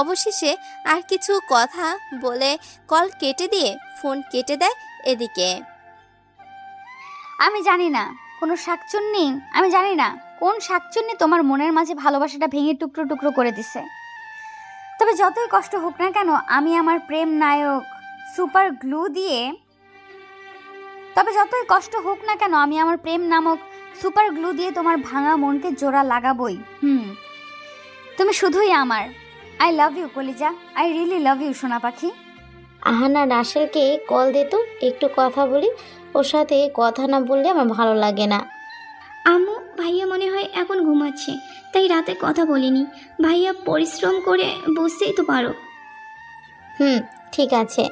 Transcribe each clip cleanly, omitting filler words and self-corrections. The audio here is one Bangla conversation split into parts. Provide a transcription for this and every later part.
অবশেষে আর কিছু কথা বলে কল কেটে দিয়ে ফোন কেটে দেয়। এদিকে আমি জানি না কোন শাকচুন্নি তোমার মনের মাঝে ভালোবাসাটা ভেঙে টুকরো টুকরো করে দিছে। তবে যতই কষ্ট হোক না কেন আমি আমার প্রেম নায়ক সুপার গ্লু দিয়ে তোমার ভাঙা মনকে জোড়া লাগাবই। তুমি শুধুই আমার। আই লাভ ইউ কলিজা, আই রিয়েলি লাভ ইউ সোনা পাখি। আহানা রাসেলকে কল দে তো, একটু কথা বলি। ওর সাথে কথা না বললে আমার ভালো লাগে না। আম্মু, ভাইয়া মনে হয় এখন ঘুমাচ্ছে, তাই রাতে কথা বলিনি। ভাইয়া পরিশ্রম করে বুঝতেই তো পারো। ঠিক আছে।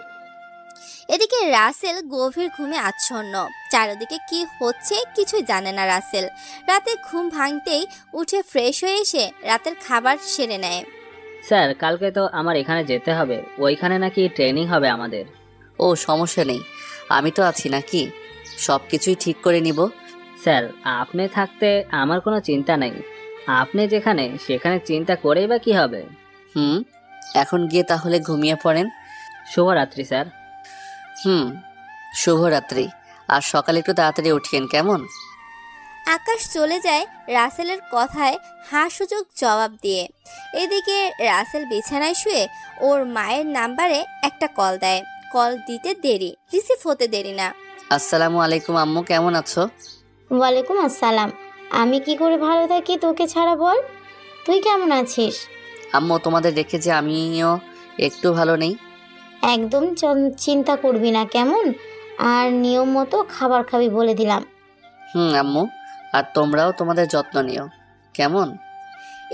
এদিকে রাসেল গভীর ঘুমে আচ্ছন্ন। চারিদিকে কি হচ্ছে কিছুই জানে না রাসেল। রাতে ঘুম ভাঙতেই উঠে ফ্রেশ হয়ে এসে রাতের খাবার সেরে নেয়। স্যার, কালকে তো আমার এখানে যেতে হবে, ওইখানে নাকি ট্রেনিং হবে আমাদের। ও সমস্যা নেই, আমি তো আছি নাকি, সব কিছুই ঠিক করে নিব। স্যার, আপনি থাকতে আমার কোনো চিন্তা নেই। আপনি যেখানে সেখানে চিন্তা করেই বা কি হবে। এখন গিয়ে তাহলে ঘুমিয়ে পড়েন। শুভরাত্রি স্যার। শুভরাত্রি। আর সকালে একটু তাড়াতাড়ি উঠিয়েন কেমন। আকাশ চলে যায় রাসেলের কথায় হাসূচক জবাব দিয়ে। এদিকে রাসেল বিছানায় শুয়ে ওর মায়ের নাম্বারে একটা কল দেয়। কল দিতে দেরি, রিসিভ হতে দেরি না। আসসালামু আলাইকুম আম্মু, কেমন আছো? ওয়ালাইকুম আসসালাম। আমি কি করে ভালো থাকি তোকে ছাড়া, বল। তুই কেমন আছিস? আম্মু, তোমাদের রেখে যে আমিও একটু ভালো নেই। একদম চিন্তা করবি না কেমন, আর নিয়ম মতো খাবার খাবি বলে দিলাম। আম্মু, আর তোমরাও তোমাদের যত্ন নিও কেমন।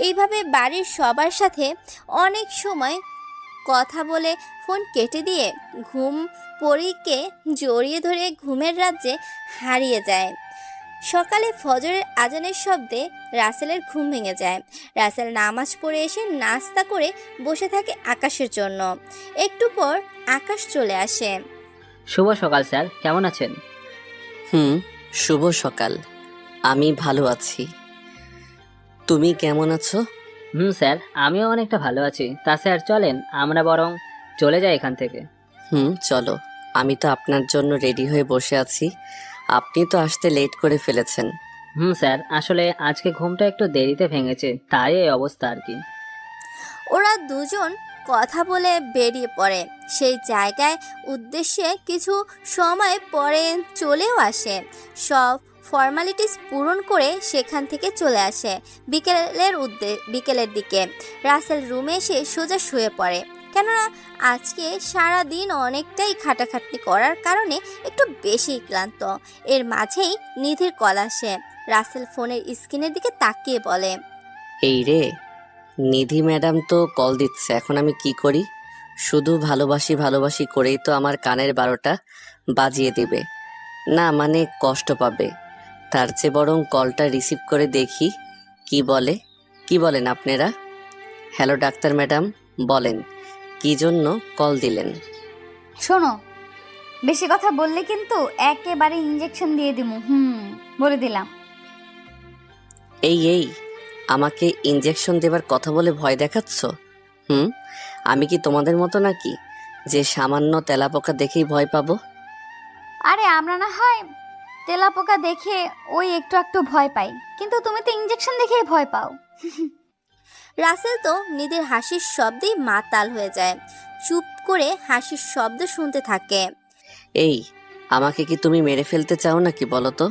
এইভাবে বাড়ির সবার সাথে অনেক সময় কথা বলে ফোন কেটে দিয়ে ঘুম পরীকে জড়িয়ে ধরে ঘুমের রাজ্যে হারিয়ে যায়। সকালে ফজরের আজানের শব্দে রাসেলের ঘুম ভেঙে যায়। রাসেল নামাজ পড়ে এসে নাস্তা করে বসে থাকে আকাশের জন্য। একটু পর আকাশ চলে আসে। শুভ সকাল স্যার, কেমন আছেন? শুভ সকাল। আমি ভালো আছি, তুমি কেমন আছো? স্যার, আমিও অনেকটা ভালো আছি। তা স্যার চলেন আমরা বরং চলে যাই এখান থেকে। চলো, আমি তো আপনার জন্য রেডি হয়ে বসে আছি। আপনি তো আসতে লেট করে ফেলেছেন। স্যার, আসলে আজকে ঘুমটা একটু দেরিতে ভেঙেছে, তাই এই অবস্থা আর কি। ওরা দুজন কথা বলে বেরিয়ে পড়ে। সেই জায়গায় উদ্দেশ্যে কিছু সময় পরে চলেও আসে। সব ফর্মালিটিস পূরণ করে সেখান থেকে চলে আসে। বিকেলের দিকে রাসেল রুমে এসে সোজা শুয়ে পড়ে। কেননা আজকে সারা দিন অনেকটাই খাটাখাটনি করার কারণে একটু বেশি ক্লান্ত। এর মাঝেই নিধির কল আসে। রাসেল ফোনের স্ক্রিনের দিকে তাকিয়ে বলে, এই রে, নিধি ম্যাডাম তো কল দিচ্ছে। এখন আমি কি করি? শুধু ভালোবাসি ভালোবাসি করেই তো আমার কানের 12টা বাজিয়ে দিবে না, মানে কষ্ট পাবে। তার চেয়ে বরং কলটা রিসিভ করে দেখি কি বলেন আপনারা। হ্যালো ডাক্তার ম্যাডাম, বলেন কি জন্য কল দিলেন? শোনো, বেশি কথা বললে কিন্তু একেবারে ইঞ্জেকশন দিয়ে দিমু। বলে দিলাম। এই আমাকে ইঞ্জেকশন দেবার কথা বলে ভয় দেখাচ্ছ? আমি কি তোমাদের মতো নাকি যে সামান্য তেলাপোকা দেখেই ভয় পাবো? আরে আমরা না হয় তেলাপোকা দেখে ওই একটু ভয় পাই, কিন্তু তুমি তো ইঞ্জেকশন দেখেই ভয় পাও। রাসেল তো নিধির হাসির শব্দেই মাতাল হয়ে যায়। চুপ করে হাসির শব্দ শুনতে থাকে। এই, আমাকে কি তুমি মেরে ফেলতে চাও নাকি বলো তো?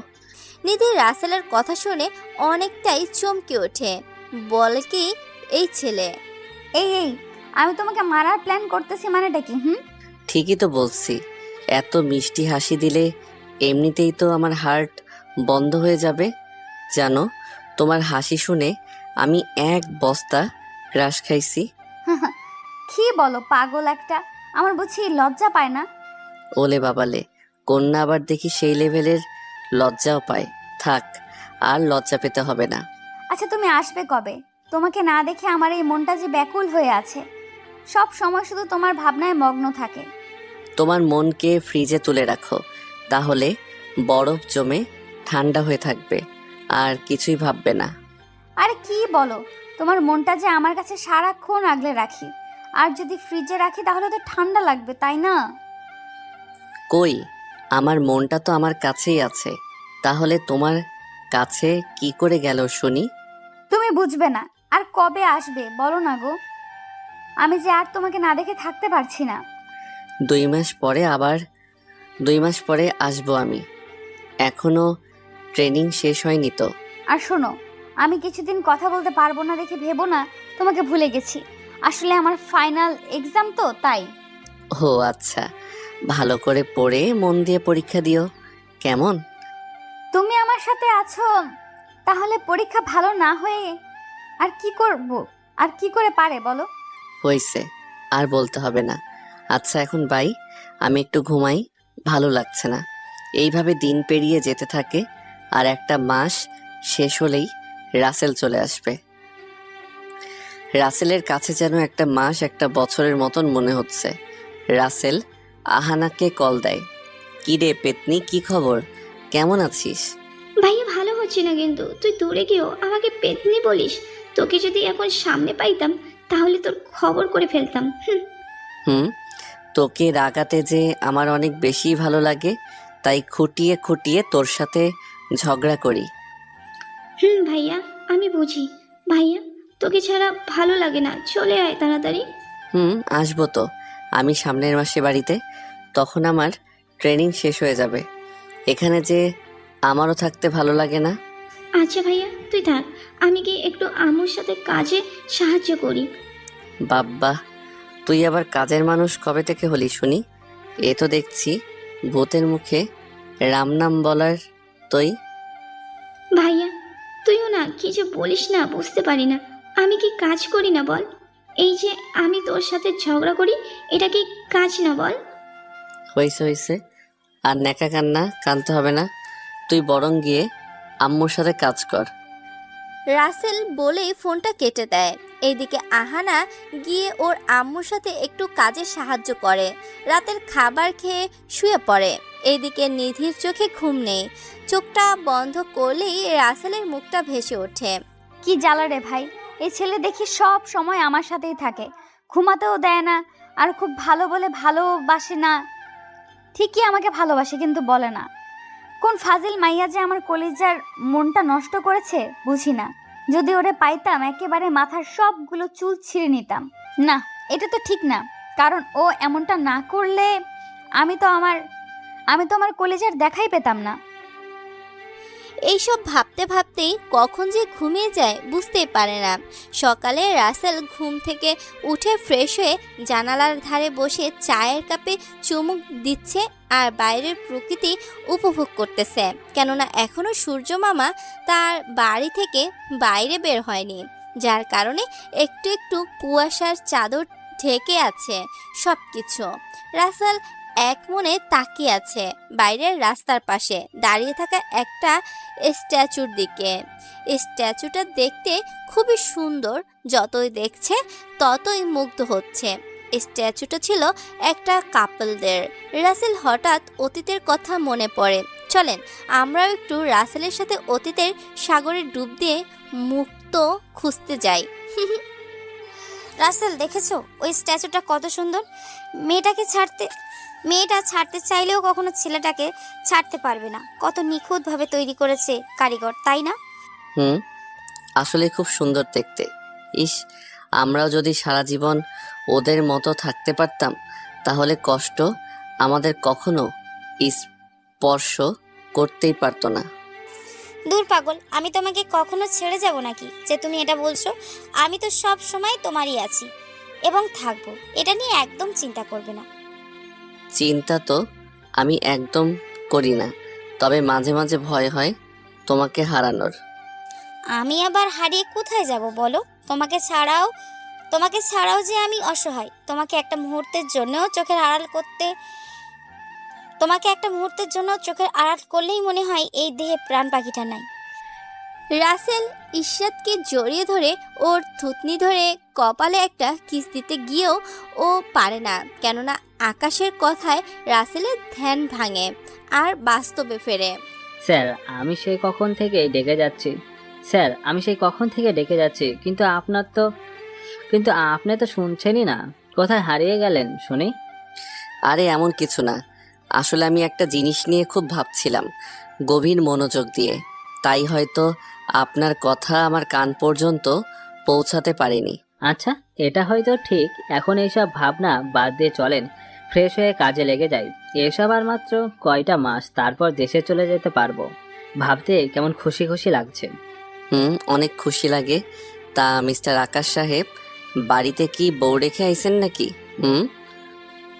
নিধি রাসেলের কথা শুনে অনেকটাই চমকে ওঠে। বলে কি এই ছেলে। এই আমি তোমাকে মারার প্ল্যান করতেছি মানেটা কি? ঠিকই তো বলছি। এত মিষ্টি হাসি দিলে এমনিতেই তো আমার হার্ট বন্ধ হয়ে যাবে। জানো, তোমার হাসি শুনে আমি 1 বস্তা ক্রাশ খাইছি। কি বলো পাগল একটা, আমার বুঝি লজ্জা পায় না? ওলে বাবালে, কন্যা আবার দেখি সেই লেভেলের লজ্জাও পায়। থাক, আর লজ্জা পেতে হবে না। আচ্ছা তুমি আসবে কবে? তোমাকে না দেখে আমার এই মনটা যে ব্যাকুল হয়ে আছে, সব সময় শুধু তোমার ভাবনায় মগ্ন থাকে। তোমার মনকে ফ্রিজে তুলে রাখো, তাহলে বরফ জমে ঠান্ডা হয়ে থাকবে, আর কিছুই ভাববে না। আরে কি বলো, তোমার মনটা যে আমার কাছে সারাক্ষণ আগলে রাখি। আর যদি ফ্রিজে রাখি তাহলে তো ঠান্ডা লাগবে, তাই না? কই, আমার মনটা তো আমার কাছেই আছে, তাহলে তোমার কাছে কি করে গেল শুনি? তুমি বুঝবে না। আর কবে আসবে বলো না গো? আমি যে আর তোমাকে না দেখে থাকতে পারছি না। 2 মাস পরে আসবো আমি। এখনো ট্রেনিং শেষ হয়নি তো। আর শোনো, আমি কিছুদিন কথা বলতে পারবো না দেখে ভেবো না তোমাকে ভুলে গেছি। আসলে আমার ফাইনাল এক্সাম তো, তাই। ও আচ্ছা, ভালো করে পড়ে মন দিয়ে পরীক্ষা দিও, কেমন? তুমি আমার সাথে আছো, তাহলে পরীক্ষা ভালো না হয়ে আর কি করব? আর কি করে পারে বলো? হয়েছে, আর বলতে হবে না। আচ্ছা এখন বাই, আমি একটু ঘুমাই, ভালো লাগছে না। এইভাবে দিন পেরিয়ে যেতে থাকে, আর একটা মাস শেষ হলেই রাসেল চলে আসবে। রাসেলের কাছে যেন একটা মাস একটা বছরের মতন মনে হচ্ছে। রাসেল আহানাকে কল দেয়। কি রে পেতনি, কি খবর, কেমন আছিস? ভাইয়া ভালো হচ্ছে না, কিন্তু তুই দূরে গিয়েও আমাকে পেতনি বলিস। তোকে যদি এখন সামনে পাইতাম তাহলে তোর খবর করে ফেলতাম। হুম, তোকে রাগাতে যে আমার অনেক বেশি ভালো লাগে, তাই খুঁটিয়ে খুঁটিয়ে তোর সাথে ঝগড়া করি। ভাইয়া আমি বুঝি। ভাইয়া তোকে ছাড়া ভালো লাগে না, চলে আয় তাড়াতাড়ি। আসবো তো। আমি সামনের মাসে বাড়িতে, তখন আমার ট্রেনিং শেষ হয়ে যাবে। এখানে যে আমারও থাকতে ভালো লাগে না। আচ্ছা ভাইয়া তুই থাক, আমি কি একটু আম্মুর সাথে কাজে সাহায্য করি। বাব্বা, তুই আবার কাজের মানুষ কবে থেকে হলি শুনি? এ তো দেখছি ভূতের মুখে রাম নাম বলার তুই। ভাইয়া তুইও না কি যে বলিস না বুঝতে পারি না। আমি কি কাজ করি না বল? এই যে আমি তোর সাথে ঝগড়া করি, এটা কি কাজ না বল? হয়েছে, আর ন্যাকা কান্না কানতে হবে না। তুই বরং গিয়ে আম্মুর সাথে কাজ কর। রাসেল বলেই ফোনটা কেটে দেয়। এইদিকে আহানা গিয়ে ওর আম্মুর সাথে একটু কাজে সাহায্য করে। রাতের খাবার খেয়ে শুয়ে পড়ে। এইদিকে নিধির চোখে ঘুম নেই। চোখটা বন্ধ করলেই রাসেলের মুখটা ভেসে ওঠে। কি জ্বালা রে ভাই, এই ছেলে দেখি সব সময় আমার সাথেই থাকে, ঘুমাতেও দেয় না, আর খুব ভালো বলে ভালোবাসে না। ঠিকই আমাকে ভালোবাসে কিন্তু বলে না। কোন ফাজিল মাইয়া যে আমার কলিজার মনটা নষ্ট করেছে বুঝি না। যদি ওরে পাইতাম একেবারে মাথার সবগুলো চুল ছিঁড়ে নিতাম। না, এটা তো ঠিক না, কারণ ও এমনটা না করলে আমি তো আমার কলিজার দেখাই পেতাম না। এইসব ভাবতে ভাবতেই কখন যে ঘুমিয়ে যায় বুঝতেই পারে না। সকালে রাসেল ঘুম থেকে উঠে ফ্রেশ হয়ে জানালার ধারে বসে চায়ের কাপে চুমুক দিচ্ছে আর বাইরের প্রকৃতি উপভোগ করতেছে। কেননা এখনও সূর্য মামা তার বাড়ি থেকে বাইরে বের হয়নি, যার কারণে একটু একটু কুয়াশার চাদর ঢেকে আছে সব কিছু। রাসেল এক মনে তাকিয়ে আছে বাইরের রাস্তার পাশে দাঁড়িয়ে থাকা একটা স্ট্যাচুর দিকে। স্ট্যাচুটা দেখতে খুবই সুন্দর, যতই দেখছে ততই মুগ্ধ হচ্ছে। স্ট্যাচুটা ছিল একটা কাপলদের। রাসেল হঠাৎ অতীতের কথা মনে পড়ে। চলেন আমরাও একটু রাসেলের সাথে অতীতের সাগরে ডুব দিয়ে মুক্ত খুঁজতে যাই। রাসেল দেখেছো ওই স্ট্যাচুটা কত সুন্দর? মেয়েটা ছাড়তে চাইলেও কখনো ছেলেটাকে ছাড়তে পারবে না। কত নিখুঁতভাবে তৈরি করেছে কারিগর, তাই না? আসলে খুব সুন্দর দেখতে। ইস, আমরাও যদি সারা জীবন ওদের মতো থাকতে পারতাম, তাহলে কষ্ট আমাদের কখনো স্পর্শ করতেই পারতো না। দূর পাগল, আমি তোমাকে কখনো ছেড়ে যাব নাকি যে তুমি এটা বলছো? আমি তো সব সময় তোমারই আছি এবং থাকবো, এটা নিয়ে একদম চিন্তা করবে না। চিন্তা তো আমি একদম করি না, তবে মাঝে মাঝে ভয় হয় তোমাকে হারানোর। আমি আবার হারিয়ে কোথায় যাব বলো? তোমাকে ছাড়াও যে আমি অসহায়। তোমাকে একটা মুহূর্তের জন্য চোখের আড়াল করলেই মনে হয় এই দেহে প্রাণ পাখিটা নাই। রাসেল ইশরাতকে জড়িয়ে ধরে ওর থুতনি ধরে কপালে একটা কিস দিতে গিয়েও ও পারে না, কেননা আকাশের কথায় রাসেলের ধ্যান ভাঙে আর বাস্তবে ফেরে। স্যার আমি সেই কখন থেকে ডেকে যাচ্ছি, কিন্তু আপনার তো কিন্তু আপনি তো শুনছেনই না। কোথায় হারিয়ে গেলেন শুনি? আরে এমন কিছু না, আসলে আমি একটা জিনিস নিয়ে খুব ভাবছিলাম গভীর মনোযোগ দিয়ে, তাই হয়তো আপনার কথা আমার কান পর্যন্ত পৌঁছাতে পারেনি। আচ্ছা, এটা হয়তো ঠিক। এখন এইসব ভাবনা বাদ দিয়ে চলেন ফ্রেশ হয়ে কাজে লেগে যাই। এসব আর মাত্র কয়টা মাস, তারপর দেশে চলে যেতে পারবো। ভাবতে কেমন খুশি খুশি লাগছে। অনেক খুশি লাগে। তা মিস্টার আকাশ সাহেব, বাড়িতে কি বউ রেখে আইছেন নাকি?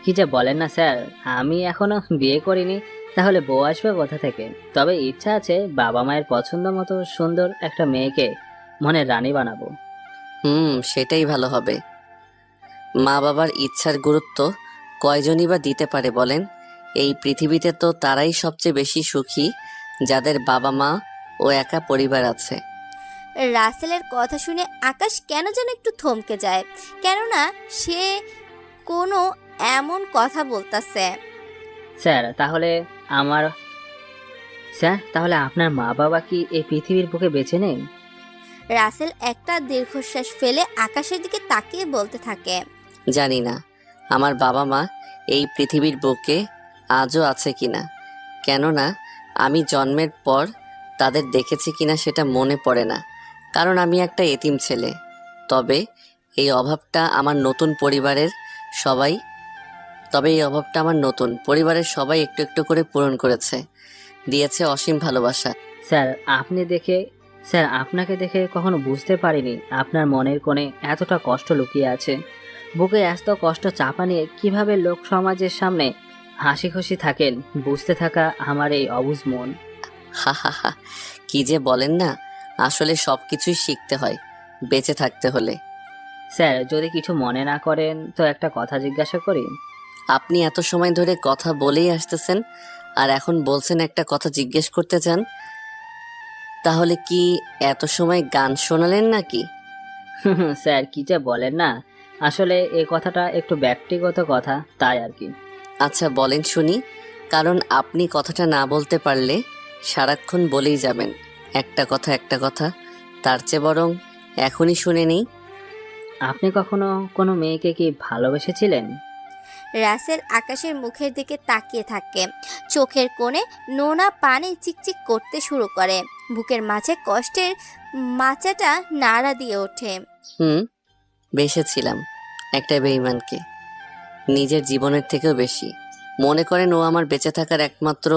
কি যে বলেন না স্যার, আমি এখনো বিয়ে করিনি, তাহলে বউ আসবে কোথা থেকে? তবে ইচ্ছা আছে বাবা মায়ের পছন্দ মতো সুন্দর একটা মেয়েকে মনের রানী বানাবো। সেটাই ভালো হবে। মা বাবার ইচ্ছার গুরুত্ব কয়জনই বা দিতে পারে বলেন? এই পৃথিবীতে তো তারাই সবচেয়ে বেশি সুখী যাদের বাবা মা ও একা পরিবার আছে। রাসেলের কথা শুনে আকাশ কেন যেন একটু থমকে যায়, কেননা সে কোনো এমন কথা বলতাছে। স্যার তাহলে আমার স্যার তাহলে আপনার মা বাবা কি এই পৃথিবীর বুকে বেঁচে নেই? রাসেল একটা দীর্ঘশ্বাস ফেলে আকাশের দিকে তাকিয়ে বলতে থাকে। জানি না আমার বাবা মা এই পৃথিবীর বুকে আজও আছে কিনা, কেননা আমি জন্মের পর তাদের দেখেছি কিনা সেটা মনে পড়ে না, কারণ আমি একটা এতিম ছেলে। তবে এই অভাবটা আমার নতুন পরিবারের সবাই সবাই একটু একটু করে পূরণ করেছে, দিয়েছে অসীম ভালোবাসা। স্যার স্যার আপনাকে দেখে কখনো বুঝতে পারিনি আপনার মনের কোণে এতটা কষ্ট লুকিয়ে আছে। বুকে এত কষ্ট চাপা নিয়ে কিভাবে লোক সমাজের সামনে হাসি খুশি থাকেন, বুঝতে থাকা আমার এই অবুঝ মন। হা হা হা, কি যে বলেন না, আসলে সব কিছুই শিখতে হয় বেঁচে থাকতে হলে। স্যার যদি কিছু মনে না করেন তো একটা কথা জিজ্ঞাসা করি? আপনি এত সময় ধরে কথা বলেই আসতেছেন, আর এখন বলছেন একটা কথা জিজ্ঞেস করতে চান? তাহলে কি এত সময় গান শোনালেন নাকি? স্যার কি যে বলেন না, আসলে এই কথাটা একটু ব্যক্তিগত কথা, তাই আর কি। আচ্ছা বলেন শুনি, কারণ আপনি কথাটা না বলতে পারলে সারাক্ষণ বলেই যাবেন একটা কথা একটা কথা। তার চেয়ে বরং এখনই শুনে নেই। আপনি কখনো কোনো মেয়েকে কি ভালোবেসেছিলেন? রাসেল আকাশের মুখের দিকে তাকিয়ে থাকে, চোখের কোণে নোনা পানি চিকচিক করতে শুরু করে, বুকের মাঝে কষ্টের মাচাটা নাড়া দিয়ে ওঠে। বেসেছিলাম একটা বেঈমানকে, নিজের জীবনের থেকেও বেশি। মনে করেন ও আমার বেঁচে থাকার একমাত্র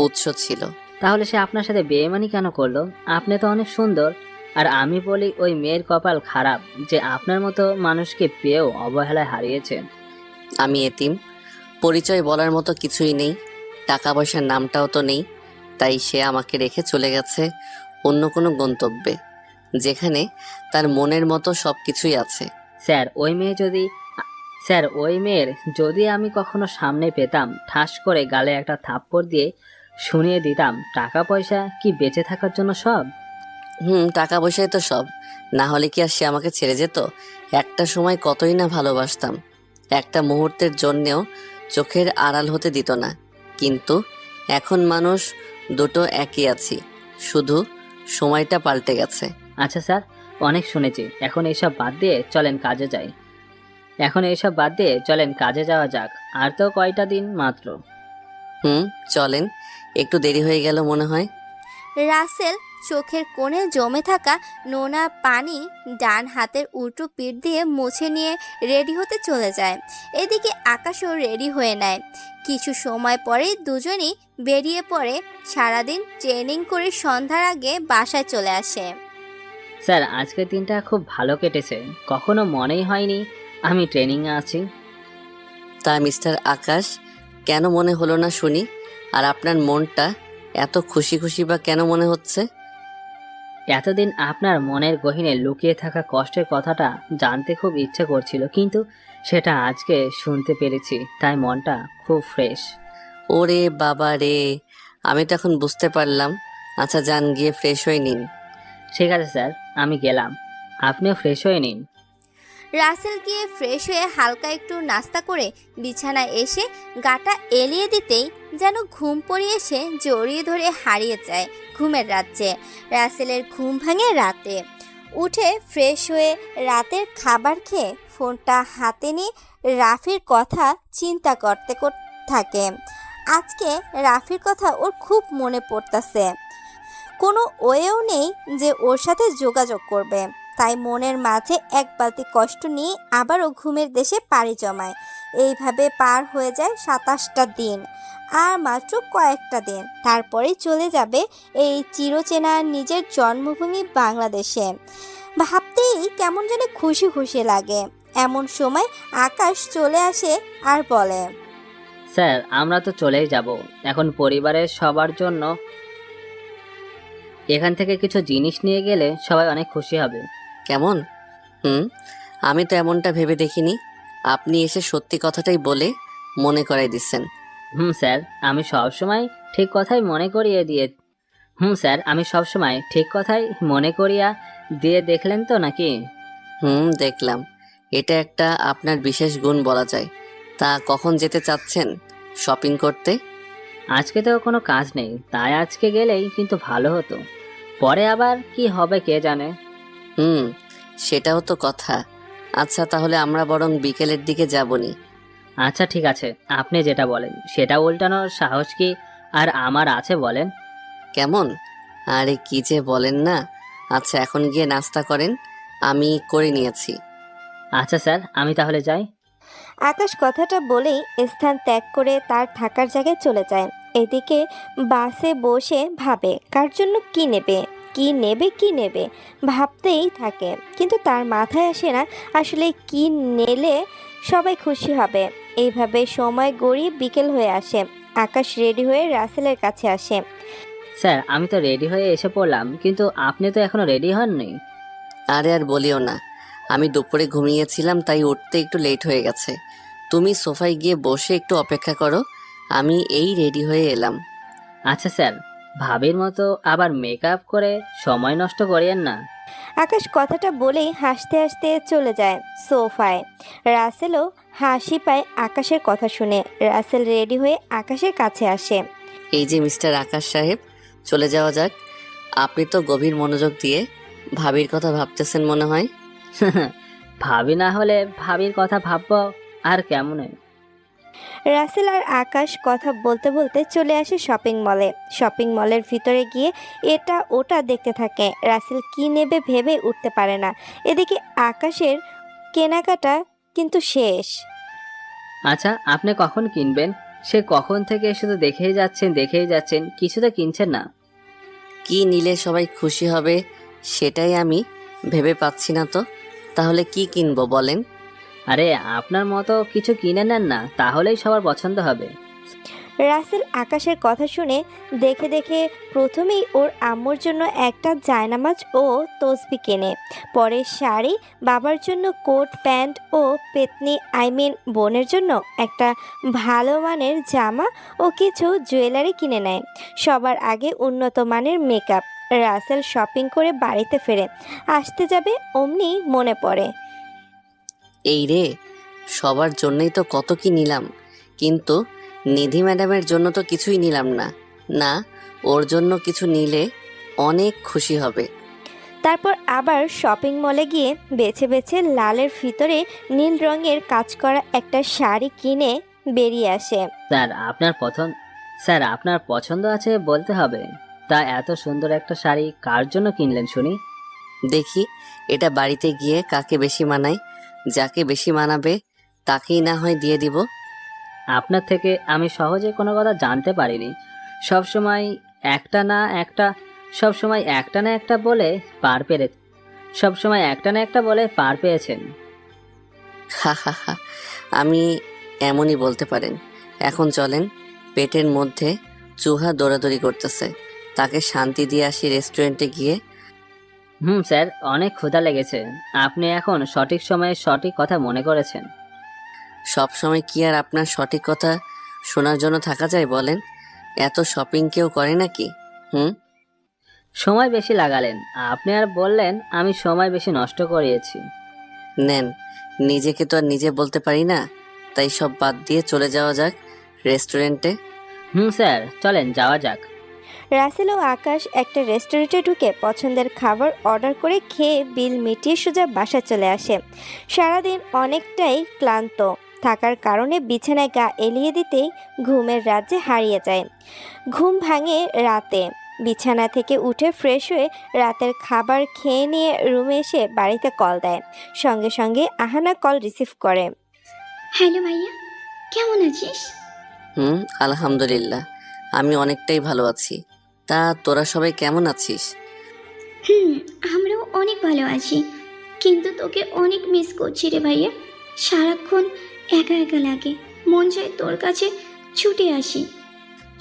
উৎস ছিল। তাহলে সে আপনার সাথে বেইমানি কেন করলো? আপনি তো অনেক সুন্দর। আর আমি বলি ওই মেয়ের কপাল খারাপ যে আপনার মতো মানুষকে পেয়েও অবহেলায় হারিয়েছে। আমি এতিম, পরিচয় বলার মতো কিছুই নেই, টাকা পয়সার নামটাও তো নেই, তাই সে আমাকে রেখে চলে গেছে অন্য কোনো গন্তব্যে, যেখানে তার মনের মতো সব কিছুই আছে। স্যার ওই মেয়ের যদি আমি কখনো সামনে পেতাম, ঠাস করে গালে একটা থাপ্পড় দিয়ে শুনিয়ে দিতাম টাকা পয়সা কি বেঁচে থাকার জন্য সব? টাকা পয়সাই তো সব, না হলে কি আর সে আমাকে ছেড়ে যেত? একটা সময় কতই না ভালোবাসতাম, একটা মুহূর্তের জন্যেও চোখের আড়াল হতে দিত না। কিন্তু এখন মানুষ দুটো একই আছি, শুধু সময়টা পাল্টে গেছে। আচ্ছা স্যার, অনেক শুনেছি, এখন এইসব বাদ দিয়ে চলেন কাজে যাওয়া যাক। আর তো কয়টা দিন মাত্র। চলেন, একটু দেরি হয়ে গেল মনে হয়। রাসেল চোখের কোণে জমে থাকা নোনা পানি ডান হাতের উল্টো পিঠ দিয়ে মুছে নিয়ে রেডি হতে চলে যায়। এদিকে আকাশও রেডি হয়ে নেয়। কিছু সময় পরেই দুজনই বেরিয়ে পড়ে। সারাদিন ট্রেনিং করে সন্ধ্যার আগে বাসায় চলে আসে। স্যার আজকের দিনটা খুব ভালো কেটেছে, কখনো মনেই হয়নি আমি ট্রেনিংয়ে আছি। তা মিস্টার আকাশ, কেন মনে হলো না শুনি? আর আপনার মনটা এত খুশি খুশি বা কেন মনে হচ্ছে? এতদিন আপনার মনের গহীনে লুকিয়ে থাকা কষ্টের কথাটা জানতে খুব ইচ্ছে করছিল, কিন্তু সেটা আজকে শুনতে পেরেছি, তাই মনটা খুব ফ্রেশ। ওরে বাবা রে, আমি তো এখন বুঝতে পারলাম। আচ্ছা যান, গিয়ে ফ্রেশ হয়ে নিন। ঠিক আছে স্যার, আমি গেলাম, আপনিও ফ্রেশ হয়ে নিন। রাসেল গিয়ে ফ্রেশ হয়ে হালকা একটু নাস্তা করে বিছানায় এসে গাটা এলিয়ে দিতেই যেন ঘুম পড়িয়ে এসে জড়িয়ে ধরে হারিয়ে যায় ঘুমের রাজ্যে। রাসেলের ঘুম ভাঙে রাতে। উঠে ফ্রেশ হয়ে রাতের খাবার খেয়ে ফোনটা হাতে নিয়ে রাফির কথা চিন্তা করতে করতে থাকে। আজকে রাফির কথা ওর খুব মনে পড়তাছে। কোনো ওয়েও নেই যে ওর সাথে যোগাযোগ করবে, তাই মনের মাঝে এক বালতি কষ্ট নিয়ে আবারও ঘুমের দেশে পাড়ি জমায়। এইভাবে পার হয়ে যায় 27টা দিন। আর মাত্র কয়েকটা দিন তারপরেই চলে যাবে এই চিরচেনা নিজের জন্মভূমি বাংলাদেশে। ভাবতেই কেমন যেন খুশি খুশি লাগে। এমন সময় আকাশ চলে আসে আর বলে, স্যার আমরা তো চলেই যাব। এখন পরিবারের সবার জন্য এখান থেকে কিছু জিনিস নিয়ে গেলে সবাই অনেক খুশি হবে। কেমন? আমি তো এমনটা ভেবে দেখিনি। আপনি এসে সত্যি কথাটাই বলে মনে করাই দিচ্ছেন। স্যার আমি সবসময় ঠিক কথাই মনে করিয়ে দিয়ে স্যার আমি সবসময় ঠিক কথাই মনে করিয়া দিয়ে দেখলেন তো নাকি? দেখলাম। এটা একটা আপনার বিশেষ গুণ বলা যায়। তা কখন যেতে চাচ্ছেন শপিং করতে? আজকে তো কোনো কাজ নেই, তাই আজকে গেলেই কিন্তু ভালো হতো। পরে আবার কি হবে কে জানে। সেটাও তো কথা। আচ্ছা তাহলে আমরা বরং বিকেলের দিকে যাবনি। আচ্ছা ঠিক আছে, আপনি যেটা বলেন সেটা উল্টানোর সাহস কি আর আমার আছে বলেন? কেমন? আরে কি যে বলেন না। আচ্ছা এখন গিয়ে নাস্তা করেন, আমি করে নিয়েছি। আচ্ছা স্যার আমি তাহলে যাই। আকাশ কথাটা বলেই স্থান ত্যাগ করে তার থাকার জায়গায় চলে যায়। এদিকে বাসে বসে ভাবে কার জন্য কি নেবে কি নেবে কি নেবে ভাবতেই থাকে, কিন্তু তার মাথায় আসে না আসলে কি নিলে সবাই খুশি হবে। এইভাবে সময় গড়িয়ে বিকেল হয়ে আসে। আকাশ রেডি হয়ে রাসেলের কাছে আসে। স্যার আমি তো রেডি হয়ে এসে পড়লাম, কিন্তু আপনি তো এখনো রেডি হননি। আরে আর বলিও না, আমি দুপুরে ঘুমিয়েছিলাম তাই উঠতে একটু লেট হয়ে গেছে। তুমি সোফায় গিয়ে বসে একটু অপেক্ষা করো, আমি এই রেডি হয়ে এলাম। আচ্ছা স্যার, ভাবির মতো আবার মেকআপ করে সময় নষ্ট করিয়েন না। আকাশ কথাটা বলেই হাসতে হাসতে চলে যায় সোফায়। রাসেলও হাসি পায় আকাশের কথা শুনে। রাসেল রেডি হয়ে আকাশের কাছে আসে। এই যে মিস্টার আকাশ সাহেব, চলে যাওয়া যাক। আপনি তো গভীর মনোযোগ দিয়ে ভাবির কথা ভাবতেছেন মনে হয়। ভাবি না হলে ভাবির কথা ভাববো আর কেমনে? রাসেল আর আকাশ কথা বলতে বলতে চলে আসে শপিং মলে। শপিং মলের ভিতরে গিয়ে এটা ওটা দেখতে থাকে। রাসেল কি নেবে ভেবে উঠতে পারে না। এদিকে আকাশের কেনাকাটা কিন্তু শেষ। আচ্ছা আপনি কখন কিনবেন? সে কখন থেকে শুধু দেখেই যাচ্ছেন, কিছু তো কিনছেন না। কি নিলে সবাই খুশি হবে সেটাই আমি ভেবে পাচ্ছি না তো। তাহলে কি কিনবো বলেন? আরে আপনার মতো কিছু কিনে নেন না, তাহলেই সবার পছন্দ হবে। রাসেল আকাশের কথা শুনে দেখে দেখে প্রথমেই ওর আম্মুর জন্য একটা জায়নামাজ ও তসবি কেনে। পরে শাড়ি, বাবার জন্য কোট প্যান্ট ও পেতনি বোনের জন্য একটা ভালো মানের জামা ও কিছু জুয়েলারি কিনে নেয়। সবার আগে উন্নত মানের মেকআপ। রাসেল শপিং করে বাড়িতে ফেরে। আসতে যাবে অমনি মনে পড়ে, এই রে, সবার জন্যই তো কত কি নিলাম, কিন্তু নিধি ম্যাডামের জন্য তো কিছুই নিলাম না। না, ওর জন্য কিছু নিলে অনেক খুশি হবে। তারপর আবার শপিং মলে গিয়ে বেছে বেছে লালের ভিতরে নীল রঙের কাজ করা একটা শাড়ি কিনে বেরিয়ে আসে। স্যার আপনার পছন্দ আছে বলতে হবে। তা এত সুন্দর একটা শাড়ি কার জন্য কিনলেন শুনি? দেখি এটা বাড়িতে গিয়ে কাকে বেশি মানায়, যাকে বেশি মানাবে তাকেই না হয় দিয়ে দিব। আপনার থেকে আমি সহজে কোনো কথা জানতে পারিনি। সবসময় একটা না একটা বলে পার পেয়েছেন। হা হা হা, আমি এমনই বলতে পারেন। এখন চলেন, পেটের মধ্যে চুহা দৌড়াদৌড়ি করতেছে, তাকে শান্তি দিয়ে আসি রেস্টুরেন্টে গিয়ে। স্যার অনেক ক্ষুধা লেগেছে। আপনি এখন সঠিক সময়ে সঠিক কথা মনে করেছেন। সব সময় কি আর আপনার সঠিক কথা শোনার জন্য থাকা যায় বলেন? এত শপিং কেউ করে নাকি? সময় বেশি লাগালেন, আপনি আর বললেন আমি সময় বেশি নষ্ট করিয়েছি। নেন, নিজেকে তো আর নিজে বলতে পারি না, তাই সব বাদ দিয়ে চলে যাওয়া যাক রেস্টুরেন্টে। স্যার চলেন যাওয়া যাক। রাসেল ও আকাশ একটা রেস্টুরেন্টে ঢুকে পছন্দের খাবার অর্ডার করে খেয়ে বিল মিটিয়ে সোজা বাসা চলে আসে। সারাদিন অনেকটাই ক্লান্ত থাকার কারণে বিছানায় গা এলিয়ে দিতেই ঘুমের রাজ্যে হারিয়ে যায়। ঘুম ভাঙে রাতে। বিছানা থেকে উঠে ফ্রেশ হয়ে রাতের খাবার খেয়ে নিয়ে রুমে এসে বাড়িতে কল দেয়। সঙ্গে সঙ্গে আহানা কল রিসিভ করে। হ্যালো ভাইয়া, কেমন আছিস? আলহামদুলিল্লাহ, আমি অনেকটাই ভালো আছি। তা তোরা সবাই কেমন আছিস? আমরাও অনেক ভালো আছি, কিন্তু তোকে অনেক মিস করছি রে ভাইয়া। সারাক্ষণ একা একা লাগে, মন চায় তোর কাছে ছুটে আসি।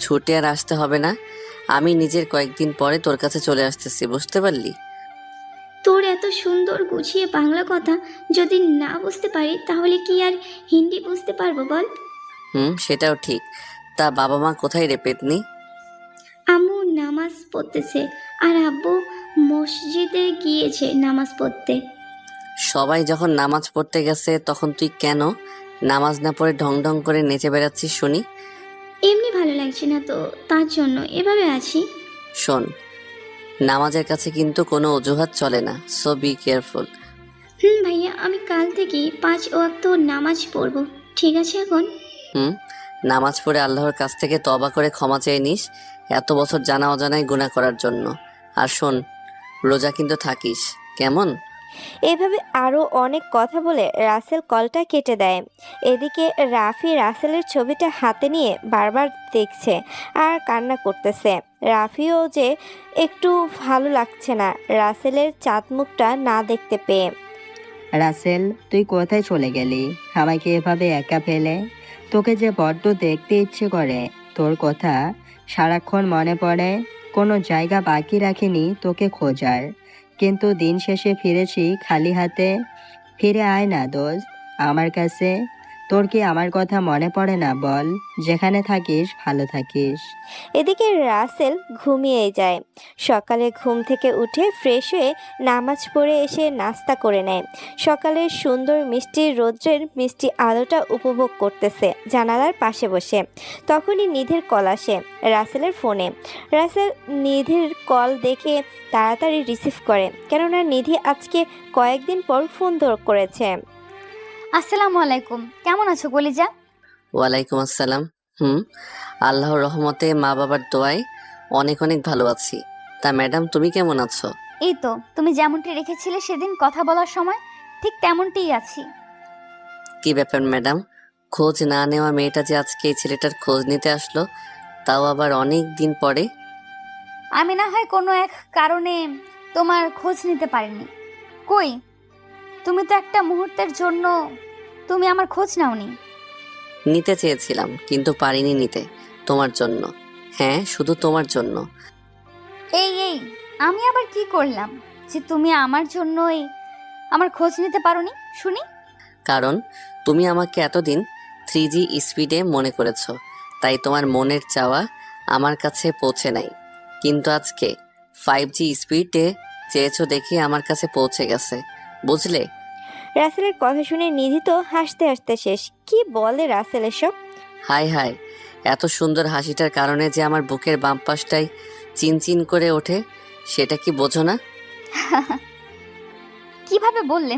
ছুটে আর আসতে হবে না, আমি নিজের কয়েকদিন পরে তোর কাছে চলে আসতেছি, বুঝতে পারলি? তোর এত সুন্দর গুছিয়ে বাংলা কথা যদি না বুঝতে পারি তাহলে কি আর হিন্দি বুঝতে পারবো বল? সেটাও ঠিক। তা বাবা মা কোথায় রে পেতনি? আম্মু নামাজ পড়তেছে আর আব্বু মসজিদে গিয়েছে নামাজ পড়তে। সবাই যখন নামাজ পড়তে গেছে তখন তুই কেন নামাজ না পড়ে ঢং ঢং করে নেচে বেড়াচ্ছিস শুনি? এমনি ভালো লাগছে না তো, তার জন্য এভাবে আছি। শোন, নামাজের কাছে কিন্তু কোনো অজুহাত চলে না, সো বি কেয়ারফুল। ভাইয়া, আমি কাল থেকে 5 ওয়াক্ত নামাজ পড়বো, ঠিক আছে? এখন নামাজ পড়ে আল্লাহর কাছ থেকে তওবা করে ক্ষমা চেয়ে নিস এত বছর জানা অজানায় গুনাহ করার জন্য। আর শোন, রোজা কিন্তু থাকিস, কেমন? এভাবে আরও অনেক কথা বলে রাসেল কলটা কেটে দেয়। এদিকে রাফি রাসেলের ছবিটা হাতে নিয়ে বারবার দেখছে আর কান্না করতেছে। রাফিও যে একটু ভালো লাগছে না রাসেলের চাঁদ মুখটা না দেখতে পেয়ে। রাসেল, তুই কোথায় চলে গেলি আমাকে এভাবে একা ফেলে? তোকে যে বড্ড দেখতে ইচ্ছে করে, তোর কথা সারাক্ষণ মনে পড়ে। কোনো জায়গা বাকি রাখিনি তোকে খোঁজার, কিন্তু দিন শেষে ফিরেছি খালি হাতে। ফিরে আয় না দোস্ত আমার কাছে। তোর কি আমার কথা মনে পড়ে না বল? যেখানে থাকিস ভালো থাকিস। এদিকে রাসেল ঘুমিয়ে যায়। সকালে ঘুম থেকে উঠে ফ্রেশ হয়ে নামাজ পড়ে এসে নাস্তা করে নেয়। সকালের সুন্দর মিষ্টি রৌদ্রের মিষ্টি আলোটা উপভোগ করতেছে জানালার পাশে বসে। তখনই নিধির কল আসে রাসেলের ফোনে। রাসেল নিধির কল দেখে তাড়াতাড়ি রিসিভ করে, কেননা নিধি আজকে কয়েকদিন পর ফোন করেছে। আসসালামু আলাইকুম, কেমন আছো কলিজা? ওয়ালাইকুম আসসালাম। আল্লাহর রহমতে মা বাবার দোয়ায় অনেক অনেক ভালো আছি। তা ম্যাডাম, তুমি কেমন আছো? এই তো, তুমি যেমনটি রেখেছিলে সেদিন কথা বলার সময়, ঠিক তেমনটিই আছি। কি ব্যাপার ম্যাডাম, খোঁজ না নেওয়া মেয়েটা যে আজকে এই ছেলেটার খোঁজ নিতে আসলো, তাও আবার অনেক দিন পরে? আমি না হয় কোনো এক কারণে তোমার খোঁজ নিতে পারিনি। কই, তুমি তো একটা মুহূর্তের জন্য তুমি আমার খোঁজ নাওনি। নিতে চেয়েছিলাম কিন্তু পারিনি নিতে, তোমার জন্য। হ্যাঁ, শুধু তোমার জন্য। এই আমি আবার কি করলাম যে তুমি আমার জন্যই আমার খোঁজ নিতে পারোনি শুনি? কারণ তুমি আমাকে এতদিন 3G স্পিডে মনে করেছো, তাই তোমার মনের চাওয়া আমার কাছে পৌঁছে নাই। কিন্তু আজকে 5G স্পিডে চেয়েছো দেখে আমার কাছে পৌঁছে গেছে, বুঝলে? রাসেলের কথা শুনে নিধি তো হাসতে হাসতে শেষ। কি বলে রাসেল এসব? হাই হাই, এত সুন্দর হাসিটার কারণে যে আমার বুকের বাম পাশটাই চিনচিন করে ওঠে, সেটা কি বোঝো না? কিভাবে বললে?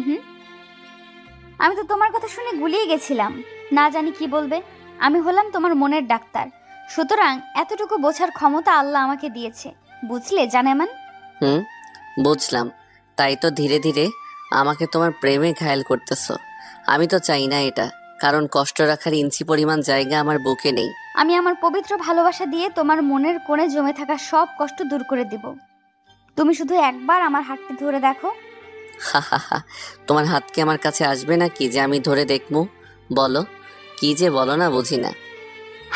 আমি তো তোমার কথা শুনে গুলিয়ে গেছিলাম, না জানি কি বলবে। আমি হলাম তোমার মনের ডাক্তার, সুতরাং এতটুকু বোঝার ক্ষমতা আল্লাহ আমাকে দিয়েছে, বুঝলে জানেমান? বুঝলাম। তাই তো ধীরে ধীরে আমাকে তোমার প্রেমে ঘায়েল করতেছো। আমি তো চাই না এটা, কারণ কষ্ট রাখার ইঞ্চি পরিমাণ জায়গা আমার বুকে নেই। আমি আমার পবিত্র ভালোবাসা দিয়ে তোমার মনের কোণে জমে থাকা সব কষ্ট দূর করে দিব। তুমি শুধু একবার আমার হাতটি ধরে দেখো। হা, তোমার হাত কি আমার কাছে আসবে নাকি যে আমি ধরে দেখবো? বলো, কি যে বলো না, বুঝি না।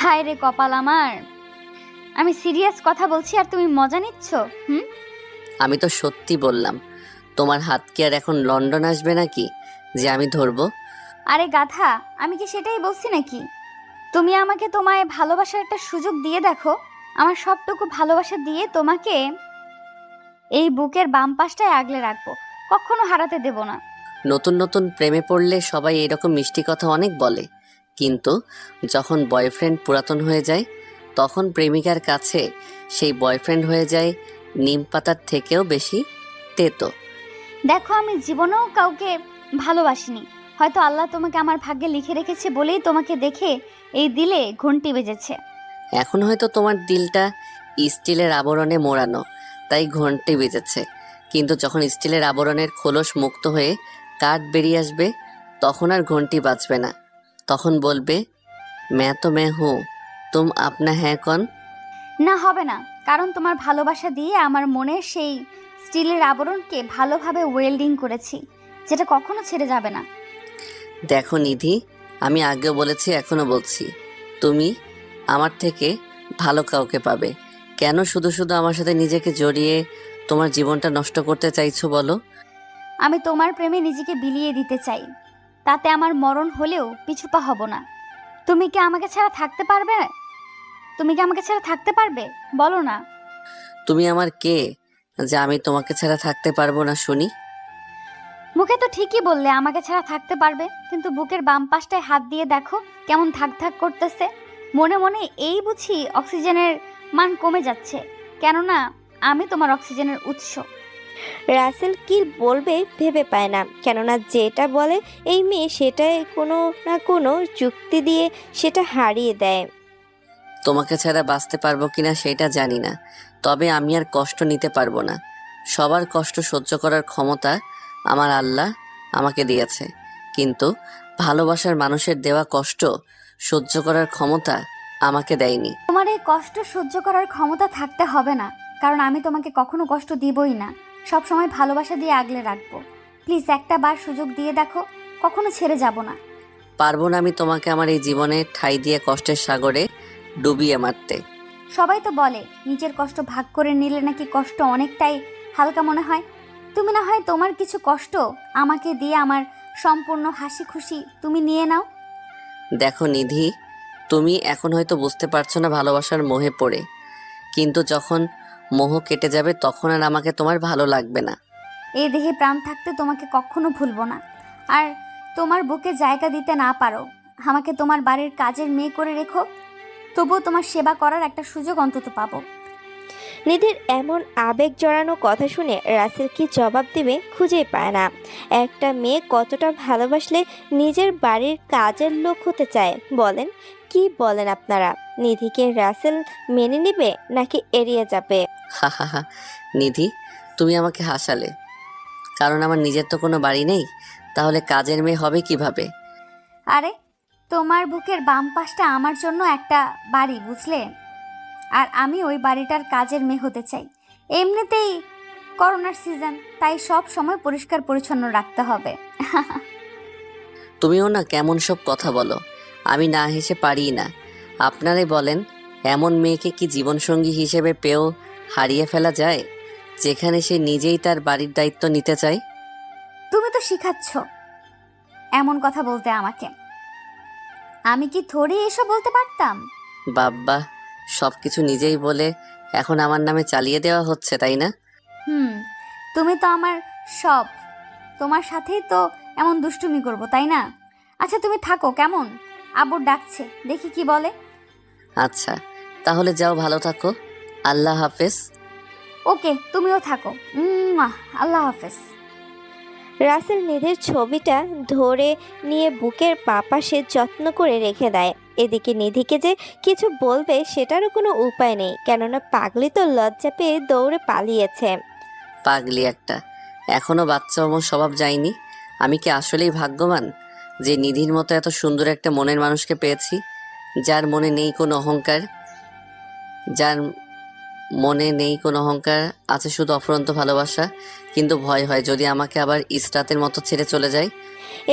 হায় রে কপাল আমার, আমি সিরিয়াস কথা বলছি আর তুমি মজা নিচ্ছ। আমি তো সত্যি বললাম। তোমার হাত কি আর এখন লন্ডন আসবে নাকি যে আমি ধরবো? আরে গাধা, আমি কি সেটাই বলছি নাকি? তুমি আমাকে তোমায় ভালোবাসার একটা সুযোগ দিয়ে দেখো। আমার সবটুকু ভালোবাসা দিয়ে তোমাকে এই বুকের বাম পাশটায় আগলে রাখবো, কখনো হারাতে দেব না। নতুন নতুন প্রেমে পড়লে সবাই এরকম মিষ্টি কথা অনেক বলে, কিন্তু যখন বয়ফ্রেন্ড পুরাতন হয়ে যায় তখন প্রেমিকার কাছে সেই বয়ফ্রেন্ড হয়ে যায় নিম পাতার থেকেও বেশি তেতো। দেখো, আমি জীবনেও কাউকে ভালোবাসিনি। হয়তো আল্লাহ তোমাকে আমার ভাগ্যে লিখে রেখেছে বলেই তোমাকে দেখে এই দিলে ঘন্টি বেজেছে। এখন হয়তো তোমার দিলটা স্টিলের আবরণে মোড়ানো, তাই ঘন্টি বেজেছে। কিন্তু যখন স্টিলের আবরণের খোলস মুক্ত হয়ে কাঠ বেরিয়ে আসবে, তখন আর ঘন্টি বাজবে না। তখন বলবে, मैं तो मैं हूँ, तुम अपना है कौन। না, হবে না, কারণ তোমার ভালোবাসা দিয়ে আমার মনের সেই স্টিলের আবরণকে ভালোভাবে ওয়েল্ডিং করেছি, যেটা কখনো ছেড়ে যাবে না। দেখো নিধি, আমি আগেও বলেছি, এখনো বলছি, তুমি আমার থেকে ভালো কাউকে পাবে। কেন শুধু শুধু আমার সাথে নিজেকে জড়িয়ে তোমার জীবনটা নষ্ট করতে চাইছো বলো? আমি তোমার প্রেমে নিজেকে বিলিয়ে দিতে চাই, তাতে আমার মরণ হলেও পিছুপা হব না। তুমি কি আমাকে ছাড়া থাকতে পারবে? তুমি কি আমাকে ছাড়া থাকতে পারবে? বলো না। তুমি আমার কে যে আমি তোমাকে ছাড়া থাকতে পারবো না শুনি? মুখে তো ঠিকই বললে আমাকে ছাড়া থাকতে পারবে, কিন্তু বুকের বাম পাশটায় হাত দিয়ে দেখো কেমন থাক থাক করতেছে। মনে মনে এই বুঝি অক্সিজেনের মান কমে যাচ্ছে, কেননা আমি তোমার অক্সিজেনের উৎস। রাসেল কি বলবে ভেবে পায় না, কেননা যেটা বলে এই মেয়ে সেটাই কোনো না কোনো যুক্তি দিয়ে সেটা হারিয়ে দেয়। তোমাকে ছাড়া বাঁচতে পারবো কিনা সেটা জানি না, তবে আমি আর কষ্ট নিতে পারবো না। সবার কষ্ট সহ্য করার ক্ষমতা আমার আল্লাহ আমাকে দিয়েছে, কিন্তু ভালোবাসার মানুষের দেওয়া কষ্ট সহ্য করার ক্ষমতা আমাকে দেয়নি। তোমার এই কষ্ট সহ্য করার ক্ষমতা থাকতে হবে না, কারণ আমি তোমাকে কখনো কষ্ট দিবই না, সব সময় ভালোবাসা দিয়ে আগলে রাখবো। প্লিজ একটা বার সুযোগ দিয়ে দেখো, কখনো ছেড়ে যাব না। পারবো না আমি তোমাকে আমার এই জীবনে ঠাঁই দিয়ে কষ্টের সাগরে ডুবিয়ে মারতে। সবাই তো বলে নিজের কষ্ট ভাগ করে নিলে নাকি কষ্ট অনেকটাই হালকা মনে হয়। তুমি না হয় তোমার কিছু কষ্ট আমাকে দিয়ে আমার সম্পূর্ণ হাসি খুশি তুমি নিয়ে নাও। দেখো নিধি, তুমি এখন হয়তো বুঝতে পারছো না ভালোবাসার মোহে পড়ে, কিন্তু যখন মোহ কেটে যাবে তখন আর আমাকে তোমার ভালো লাগবে না। এই দেহে প্রাণ থাকতে তোমাকে কখনো ভুলবো না। আর তোমার বুকে জায়গা দিতে না পারো, আমাকে তোমার বাড়ির কাজের মেয়ে করে রেখো, তবুও তোমার সেবা করার একটা সুযোগ অন্তত পাবো। নিধির এমন আবেগ জড়ানো কথা শুনে রাসেল কি জবাব দেবে খুঁজেই পায় না। একটা মেয়ে কতটা ভালোবাসলে নিজের বাড়ির কাজের লোক হতে চায় বলেন? কি বলেন আপনারা? নিধিকে রাসেল মেনে নেবে নাকি এড়িয়ে যাবে? হা হা হা। নিধি, তুমি আমাকে হাসালে, কারণ আমার নিজের তো কোনো বাড়ি নেই, তাহলে কাজের মেয়ে হবে কিভাবে? আরে, তোমার বুকের বাম পাশটা আমার জন্য একটা বাড়ি, বুঝলে? আর আমি ওই বাড়িটার কাজের মেয়ে হতে চাই। এমনিতেই করোনার সিজন, তাই সব সময় পরিষ্কার পরিচ্ছন্ন রাখতে হবে। তুমিও না কেমন সব কথা বলো, আমি না হেসে পারি না। আপনারাই বলেন, এমন মেয়েকে কি জীবনসঙ্গী হিসেবে পেয়েও হারিয়ে ফেলা যায়, যেখানে সে নিজেই তার বাড়ির দায়িত্ব নিতে চায়? তুমি তো শিখাচ্ছ এমন কথা বলতে আমাকে। আমি কি থোড়ি এসব বলতে পারতাম? বাব্বা, সব কিছু নিজেই বলে এখন আমার নামে চালিয়ে দেওয়া হচ্ছে, তাই না? তুমি তো আমার সব, তোমার সাথেই তো এমন দুষ্টুমি করব, তাই না? আচ্ছা তুমি থাকো কেমন, আব্বু ডাকছে, দেখি কি বলে। আচ্ছা, তাহলে যাও, ভালো থাকো, আল্লাহ হাফেজ। ওকে, তুমিও থাকো। আল্লাহ হাফেজ। রাসেল নিধির ছবিটা ধরে নিয়ে বুকের পাশে যত্ন করে রেখে দেয়। এদিকে নিধিকে যে কিছু বলবে সেটারও কোনো উপায় নেই, কেননা পাগলি তো লজ্জা পেয়ে দৌড়ে পালিয়েছে। পাগলি একটা, এখনো বাচ্চা আমার স্বভাব যায়নি। আমি কি আসলেই ভাগ্যবান যে নিধির মতো এত সুন্দর একটা মনের মানুষকে পেয়েছি, যার মনে নেই কোনো অহংকার, যার মনে নেই কোনো অহংকার, আছে শুধু অফুরন্ত ভালোবাসা। কিন্তু ভয় হয় যদি আমাকে আবার ইসরাতের মতো ছেড়ে চলে যায়।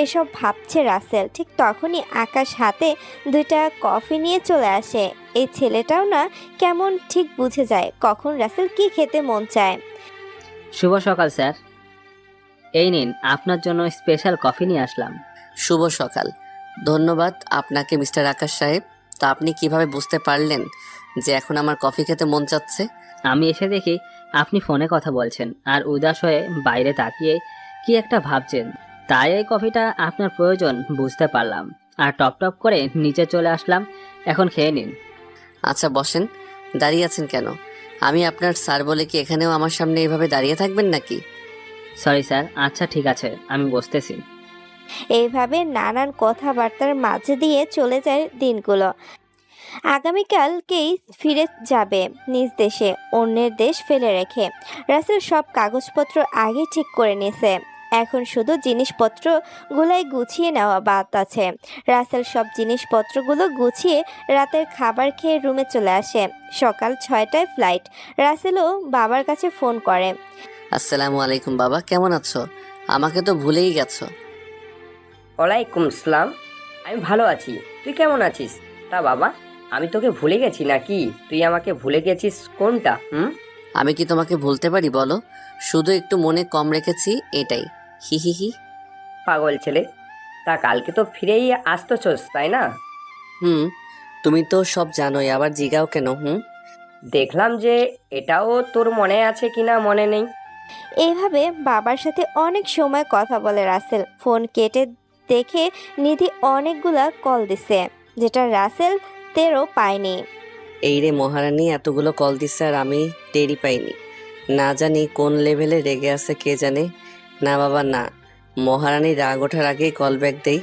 এসব ভাবছে রাসেল, ঠিক তখনই আকাশ হাতে 2টা কফি নিয়ে চলে আসে। এই ছেলেটাও না কেমন ঠিক বুঝে যায় কখন রাসেল কি খেতে মন চায়। শুভ সকাল স্যার, এই নিন আপনার জন্য স্পেশাল কফি নিয়ে আসলাম। শুভ সকাল। ধন্যবাদ আপনাকে মিস্টার আকাশ সাহেব। তা আপনি কিভাবে বুঝতে পারলেন যে এখন আমার কফি খেতে মন চাচ্ছে? আমি এসে দেখি আপনি ফোনে কথা বলছেন আর উদাস হয়ে বাইরে তাকিয়ে কি একটা ভাবছেন, তাই এই কফিটা আপনার প্রয়োজন বুঝতে পারলাম আর টপ টপ করে নিচে চলে আসলাম। এখন খেয়ে নিন। আচ্ছা বসেন। দাঁড়িয়ে আছেন কেন? আমি আপনার স্যার বলে কি এখানেও আমার সামনে এভাবে দাঁড়িয়ে থাকবেন নাকি? সরি স্যার, আচ্ছা ঠিক আছে, আমি বসতেছি। এইভাবে নানান কথাবার্তার মাঝে দিয়ে চলে যায় দিনগুলো। আগামীকালকেই ফিরে যাবে নিজ দেশে, অন্যের দেশ ফেলে রেখে। রাসেল সব কাগজপত্র আগে ঠিক করে নিয়েছে, এখন শুধু জিনিসপত্রগুলাই গুছিয়ে নেওয়া বাদ আছে। রাসেল সব জিনিসপত্রগুলো গুছিয়ে রাতের খাবার খেয়ে রুমে চলে আসে। সকাল 6টায় ফ্লাইট। রাসেলও বাবার কাছে ফোন করে। আসসালামু আলাইকুম বাবা, কেমন আছো? আমাকে তো ভুলেই গেছো। ওয়ালাইকুম আসসালাম। আমি ভালো আছি, তুই কেমন আছিস? তা বাবা, আমি তোকে ভুলে গেছি নাকি? তুই আমাকে ভুলে গেছিস কোনটা? আমি কি তোমাকে ভুলতে পারি বলো? শুধু একটু মনে কম রেখেছি, এটাই। হি হি হি। পাগল ছেলে। তা কালকে তো ফিরেই আসতেছস তাই না? হুম, তুমি তো সব জানোই, আবার জিগাও কেন? দেখলাম যে এটাও তোর মনে আছে কিনা মনে নেই। এইভাবে বাবার সাথে অনেক সময় কথা বলে রাসেল। ফোন কেটে দেখে নিধি অনেকগুলা কল দিছে, যেটা রাসেল তেরও পায়নি। এই রে মহারানী, এতগুলো কল দিচ্ছে আর আমি টেরই পাইনি। না জানি কোন লেভেলে রেগে আছে কে জানে। না বাবা না, মহারানী রাগ ওঠার আগেই কল ব্যাক দেই।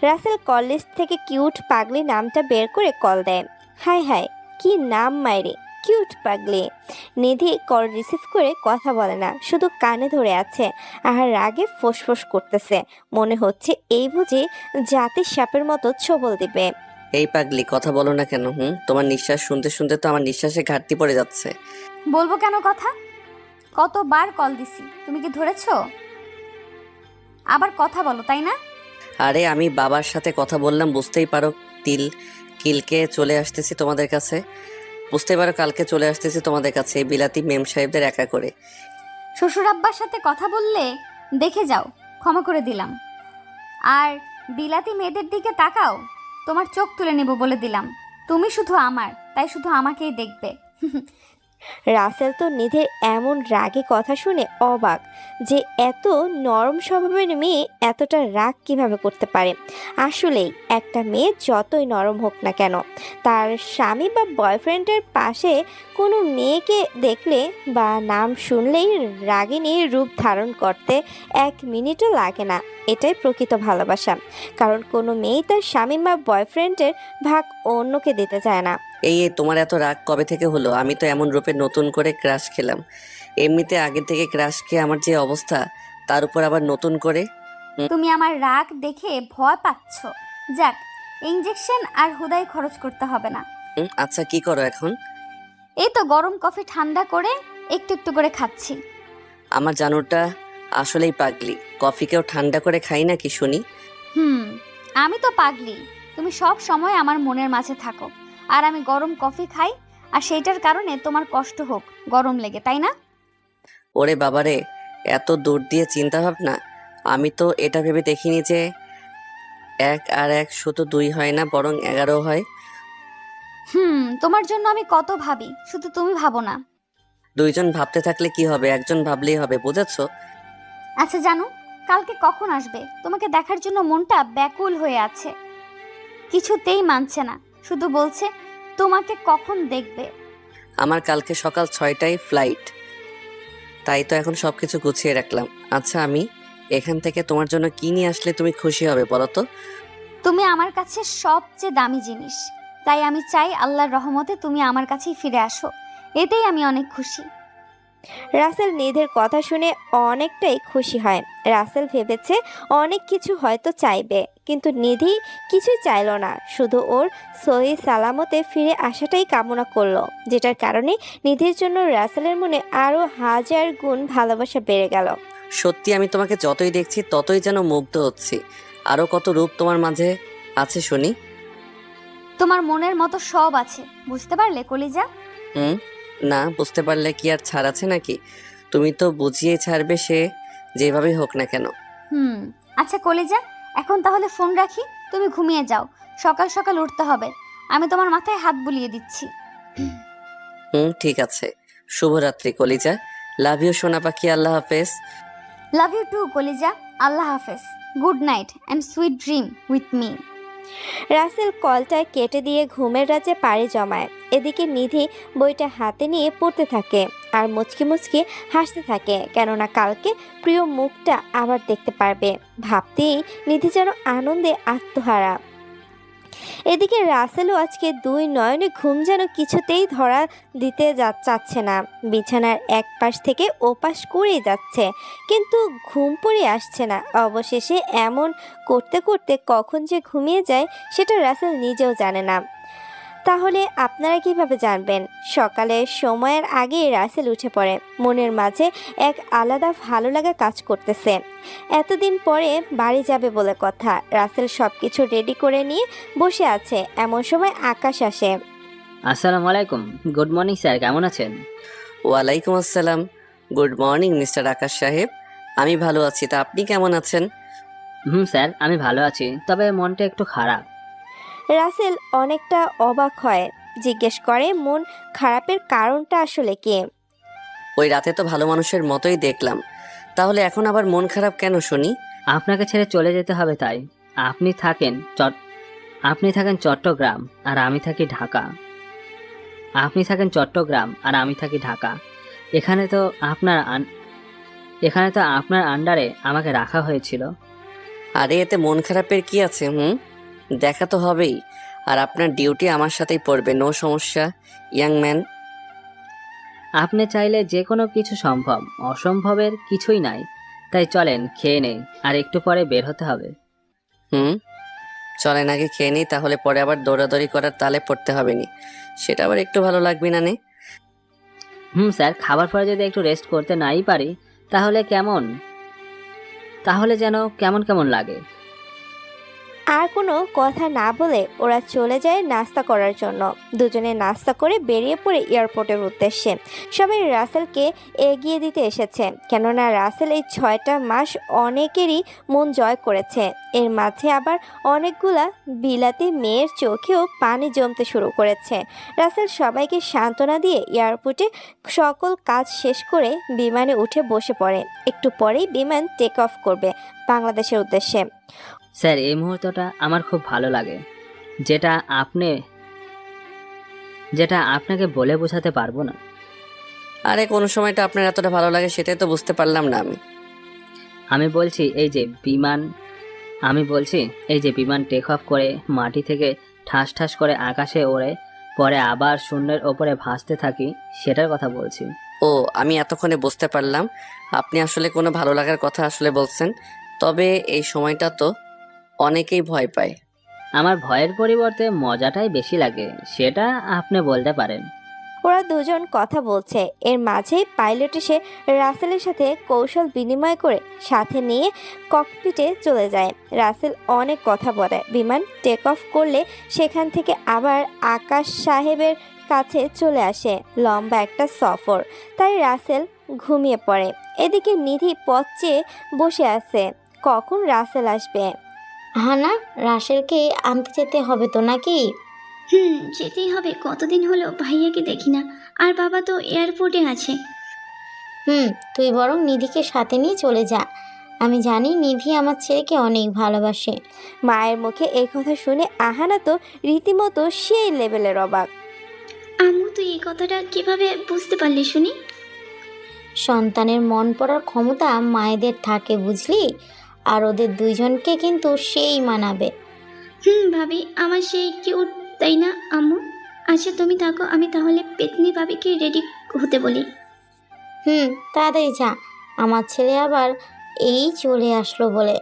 রাসেল কল লিস্ট থেকে কিউট পাগলি নামটা বের করে কল দেয়। হাই হাই, কি নাম মাইরে, কিউট পাগলি। নিধি কল রিসিভ করে কথা বলে না, শুধু কানে ধরে আছে আর রাগে ফোঁসফোঁস করতেছে। মনে হচ্ছে এই বুঝি জাতির সাপের মতো ছোবল দিবে। এই পাগলি, কথা বলো না কেন? তোমার নিঃশ্বাস শুনতে শুনতে তো আমার নিঃশ্বাসে ঘাটতি পড়ে যাচ্ছে। বলবো কেন কথা? কতবার কল দিছি, তুমি কি ধরেছো? আবার কথা বলো, তাই না? আরে আমি বাবার সাথে কথা বললাম, বুঝতেই পারো। কিলকে চলে আসতেছি তোমাদের কাছে। বুঝতেই পারো কালকে চলে আসতেছি তোমাদের কাছে, এই বিলাতি মেম সাহেবদের একা করে। শ্বশুর আব্বার সাথে কথা বললে দেখে যাও, ক্ষমা করে দিলাম। আর বিলাতি মেয়েদের দিকে তাকাও, তোমার চোখ তুলে নেব বলে দিলাম। তুমি শুধু আমার, তাই শুধু আমাকেই দেখবে। রাসেল তো নিধির এমন রাগে কথা শুনে অবাক, যে এত নরম স্বভাবের মেয়ে এতটা রাগ কিভাবে করতে পারে। আসলেই একটা মেয়ে যতই নরম হোক না কেন, তার স্বামী বা বয়ফ্রেন্ডের পাশে কোনো মেয়েকে দেখলে বা নাম শুনলেই রাগিনীর রূপ ধারণ করতে 1 মিনিটও লাগে না। এটাই প্রকৃত ভালোবাসা, কারণ কোনো মেয়েই তার স্বামী বা বয়ফ্রেন্ডের ভাগ অন্যকে দিতে চায় না। এই তোমার এত রাগ কবে থেকে হলো? আমি তো এমন রূপে নতুন করে ক্রাশ খেলাম। এমনিতে আগে থেকে ক্রাশ খেয়ে আমার যে অবস্থা, তার উপর আবার নতুন করে। তুমি আমার রাগ দেখে ভয় পাচ্ছ। যাক, ইঞ্জেকশন আর হুদাই খরচ করতে হবে না। আচ্ছা কি করো এখন? এই তো গরম কফি ঠান্ডা করে একটু একটু করে খাচ্ছি। আমার জানুরটা আসলেই পাগলি, কফিকেও ঠান্ডা করে খাই নাকি শুনি? আমি তো পাগলি। তুমি সব সময় আমার মনের মাঝে থাকো, আর আমি গরম কফি খাই, আর সেইটার কারণে তোমার কষ্ট হোক গরম লেগে, তাই না? ওরে বাবারে, এত দূর দিয়ে চিন্তা ভাবনা! আমি তো এটা ভেবে দেখিনি যে 1 আর 1 শুধু 2 হয় না, বরং 11 হয়। তোমার জন্য আমি কত ভাবি, শুধু তুমি ভাবো না। 2 জন ভাবতে থাকলে কি হবে, একজন ভাবলেই হবে, বুঝেছো? আচ্ছা জানো, কালকে কখন আসবে? তোমাকে দেখার জন্য মনটা ব্যাকুল হয়ে আছে, কিছুতেই মানছে না, শুধু বলছে তোমাকে কখন দেখবে। আমার কালকে সকাল 6টায় ফ্লাইট, তাই তো এখন সবকিছু গুছিয়ে রাখলাম। আচ্ছা আমি এখান থেকে তোমার জন্য কি নিয়ে আসলে তুমি খুশি হবে বলো তো? তুমি আমার কাছে সবচেয়ে দামি জিনিস, তাই আমি চাই আল্লাহর রহমতে তুমি আমার কাছেই ফিরে আসো, এতেই আমি অনেক খুশি। রাসেল নিধির কথা শুনে অনেকটাই খুশি হয়। রাসেল ভেবেছে অনেক কিছু হয়তো চাইবে, কিন্তু নিধি কিছুই চাইলো না, শুধু ওর সহি সালামতে ফিরে আসাটাই কামনা করলো, যেটার কারণে নিধির জন্য রাসেলের মনে আরও 1000 গুণ ভালোবাসা বেড়ে গেল। সত্যি আমি তোমাকে যতই দেখছি ততই যেন মুগ্ধ হচ্ছি। আরো কত রূপ তোমার মাঝে আছে শুনি। তোমার মনের মতো সব আছে, বুঝতে পারলে কলিজা? না বুঝতে পারলে কি আর ছাড় আছে নাকি? তুমি তো বুঝিয়ে ছাড়বে, সে যেভাবেই হোক না কেন। আচ্ছা কলিজা, এখন তাহলে ফোন রাখি, তুমি ঘুমিয়ে যাও, সকাল সকাল উঠতে হবে। আমি তোমার মাথায় হাত বুলিয়ে দিচ্ছি। ঠিক আছে। শুভরাত্রি কলিজা। লাভ ইউ সোনা পাখি, আল্লাহ হাফেজ। লাভ ইউ টু কলিজা, আল্লাহ হাফেজ। Good night and sweet dream with me. Rasel কলটা কেটে দিয়ে ঘুমের রাজ্যে পাড়ি জমায়। এদিকে নিধি বইটা হাতে নিয়ে পড়তে থাকে আর মুচকি মুচকি হাসতে থাকে, কেননা কালকে প্রিয় মুখটা আবার দেখতে পারবে। ভাবতেই নিধি যেন আনন্দে আত্মহারা। এদিকে রাসেলও আজকে দুই নয়নে ঘুম যেন কিছুতেই ধরা দিতে চাচ্ছে না। বিছানার এক পাশ থেকে ওপাশ করেই যাচ্ছে, কিন্তু ঘুম পড়ে আসছে না। অবশেষে এমন করতে করতে কখন যে ঘুমিয়ে যায় সেটা রাসেল নিজেও জানে না। তাহলে আপনারা কিভাবে জানবেন? সকালের সময়ের আগেই রাসেল উঠে পড়ে। মনের মাঝে এক আলাদা ভালো লাগা কাজ করতেছে। এতদিন পরে বাড়ি যাবে বলে কথা। রাসেল সব কিছু রেডি করে নিয়ে বসে আছে। এমন সময় আকাশ আসে। আসসালামু আলাইকুম। গুড মর্নিং স্যার, কেমন আছেন? ওয়ালাইকুম আসসালাম। গুড মর্নিং মিস্টার আকাশ সাহেব। আমি ভালো আছি, তা আপনি কেমন আছেন? স্যার, আমি ভালো আছি, তবে মনটা একটু খারাপ। রাসেল অনেকটা অবাক হয়, জিজ্ঞেস করে মন খারাপের কারণটা আসলে কি। ওই রাতে তো ভালো মানুষের মতোই দেখলাম, তাহলে এখন আবার মন খারাপ কেন শুনি? আপনাকে ছেড়ে চলে যেতে হবে তাই। আপনি থাকেন চট্টগ্রাম আর আমি থাকি ঢাকা। আমি থাকি ঢাকা। এখানে তো আপনার আন্ডারে আমাকে রাখা হয়েছিল। আরে এতে মন খারাপের কি আছে? দেখা তো হবেই, আর আপনার ডিউটি আমার সাথেই পড়বে, নো সমস্যা ইয়াং ম্যান। আপনি চাইলে যে কোনো কিছু সম্ভব, অসম্ভবের কিছুই নাই। তাই চলেন খেয়ে নেই, আর একটু পরে বের হতে হবে। চলেন আগে খেয়ে নিই, তাহলে পরে আবার দৌড়াদৌড়ি করার তালে পড়তে হবে নি, সেটা আবার একটু ভালো লাগবে না নে? স্যার, খাবার পরে যদি একটু রেস্ট করতে নাই পারি তাহলে যেন কেমন কেমন লাগে। আর কোনো কথা না বলে ওরা চলে যায় নাস্তা করার জন্য। দুজনে নাস্তা করে বেরিয়ে পড়ে এয়ারপোর্টের উদ্দেশ্যে। সবাই রাসেলকে এগিয়ে দিতে এসেছে, কেননা রাসেল এই 6টা মাস অনেকেরই মন জয় করেছে। এর মাঝে আবার অনেকগুলা বিলাতি মেয়ের চোখেও পানি জমতে শুরু করেছে। রাসেল সবাইকে সান্ত্বনা দিয়ে এয়ারপোর্টে সকল কাজ শেষ করে বিমানে উঠে বসে পড়ে। একটু পরেই বিমান টেক অফ করবে বাংলাদেশের উদ্দেশ্যে। স্যার, এই মুহূর্তটা আমার খুব ভালো লাগে, যেটা আপনাকে বলে বোঝাতে পারবো না। আরে কোন সময়টা আপনার এতটা ভালো লাগে সেটাই তো বুঝতে পারলাম না আমি বলছি এই যে বিমান টেক অফ করে মাটি থেকে ঠাস ঠাস করে আকাশে ওড়ে পরে আবার শূন্যের ওপরে ভাসতে থাকি, সেটার কথা বলছি। ও, আমি এতক্ষণে বুঝতে পারলাম আপনি আসলে কোনো ভালো লাগার কথা আসলে বলছেন। তবে এই সময়টা তো অনেকেই ভয় পায়। আমার ভয়ের পরিবর্তে মজাটাই বেশি লাগে, সেটা আপনি বলতে পারেন। ওরা দুজন কথা বলছে, এর মাঝেই পাইলট এসে রাসেলের সাথে কৌশল বিনিময় করে সাথে নিয়ে ককপিটে চলে যায়। রাসেল অনেক কথা বলে। বিমান টেক অফ করলে সেখান থেকে আবার আকাশ সাহেবের কাছে চলে আসে। লম্বা একটা সফর, তাই রাসেল ঘুমিয়ে পড়ে। এদিকে নিধি পথ চেয়ে বসে আছে, কখন রাসেল আসবে। না, রাসেলকে আনতে যেতে হবে তো নাকি? যেতেই হবে। কতদিন হলো ভাইয়াকে দেখি না, আর বাবা তো এয়ারপোর্টে আছে। তুই বরং নিধিকে সাথে নিয়ে চলে যা। আমি জানি নিধি আমার ছেলেকে অনেক ভালোবাসে। মায়ের মুখে এই কথা শুনে আহানা তো রীতিমতো সেই লেভেলের অবাক। আম্মু, তুই এই কথাটা কিভাবে বুঝতে পারলি শুনি? সন্তানের মন পড়ার ক্ষমতা মায়েদের থাকে, বুঝলি? আর ওদের দুইজনকে কিন্তু সেই মানাবে। ভাবি আমার সেই কিউট, তাই না আম্মু? আচ্ছা তুমি থাকো, আমি তাহলে পেতনি ভাবিকে রেডি হতে বলি। তাড়াতাড়ি যা, আমার ছেলে আবার এই চলে আসলো বলে।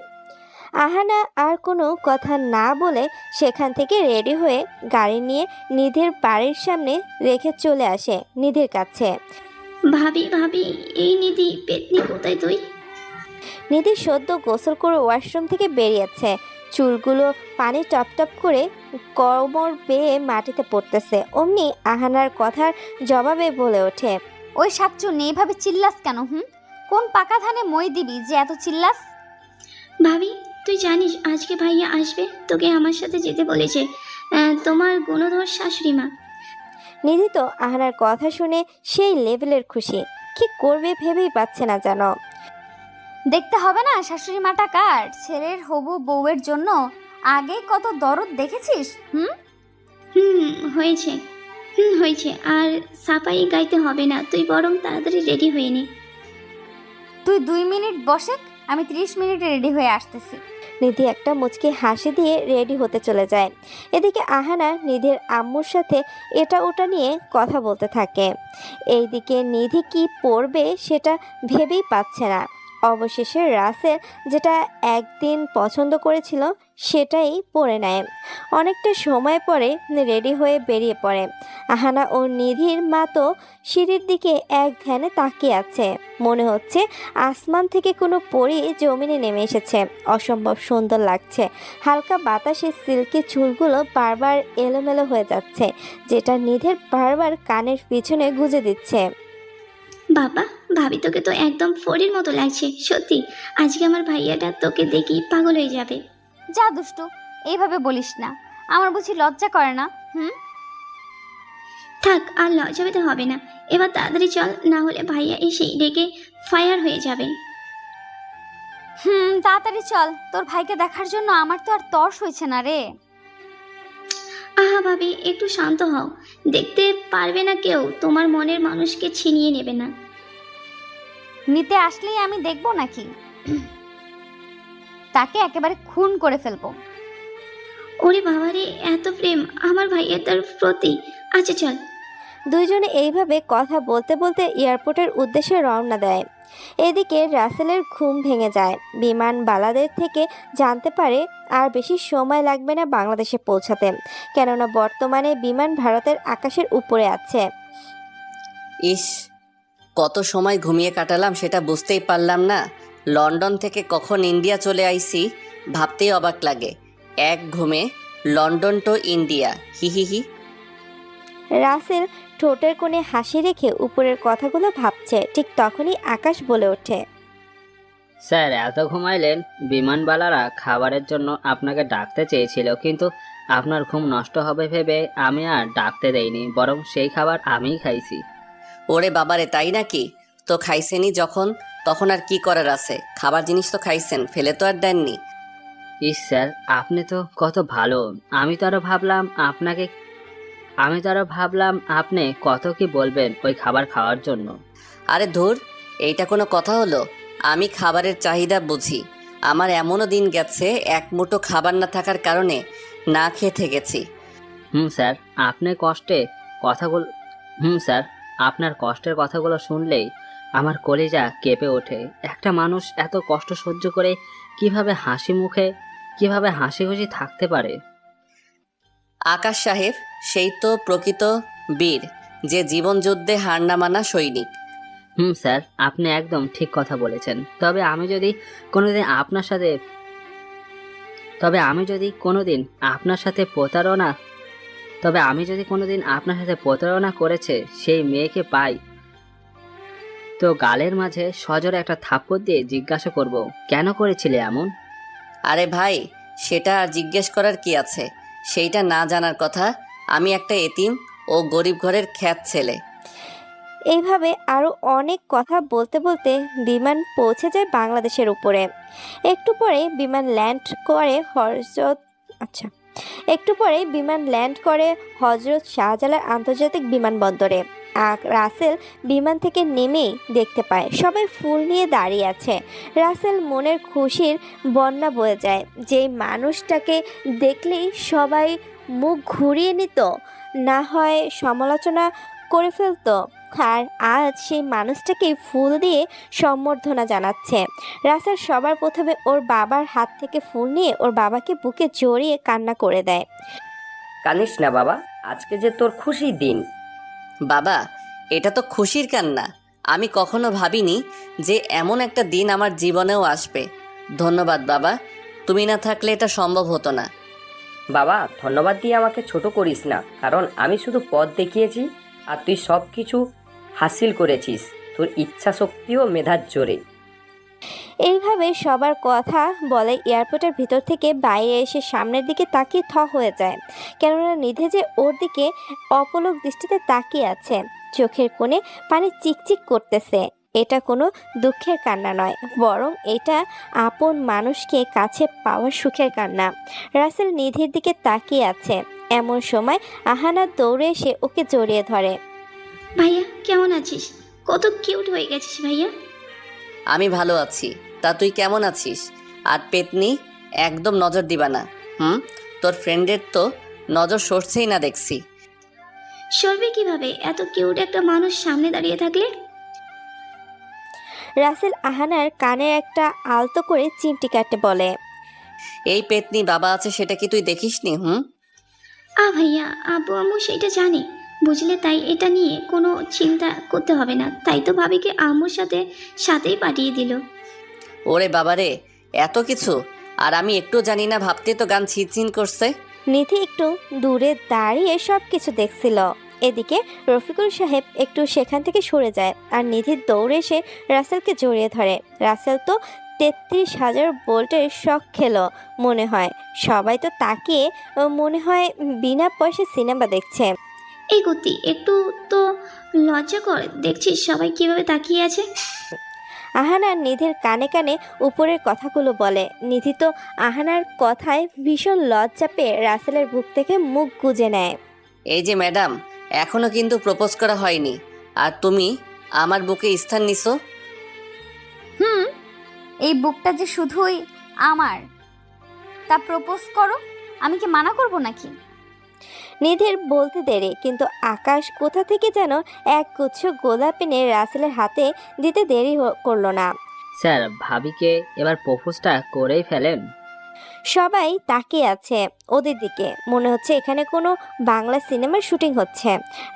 আহানা আর কোনো কথা না বলে সেখান থেকে রেডি হয়ে গাড়ি নিয়ে নিধির বাড়ির সামনে রেখে চলে আসে নিধির কাছে। ভাবি ভাবি, এই নিধি পেতনি কোথায় তুই? নিধি সদ্য গোসল করে ওয়াশরুম থেকে বেরিয়েছে। চুলগুলো পানি টপ টপ করে কোমর বেয়ে মাটিতে পড়তেছে। অমনি আহানার কথার জবাবে বলে ওঠে, ওই শাকচুন্নি, এইভাবে চিল্লাস কেন? কোন পাকা ধানে মই দিবি যে এত চিল্লাস? ভাবি তুই জানিস আজকে ভাইয়া আসবে, তোকে আমার সাথে যেতে বলেছে, তোমার গুণধর শাশুড়ি মা। নিধি তো আহানার কথা শুনে সেই লেভেলের খুশি, কি করবে ভেবেই পাচ্ছে না জানো। দেখতে হবে না শাশুড়ি মাটা কার? ছেলের হবু বউয়ের জন্য আগে কত দরদ দেখেছিস? হয়েছে। হয়েছে। আর সাপাই গাইতে হবে না, তুই বরং তাড়াতাড়ি রেডি হয়ে নে। তুই 2 মিনিট বসে, আমি 30 মিনিটে রেডি হয়ে আসতেছি। নিধি একটা মুচকি হাসি দিয়ে রেডি হতে চলে যায়। এদিকে আহানা নিধির আম্মুর সাথে এটা ওটা নিয়ে কথা বলতে থাকে। এইদিকে নিধি কি পরবে সেটা ভেবেই পাচ্ছে না। অবশেষে রাসেল যেটা একদিন পছন্দ করেছিল সেটাই পরে নেয়। অনেকটা সময় পরে রেডি হয়ে বেরিয়ে পড়ে। আহানা ও নিধির মা তো সিঁড়ির দিকে এক ধ্যানে তাকিয়ে আছে। মনে হচ্ছে আসমান থেকে কোনো পরী জমিনে নেমে এসেছে। অসম্ভব সুন্দর লাগছে। হালকা বাতাসে সিল্কি চুলগুলো বারবার এলোমেলো হয়ে যাচ্ছে, যেটা নিধির বারবার কানের পিছনে গুঁজে দিচ্ছে। বাবা, ভাবি তোকে তো একদম ফড়ির মতো লাগছে। সত্যি আজকে আমার ভাইয়াটা তোকে দেখি পাগল হয়ে যাবে। যা দুষ্টু, এইভাবে বলিস না। আমার বুঝি লজ্জা করে না? থাক, আর লজ্জা পেতে হবে না। এবার তাড়াতাড়ি চল, না হলে ভাইয়া এসে রেগে ফায়ার হয়ে যাবে। তাড়াতাড়ি চল, তোর ভাইকে দেখার জন্য আমার তো আর তর্স হয়েছে না রে। আহা ভাবি, একটু শান্ত হও। দেখতে পারবে না কেউ, তোমার মনের মানুষকে ছিনিয়ে নেবে না। নিতে আসলেই আমি দেখবো নাকি? তাকে একেবারে খুন করে ফেলবো। ওরে বাবারে, এত প্রেম আমার ভাইয়াটার প্রতি। আচ্ছা চল। দুইজনে এইভাবে কথা বলতে বলতে এয়ারপোর্টের উদ্দেশ্যে রওনা দেয়। এদিকে রাসেলের ঘুম ভেঙে যায়। বিমানবালাদের থেকে জানতে পারে আর বেশি সময় লাগবে না বাংলাদেশে পৌঁছাতে, কেননা বর্তমানে বিমান ভারতের আকাশের উপরে আছে। ইস, কত সময় ঘুমিয়ে কাটালাম সেটা বুঝতেই পারলাম না। লন্ডন থেকে কখন ইন্ডিয়া চলে আইছি ভাবতেই অবাক লাগে। এক ঘুমে লন্ডন টু ইন্ডিয়া, হি হি হি। রাসেল ঠোঁটের কোণে হাসি রেখে উপরের কথাগুলো ভাবছে। ঠিক তখনই আকাশ বলে ওঠে, স্যার এত ঘুমাইলেন? বিমানবালারা খাবারের জন্য আপনাকে ডাকতে চেয়েছিল, কিন্তু আপনার ঘুম নষ্ট হবে ভেবে আমি আর ডাকতে দেইনি, বরং সেই খাবার আমিই খাইছি। ওরে বাবারে, তাই নাকি? তো খাইছেনই যখন, তখন আর কি করার আছে? খাবার জিনিস তো খাইছেন, ফেলে তো আর দেননি। ইস স্যার, আপনি তো কত ভালো। আমি তো আরো ভাবলাম আপনি কত কি বলবেন ওই খাবার খাওয়ার জন্য। আরে ধুর, এইটা কোনো কথা হলো? আমি খাবারের চাহিদা বুঝি। আমার এমনও দিন গেছে এক মুঠো খাবার না থাকার কারণে না খেয়ে থেকেছি। স্যার, আপনার কষ্টের কথাগুলো শুনলেই আমার কলিজা কেঁপে ওঠে। একটা মানুষ এত কষ্ট সহ্য করে কিভাবে হাসি খুশি থাকতে পারে? আকাশ সাহেব সেই তো প্রকৃত বীর, যে জীবন যুদ্ধে হার না মানা সৈনিক। স্যার, আপনি একদম ঠিক কথা বলেছেন। তবে আমি যদি কোনোদিন আপনার সাথে প্রতারণা করেছে সেই মেয়েকে পাই, তো গালের মাঝে সজোরে একটা থাপ্পড় দিয়ে জিজ্ঞাসা করব, কেন করেছিলে এমন? আরে ভাই, সেটা আর জিজ্ঞেস করার কি আছে? সেইটা না জানার কথা। আমি একটা এতিম ও গরিব ঘরের খ্যাত ছেলে। এইভাবে আরও অনেক কথা বলতে বলতে বিমান পৌঁছে যায় বাংলাদেশের উপরে। একটু পরে বিমান ল্যান্ড করে হজরত শাহজালাল আন্তর্জাতিক বিমানবন্দরে। রাসেল বিমান থেকে নেমেই দেখতে পায় সবাই ফুল নিয়ে দাঁড়িয়ে আছে। রাসেল মনের খুশির বন্যা বয়ে যায়। যেই মানুষটাকে দেখলেই সবাই মুখ ঘুরিয়ে নিত, না হয় সমালোচনা করে ফেলতো, আর আজ সেই মানুষটাকে ফুল দিয়ে সম্বর্ধনা জানাচ্ছে। রাসেল সবার প্রথমে ওর বাবার হাত থেকে ফুল নিয়ে ওর বাবাকে বুকে জড়িয়ে কান্না করে দেয়। কানিস না বাবা, আজকে যে তোর খুশির দিন। বাবা, এটা তো খুশির কান্না। আমি কখনো ভাবিনি যে এমন একটা দিন আমার জীবনেও আসবে। ধন্যবাদ বাবা, তুমি না থাকলে এটা সম্ভব হতো না। বাবা, ধন্যবাদ দিয়ে আমাকে ছোট করিস না, কারণ আমি শুধু পথ দেখিয়েছি আর তুই সব কিছু হাসিল করেছিস তোর ইচ্ছা শক্তি ও মেধার জোরে। এইভাবে সবার কথা বলে এয়ারপোর্টের ভিতর থেকে বাইরে এসে সামনের দিকে তাকিয়ে হয়ে যায়, কেননা নিধে যে ওর দিকে অপলক দৃষ্টিতে তাকিয়ে আছে। চোখের কোণে পানি চিকচিক করতেছে। এটা কোনো দুঃখের কান্না নয়, বরং এটা আপন মানুষকে কাছে পাওয়ার সুখের কান্না। রাসেল নিধির দিকে তাকিয়ে আছে। এমন সময় আহানা দৌড়ে এসে ওকে জড়িয়ে ধরে। ভাইয়া কেমন আছিস? কত কিউট হয়ে গেছিস ভাইয়া। আমি ভালো আছি, তা তুই কেমন আছিস? আর পেতনি, একদম নজর দিবা না। তোর ফ্রেন্ডের তো নজর সরছেই না দেখছি। সরবে কিভাবে এত কিউট একটা মানুষ সামনে দাঁড়িয়ে থাকলে? রাসেল আহানার কানে একটা আলতো করে চিমটি কাটতে বলে। এই পেতনি বাবা আছে সেটা কি তুই দেখিসনি? ভাইয়া, আব্বু আম্মু সেটা জানে, বুঝলে, তাই এটা নিয়ে কোনো চিন্তা করতে হবে না। তাই তো ভাবিকে আম্মুর সাথেই পাঠিয়ে দিল। ওরে বাবারে, এত কিছু! আর আমি একটু জানি না, ভাবতে তো গান ছিনছিন করছে। নিধি একটু দূরে দাঁড়িয়ে সব কিছু দেখছিল। এদিকে রফিকুল সাহেব একটু সেখান থেকে সরে যায় আর নিধি দৌড়ে এসে রাসেলকে জড়িয়ে ধরে। রাসেল তো 33,000 ভোল্টের শখ খেলো মনে হয়। সবাই তো তাকিয়ে মনে হয় বিনা পয়সায় সিনেমা দেখছে। এই গতি, একটু তো লজ্জা কর, দেখছিস সবাই কিভাবে তাকিয়ে আছে। আহানা নিধির কানে কানে উপরের কথাগুলো বলে। নিধি তো আহানার কথায় ভীষণ লজ্জা পেয়ে রাসেলের বুক থেকে মুখ গুজে নেয়। এই যে ম্যাডাম, এখনো কিন্তু প্রপোজ করা হয়নি, আর তুমি আমার বুকে স্থান নিছো। এই বুকটা যে শুধুই আমার, তা প্রপোজ করো, আমি কি মানা করব নাকি? নিধির বলতে দেরি, কিন্তু আকাশ কোথা থেকে যেন এক গুচ্ছ গোলাপ এনে রাসেলের হাতে দিতে দেরি করলো না। স্যার, ভাবিকে এবার প্রপোজটা করেই ফেলেন। সবাই তাকিয়ে আছে ওদের দিকে, মনে হচ্ছে এখানে কোনো বাংলা সিনেমার শুটিং হচ্ছে।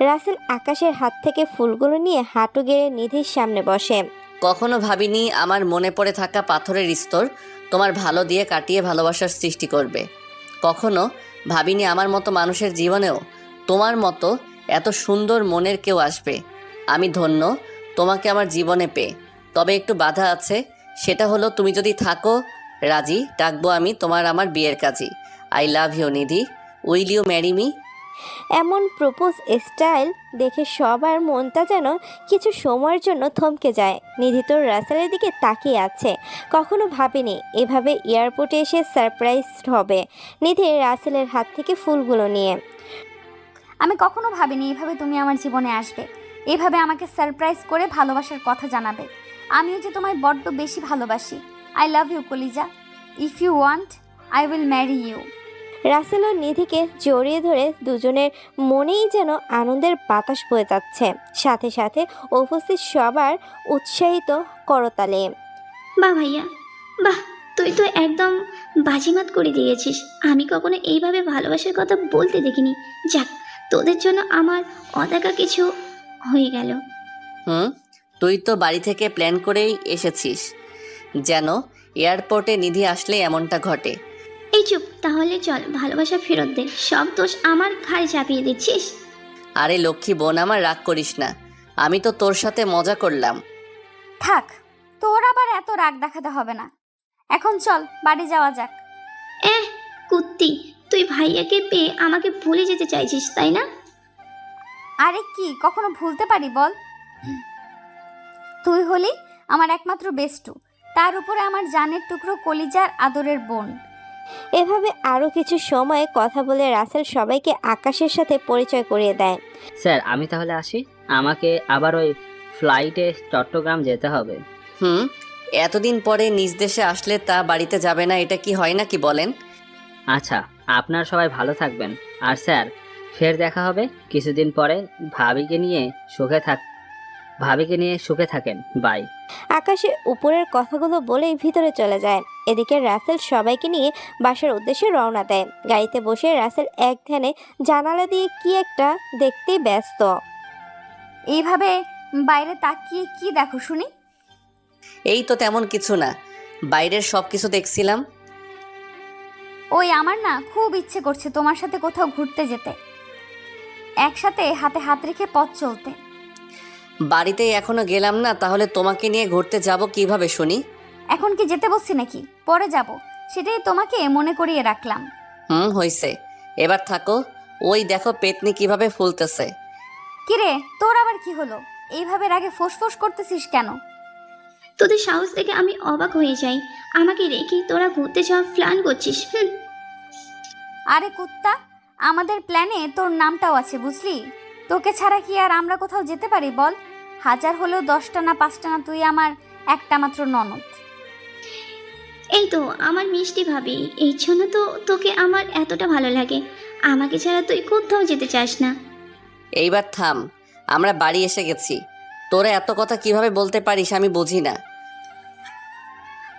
রাসেল আকাশের হাত থেকে ফুলগুলো নিয়ে হাঁটু গেড়ে নিধির সামনে বসে। কখনো ভাবিনি আমার মনে পড়ে থাকা পাথরের স্তর তোমার ভালো দিয়ে কাটিয়ে ভালোবাসার সৃষ্টি করবে। কখনো ভাবিনি আমার মতো মানুষের জীবনেও তোমার মতো এত সুন্দর মনের কেউ আসবে। আমি ধন্য তোমাকে আমার জীবনে পেয়ে। তবে একটু বাধা আছে, সেটা হলো তুমি যদি থাকো রাজি, ডাকবো আমি তোমার আমার বিয়ের কাজী। I love you Nidhi, will you marry me? এমন প্রপোজ স্টাইল দেখে সবার মনটা যেন কিছু সময়ের জন্য থমকে যায়। নিধি তো রাসেলের দিকে তাকিয়ে আছে। কখনো ভাবেনি এভাবে এয়ারপোর্টে এসে সারপ্রাইজ হবে। নিধি রাসেলের হাত থেকে ফুলগুলো নিয়ে। আমি কখনো ভাবিনি এভাবে তুমি আমার জীবনে আসবে, এভাবে আমাকে সারপ্রাইজ করে ভালোবাসার কথা জানাবে। আমিও যে তোমায় বড্ড বেশি ভালোবাসি। আই লাভ ইউ কলিজা। If you want I will marry you. Rasel ও নিধিকে জড়িয়ে ধরে দুজনের মনেই যেন আনন্দের বাতাস বয়ে যাচ্ছে, সাথে সাথে উপস্থিত সবার উৎসাহিত করতালে। বাহ ভাইয়া, বাহ, তুই তো একদম বাজিমাত করে দিয়েছিস। আমি কখনো এইভাবে ভালোবাসার কথা বলতে দেখিনি। যাক, তোদের জন্য আমার অদেখা কিছু হয়ে গেল। তুই তো বাড়ি থেকে প্ল্যান করেই এসেছিস, যেন এয়ারপোর্টে নিধি আসলে এমনটা ঘটে। এই চুপ, তাহলে চল ভালোবাসা ফেরত দে। সব দোষ আমার ঘাড়ে চাপিয়ে দিচ্ছিস। আরে লক্ষ্মী বোন আমার, রাগ করিস না, আমি তো তোর সাথে মজা করলাম। থাক, তোর আবার এত রাগ দেখাতে হবে না। এখন চল বাড়ি যাওয়া যাক। কুত্তি, তুই ভাইয়াকে পেয়ে আমাকে ভুলে যেতে চাইছিস, তাই না? আরে কি কখনো ভুলতে পারি বল? তুই হলি আমার একমাত্র বেস্টু, তার উপরে আমার জানের টুকরো কলিজার আদরের বোন। এভাবে আরও কিছু সময় কথা বলে রাসেল সবাইকে আকাশের সাথে পরিচয় করিয়ে দেয়। স্যার, আমি তাহলে আসি, আমাকে আবার ওই ফ্লাইটে চট্টগ্রাম যেতে হবে। এতদিন পরে নিজ দেশে আসলে তা বাড়িতে যাবে না, এটা কি হয় নাকি বলেন? আচ্ছা, আপনার সবাই ভালো থাকবেন। আর স্যার, ফের দেখা হবে কিছুদিন পরে। ভাবিকে নিয়ে সুখে থাকেন। বাই। আকাশে উপরের কথাগুলো বলেই ভিতরে চলে যায়। এদিকে রাসেল সবাইকে নিয়ে বাসার উদ্দেশ্যে রওনা দেয়। গাড়িতে বসে রাসেল এক ধ্যানে জানালা দিয়ে কি একটা দেখতেই ব্যস্ত। এইভাবে বাইরে তাকিয়ে কি দেখো শুনি? এই তো তেমন কিছু না, বাইরের সব কিছু দেখছিলাম। ওই আমার না খুব ইচ্ছে করছে তোমার সাথে কোথাও ঘুরতে যেতে, একসাথে হাতে হাত রেখে পথ চলতে। বাড়িতেই এখনো গেলাম না, তাহলে তোমাকে নিয়ে ঘুরতে যাব কিভাবে শুনি? এখন কি যেতে বলছি নাকি? পরে যাব, সেটাই তোমাকে মনে করিয়ে রাখলাম। হইছে, এবার থাকো। ওই দেখো পেতনি কিভাবে ফুলতেছে। কিরে, তোর আবার কি হলো? এইভাবে রাগে ফোঁস করতেছিস কেন? তোদের সাহস দেখে আমি অবাক হয়ে যাই। আমাকে রেখে তোরা ঘুরতে যাওয়ার প্ল্যান করছিস? আরে কুত্তা, আমাদের প্ল্যানে তোর নামটাও আছে বুঝলি। তোকে ছাড়া কি আর আমরা কোথাও যেতে পারি বল? হাজার হলেও 10টা না 5টা না, তুই আমার একটা মাত্র ননদ। এই তো আমার মিষ্টি ভাবি, এই জন্য তো তোকে আমার এতটা ভালো লাগে। আমাকে ছাড়া তুই কোথাও যেতে চাস না। এইবার থাম, আমরা বাড়ি এসে গেছি। তোরা এত কথা কিভাবে বলতে পারিস আমি বুঝি না।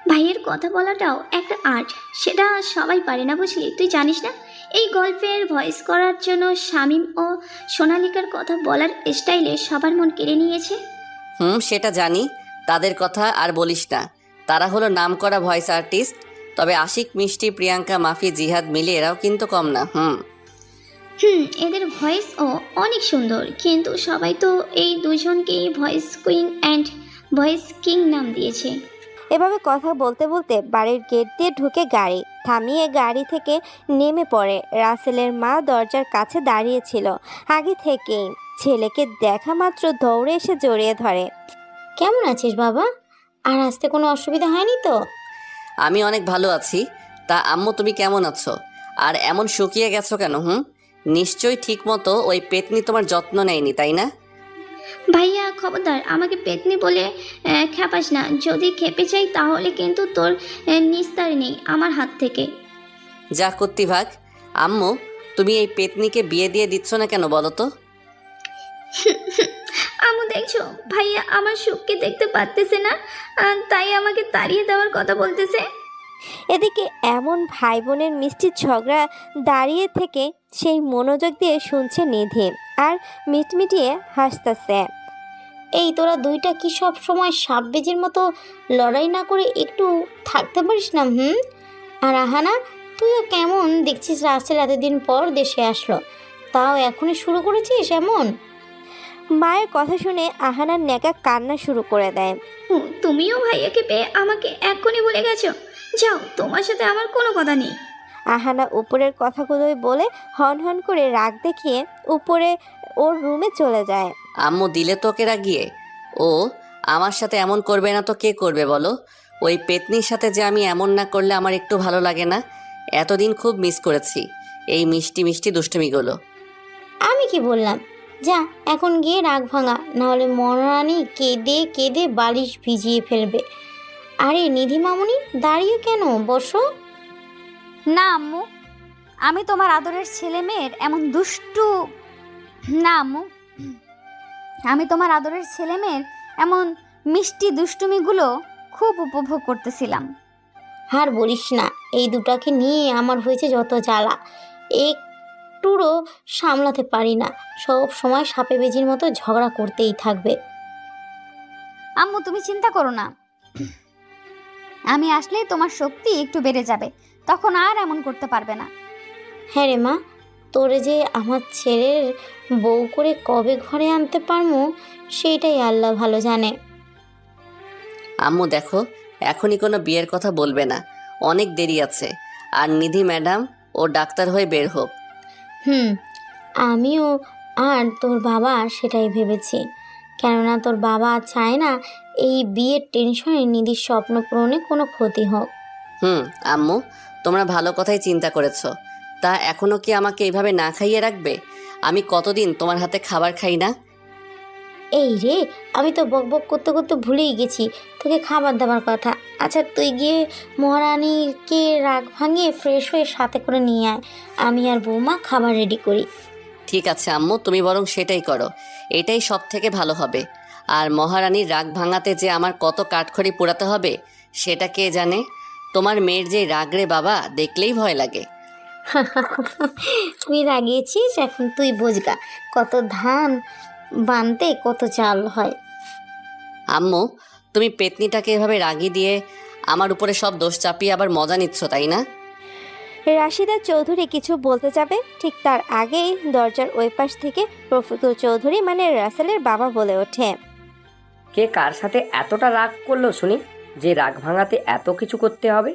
ভাইয়ের কথা বলাটাও একটা আর্ট, সেটা সবাই পারে না বুঝলি। তুই জানিস না এই গল্পের ভয়েস করার জন্য শামীম ও সোনালিকার কথা বলার স্টাইলে সবার মন কেড়ে নিয়েছে। সেটা জানি, তাদের কথা আর বলিস না। তারা হলো নামকরা ভয়েস আর্টিস্ট। তবে আশিক, মিষ্টি, প্রিয়াঙ্কা, মাফি, জিহাদ মিলে এরাও কিন্তু কম না। এদের ভয়েসও অনেক সুন্দর, কিন্তু সবাই তো এই দুজনকেই voice queen and voice king নাম দিয়েছে। এভাবে কথা বলতে বলতে বাড়ির গেট দিয়ে ঢুকে গাড়ি থামিয়ে গাড়ি থেকে নেমে পড়ে। রাসেলের মা দরজার কাছে দাঁড়িয়েছিল আগে থেকেই। ছেলেকে দেখা মাত্র দৌড়ে এসে জড়িয়ে ধরে। কেমন আছিস বাবা? আর আসতে কোনো অসুবিধা হয়নি তো? আমি অনেক ভালো আছি। তা আম্মু তুমি কেমন আছো? আর এমন শুকিয়ে গেছো কেন? নিশ্চয়ই ঠিক মতো ওই পেতনি তোমার যত্ন নেয়নি, তাই না? ভাইয়া খবরদার, আমাকে পেতনি বলে খেপাস না। যদি খেপে চাই তাহলে কিন্তু তোর নিস্তার নেই আমার হাত থেকে। যা করতি ভাগ। আম্মু, তুমি এই পেতনিকে বিয়ে দিয়ে দিচ্ছ না কেন বলো তো? আম্মু দেখছো, ভাইয়া আমার সুখকে দেখতে পারতেছে না, তাই আমাকে তাড়িয়ে দেওয়ার কথা বলতেছে। এদিকে এমন ভাই বোনের মিষ্টি ঝগড়া দাঁড়িয়ে থেকে সেই মনোযোগ দিয়ে শুনছে নিধি আর মিটমিটিয়ে হাসতেছে। এই তোরা দুইটা কি সব সময় সাপ বেজির মতো লড়াই না করে একটু থাকতে পারিস না? আর আহানা, তুইও কেমন দেখছিস? রাসেল এতদিন পর দেশে আসলো, তাও এখনই শুরু করেছিস এমন? মায়ের কথা শুনে আহানার নেকা কান্না শুরু করে দেয়। তুমিও ভাইয়াকে পেয়ে আমাকে এক্ষুনি বলে গেছো? যাও, তোমার সাথে আমার কোনো কথা নেই। আহানা উপরের কথাগুলোই বলে হন হন করে রাগ দেখিয়ে উপরে ওর রুমে চলে যায়। আম্মু দিলে তোকে রাগিয়ে? ও আমার সাথে এমন করবে না তো কে করবে বলো? ওই পেতনির সাথে যে আমি এমন না করলে আমার একটু ভালো লাগে না। এতদিন খুব মিস করেছি এই মিষ্টি মিষ্টি দুষ্টুমিগুলো। আমি কি বললাম? যা এখন গিয়ে রাগ ভাঙা, নাহলে মনোরানী কেঁদে কেঁদে বালিশ ভিজিয়ে ফেলবে। আরে নিধি মামুনি, দাঁড়িয়ে কেন? বসো না আম্মু, আমি তোমার আদরের ছেলে মেয়ের এমন দুষ্টু না আম্মু, আমি তোমার আদরের ছেলে মেয়ের এমন মিষ্টি দুষ্টুমিগুলো খুব উপভোগ করতেছিলাম। আর বলিস না, এই দুটাকে নিয়ে আমার হয়েছে যত জ্বালা। একটুরও সামলাতে পারি না, সব সময় সাপে বেজির মতো ঝগড়া করতেই থাকবে। আম্মু তুমি চিন্তা করো না, আমি আসলেই তোমার শক্তি একটু বেড়ে যাবে, তখন আর এমন করতে পারবে না। হ্যাঁ রে মা, তোরে যে আমার ছেলের বউ করে কবে ঘরে আনতে পারবো সেইটাই আল্লাহ ভালো জানে। আম্মু দেখো, এখনই কোনো বিয়ের কথা বলবে না, অনেক দেরি আছে। আর নিধি ম্যাডাম ও ডাক্তার হয়ে বের হোক। আমিও আর তোর বাবা সেটাই ভেবেছি, কেননা তোর বাবা চায় না এই বিয়ের টেনশনে নিধির স্বপ্ন পূরণে কোনো ক্ষতি হোক। আম্মু তোমরা ভালো কথাই চিন্তা করেছো। তা এখনো কি আমাকে এইভাবে না খাইয়ে রাখবে? আমি কতদিন তোমার হাতে খাবার খাই না। এই রে, আমি তো বক বক করতে করতে ভুলেই গেছি তোকে খাবার দেওয়ার কথা। আচ্ছা তুই গিয়ে মহারানীকে রাগ ভাঙিয়ে ফ্রেশ হয়ে সাথে করে নিয়ে আয়, আমি আর বৌমা খাবার রেডি করি। ঠিক আছে আম্মু, তুমি বরং সেটাই করো, এটাই সব থেকে ভালো হবে। আর মহারানীর রাগ ভাঙাতে যে আমার কত কাঠখড়ি পোড়াতে হবে সেটা কে জানে। তোমার মেয়ের যে রাগ রে বাবা, দেখলেই ভয় লাগে। তুই রাগিয়েছিস, এখন তুই বোঝগা কত ধান বানতে কত চাল হয়। আম্মু তুমি পেতনিটাকে এভাবে রাগি দিয়ে আমার উপরে সব দোষ চাপিয়ে আবার মজা নিচ্ছ, তাই না? রাশিদা চৌধুরী কিছু বলতে যাবে, ঠিক তার আগেই দরজার ওই পাশ থেকে রফিকুল চৌধুরী মানে রাসেলের বাবা বলে ওঠে। কে কার সাথে এতটা রাগ করলো শুনি, যে রাগ ভাঙাতে এত কিছু করতে হবে?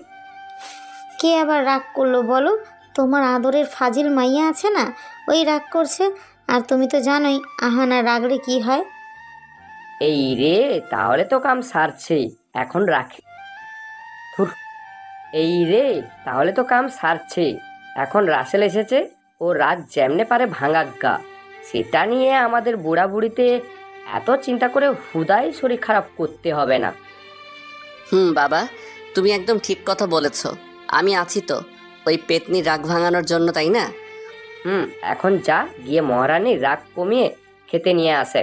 কে আবার রাগ করলো বলো? তোমার আদরের ফাজিল মাইয়া আছে না, ওই রাগ করছে। আর তুমি তো জানোই আহানা রাগলে কি হয়। এই রে, তাহলে তো কাম সারছে, এখন রাখি। ধুর, এই রে, তাহলে তো কাম সারছে, এখন রাসেল এসেছে, ও রাত যেমনে পারে ভাঙাগ্গা। সেটা নিয়ে আমাদের বুড়া বুড়িতে এত চিন্তা করে হুদাই শরীর খারাপ করতে হবে না। বাবা, তুমি একদম ঠিক কথা বলেছ। আমি আছি তো ওই পেতনি রাগ ভাঙানোর জন্য, তাই না? এখন যা গিয়ে মহারানীর রাগ কমিয়ে খেতে নিয়ে আসে।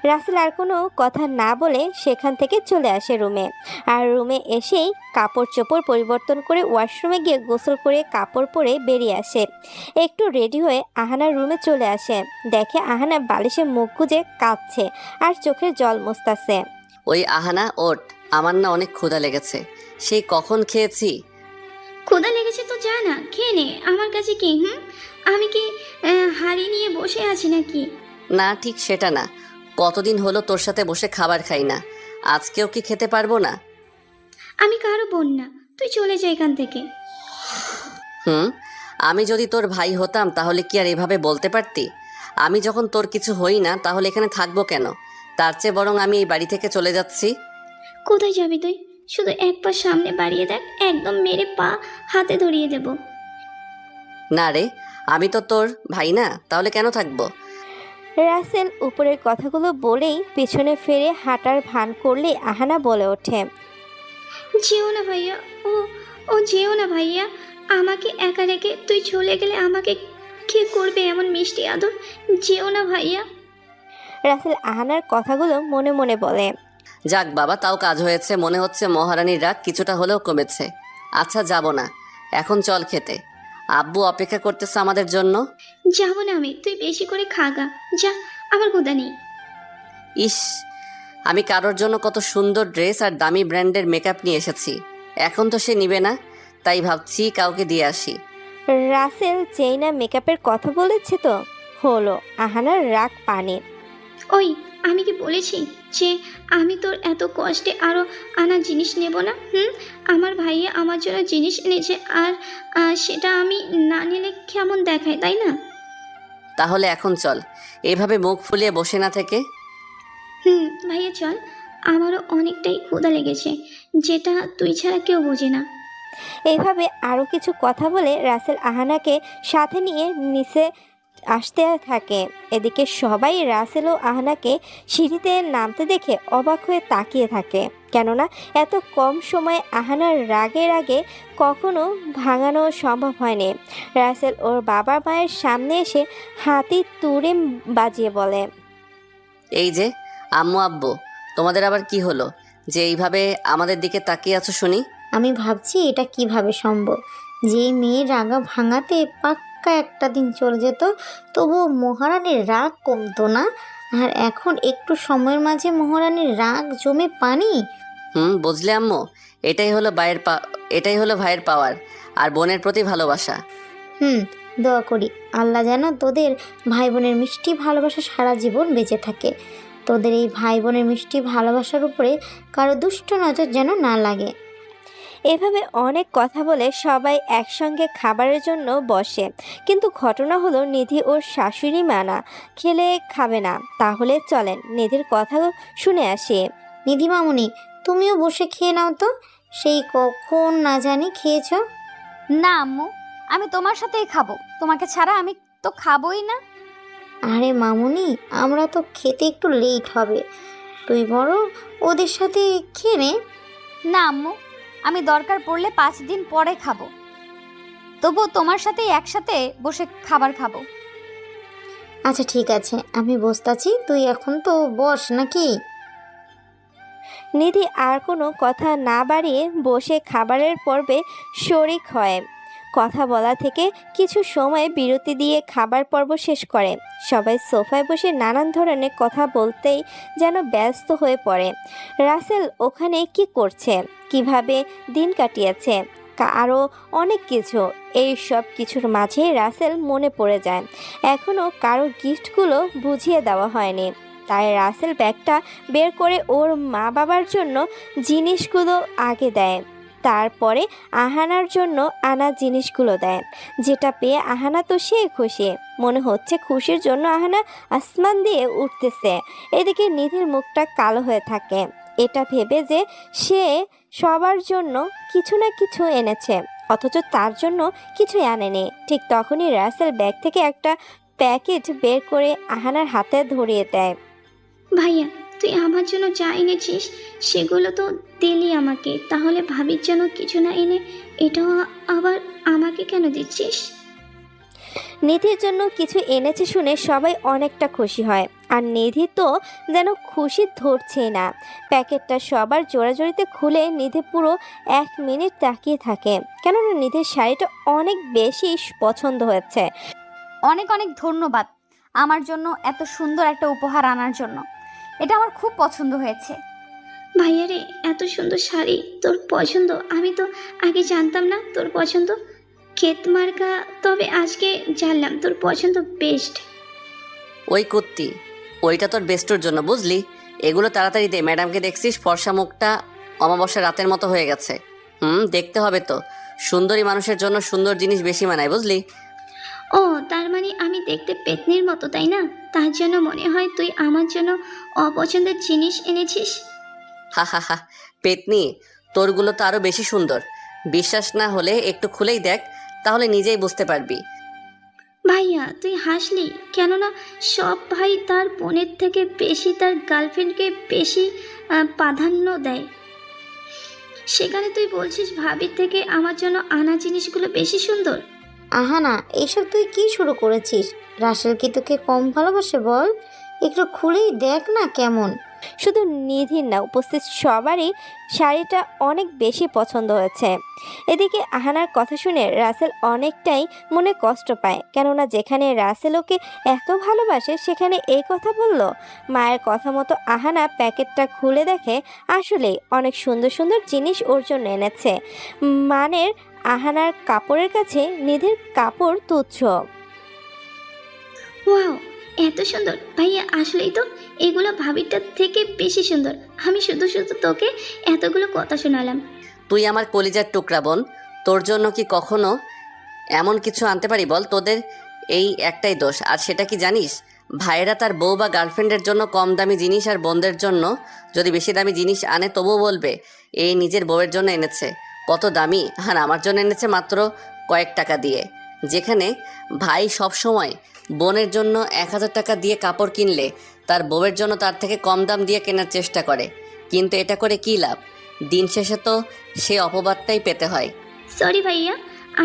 রাসেল আর কোনো কথা না বলে সেখান থেকে চলে আসে রুমে। আর রুমে এসেই কাপড় চোপড় পরিবর্তন করে ওয়াশরুমে গিয়ে গোসল করে কাপড় পরে বেরিয়ে আসে। একটু রেডি হয়ে আহানার রুমে চলে আসে। দেখে আহানা বালিশে মুখ গুজে কাঁদছে আর চোখের জল মুছতাছে। ওই আহানা, ওঠ, আমার না অনেক ক্ষুধা লেগেছে, সেই কখন খেয়েছি। ক্ষুধা লেগেছে তো যা না খেয়ে নে, আমার কাছে কি আমি কি হাড়ি নিয়ে বসে আছি নাকি? না, ঠিক সেটা না। কতদিন হলো তোর সাথে বসে খাবার খাই না, আজকেও কি খেতে পারবো না? আমি কারো বোন না, তুই চলে যা এখান থেকে। আমি যদি তোর ভাই হতাম তাহলে কি আর এভাবে বলতে পারতি? আমি যখন তোর কিছু হই না তাহলে এখানে থাকবো কেন? তার চেয়ে বরং আমি এই বাড়ি থেকে চলে যাচ্ছি। কোথায় যাবি তুই? শুধু এক পা সামনে বাড়িয়ে দেখ, একদম মেরে পা হাতে ধরিয়ে দেব। না রে, আমি তো তোর ভাই না, তাহলে কেন থাকবো? রাসেল উপরের কথাগুলো বলেই পিছনে ফিরে হাঁটার ভান করলে আহানা বলে ওঠে, যেও না ভাইয়া, ও যেও না ভাইয়া, আমাকে একা রেখে তুই চলে গেলে আমাকে কে করবে এমন মিষ্টি আদর? যেও না ভাইয়া। রাসেল আহানার কথাগুলো মনে মনে বলে। যাক বাবা, তাও কাজ হয়েছে, মনে হচ্ছে মহারানীর রাগ কিছুটা হলেও কমেছে। আচ্ছা, যাব না, এখন চল খেতে, আব্বু অপেক্ষা করতেছে আমাদের জন্য। যাবো না আমি, তুই বেশি করে খাগা, যা, আমার ক্ষুধা নেই। ইস, আমি কারোর জন্য কত সুন্দর ড্রেস আর দামি ব্র্যান্ডের মেকআপ নিয়ে এসেছি, এখন তো সে নিবে না, তাই ভাবছি কাউকে দিয়ে আসি। রাসেল যেই না মেকআপের কথা বলেছে তো হলো আহানার রাগ পানে। ওই, আমি কি বলেছি যে আমি তোর এত কষ্টে আরো আনা জিনিস নেব না? আমার ভাইয়া আমার জন্য জিনিস এনেছে, আর সেটা আমি না নিলে কেমন দেখায়, তাই না? তাহলে এখন চল, এভাবে মুখ ফুলিয়ে বসে না থেকে। ভাইয়া চল, আমারও অনেকটাই ক্ষুধা লেগেছে, যেটা তুই ছাড়া কেউ বোঝে না। এইভাবে আরও কিছু কথা বলে রাসেল আহানাকে সাথে নিয়ে নিচে আসতে থাকে। এদিকে সবাই রাসেল ও আহানাকে সিঁড়িতে নামতে দেখে অবাক হয়ে তাকিয়ে থাকে, কেননা এত কম সময়ে আহানার রাগে রাগে কখনো ভাঙানো সম্ভব হয়নি। রাসেল ওর বাবা মায়ের সামনে এসে হাতি তুড়ে বাজিয়ে বলে, এই যে আম্মু আব্বু, তোমাদের আবার কি হলো যে এইভাবে আমাদের দিকে তাকিয়ে আছো শুনি? আমি ভাবছি এটা কিভাবে সম্ভব, যে মেয়ের রাগা ভাঙাতে পাক্কা একটা দিন চলে যেত, তবুও মহারানীর রাগ কমতো না, আর এখন একটু সময়ের মাঝে মহারানীর রাগ জমে পানি। বুঝলে আম্মু, এটাই হলো ভাইয়ের পাওয়ার আর বোনের প্রতি ভালোবাসা। দোয়া করি আল্লাহ যেন তোদের ভাই বোনের মিষ্টি ভালোবাসা সারা জীবন বেঁচে থাকে। তোদের এই ভাই বোনের মিষ্টি ভালোবাসার উপরে কারো দুষ্ট নজর যেন না লাগে। এভাবে অনেক কথা বলে সবাই একসঙ্গে খাবারের জন্য বসে। কিন্তু ঘটনা হলো নিধি ওর শাশুড়ি মানা খেলে খাবে না। তাহলে চলেন নিধির কথা শুনে আসি। নিধি মামুনি, তুমিও বসে খেয়ে নাও তো, সেই কখন না জানি খেয়েছ। না আম্মু, আমি তোমার সাথেই খাবো, তোমাকে ছাড়া আমি তো খাবোই না। আরে মামুনি, আমরা তো খেতে একটু লেট হবে, তুই বড় ওদের সাথে খেয়ে নে। না আম্মু, আমি দরকার পড়লে 5 দিন পরে খাবো, তবু তোমার সাথেই একসাথে বসে খাবার খাবো। আচ্ছা ঠিক আছে, আমি বসতাছি, তুই এখন তো বস নাকি। নিধি আর কোনো কথা না বাড়িয়ে বসে খাবারের পর্বে শরিক হয়। কথা বলা থেকে কিছু সময় বিরতি দিয়ে খাবার পর্ব শেষ করে। সবাই সোফায় বসে নানান ধরনের কথা বলতেই যেন ব্যস্ত হয়ে পড়ে। রাসেল ওখানে কি করছে, কিভাবে দিন কাটিয়েছে, আরও অনেক কিছু। এই সব কিছুর মাঝে রাসেল মনে পড়ে যায় এখনও কারো গিফটগুলো বুঝিয়ে দেওয়া হয়নি। তাই রাসেল ব্যাগটা বের করে ওর মা বাবার জন্য জিনিসগুলো আগে দেয়। তারপরে আহানার জন্য আনা জিনিসগুলো দেয়, যেটা পেয়ে আহানা তো সে খুশি, মনে হচ্ছে খুশির জন্য আহানা আসমান দিয়ে উঠতেছে। এদিকে নিধির মুখটা কালো হয়ে থাকে, এটা ভেবে যে সে সবার জন্য কিছু না কিছু এনেছে, অথচ তার জন্য কিছুই আনেনি। ঠিক তখনই রাসেল ব্যাগ থেকে একটা প্যাকেট বের করে আহানার হাতে ধরিয়ে দেয়। ভাইয়া, তুই আমার জন্য যা এনেছিস সেগুলো তো দিলি আমাকে, তাহলে ভাবির জন্য কিছু না এনে এটাও আবার আমাকে কেন দিচ্ছিস? নিধির জন্য কিছু এনেছে শুনে সবাই অনেকটা খুশি হয়, আর নিধি তো যেন খুশি ধরছেই না। প্যাকেটটা সবার জোড়াজোড়িতে খুলে নিধি পুরো 1 মিনিট তাকিয়ে থাকে, কেননা নিধির শাড়িটা অনেক বেশি পছন্দ হয়েছে। অনেক অনেক ধন্যবাদ আমার জন্য এত সুন্দর একটা উপহার আনার জন্য, এটা আমার খুব পছন্দ হয়েছে। ভাইয়া রে, এত সুন্দর শাড়ি তোর পছন্দ, আমি তো আগে জানতাম না তোর পছন্দ। ক্ষেত মার্কা, তবে আজকে জানলাম তোর পছন্দ বেস্ট। ওই কুত্তি, ওইটা তোর বেস্টর জন্য বুঝলি। এগুলো তাড়াতাড়ি দে, ম্যাডামকে দেখছিস ফর্সা মুখটা অমাবস্যা রাতের মতো হয়ে গেছে। দেখতে হবে তো, সুন্দরী মানুষের জন্য সুন্দর জিনিস বেশি মানায় বুঝলি। ও, তার মানে আমি দেখতে পেতনির মতো, তাই না? তার জন্য মনে হয় তুই আমার জন্য অপছন্দের জিনিস এনেছিস। হা হা হা, পেতনি, তোরগুলো তো আরো বেশি সুন্দর। বিশ্বাস না হলে একটু খুলেই দেখ, তাহলে নিজেই বুঝতে পারবি। ভাইয়া, তুই হাসলি কেননা সব ভাই তার বোনের থেকে বেশি তার গার্লফ্রেন্ডকে বেশি প্রাধান্য দেয়, সেখানে তুই বলছিস ভাবির থেকে আমার জন্য আনা জিনিসগুলো বেশি সুন্দর। আহানা, এসব তুই কি শুরু করেছিস? রাসেল কি তোকে কম ভালোবাসে বল? একটু খুলেই দেখ না কেমন। শুধু নিধির না, উপস্থিত সবারই শাড়িটা অনেক বেশি পছন্দ হয়েছে। এদিকে আহানার কথা শুনে রাসেল অনেকটাই মনে কষ্ট পায়, কেননা যেখানে রাসেল ওকে এত ভালোবাসে সেখানে এই কথা বলল। মায়ের কথা মতো আহানা প্যাকেটটা খুলে দেখে আসলেই অনেক সুন্দর সুন্দর জিনিস ওর জন্য এনেছে। মানের আহানার কাপড়ের কাছে নিধির কাপড় তুচ্ছ। ওয়াও, এত সুন্দর! ভাইয়া, আসলেই তো এগুলো ভাবিটার থেকে বেশি সুন্দর। আমি শুধু শুধু তোকে এতগুলো কথা শোনালাম। তুই আমার কলিজার টুকরা বোন, তোর জন্য কি কখনো এমন কিছু আনতে পারি বল? তোদের এই একটাই দোষ, আর সেটা কি জানিস? ভাইয়েরা তার বউ বা গার্লফ্রেন্ডের জন্য কম দামি জিনিস আর বোনদের জন্য যদি বেশি দামি জিনিস আনে তবুও বলবে এই নিজের বউয়ের জন্য এনেছে। কত দামি! আর আমার জন্য এনেছে মাত্র কয়েক টাকা দিয়ে। যেখানে ভাই সব সময় বোনের জন্য 1000 টাকা দিয়ে কাপড় কিনলে তার বউয়ের জন্য তার থেকে কম দাম দিয়ে কেনার চেষ্টা করে, কিন্তু এটা করে কী লাভ? দিন শেষে তো সে অপবাদটাই পেতে হয়। সরি ভাইয়া,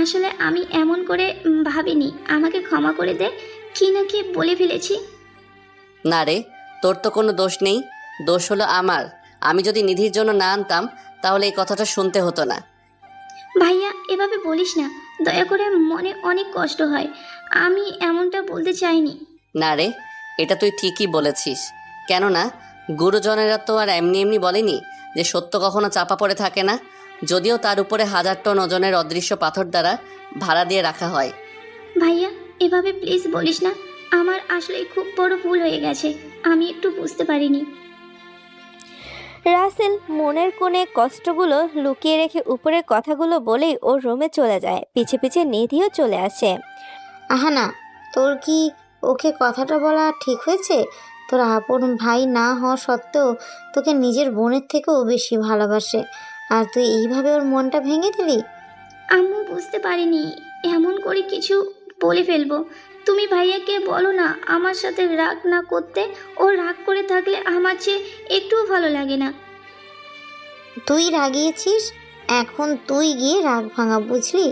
আসলে আমি এমন করে ভাবিনি, আমাকে ক্ষমা করে দে। কি না কি বলে ফেলেছি। না রে, তোর তো কোনো দোষ নেই, দোষ হলো আমার। আমি যদি নিধির জন্য না আনতাম তাহলে এই কথাটা শুনতে হতো না। ভাইয়া, এভাবে বলিস না, দয়া করে, মনে অনেক কষ্ট হয়। আমি এমনটা বলতে চাইনি। না রে, এটা তুই ঠিকই বলেছিস, কেননা গুরুজনেরা তো আর এমনি এমনি বলেনি যে সত্য কখনো চাপা পড়ে থাকে না, যদিও তার উপরে 1000 টন ওজনের অদৃশ্য পাথর দ্বারা ভাড়া দিয়ে রাখা হয়। ভাইয়া, এভাবে প্লিজ বলিস না, আমার আসলে খুব বড় ভুল হয়ে গেছে, আমি একটু বুঝতে পারিনি। রাসেল মনের কোণে কষ্টগুলো লুকিয়ে রেখে উপরের কথাগুলো বলেই ওর রুমে চলে যায়। পিছে পিছে নিধিও চলে আসে। আহানা, তোর কি ওকে কথাটা বলা ঠিক হয়েছে? তোর আপন ভাই না হওয়া সত্ত্বেও তোকে নিজের বোনের থেকেও বেশি ভালোবাসে, আর তুই এইভাবে ওর মনটা ভেঙে দিলি। আম্মু, বুঝতে পারিনি এমন করে কিছু বলে ফেলবো। তুমি ভাইয়াকে বলো না আমার সাথে রাগ না করতে। ও রাগ করে থাকলে আমার চেয়ে একটুও ভালো লাগে না। তুই রাগিয়েছিস, এখন তুই গিয়ে রাগ ভাঙা, বুঝলি?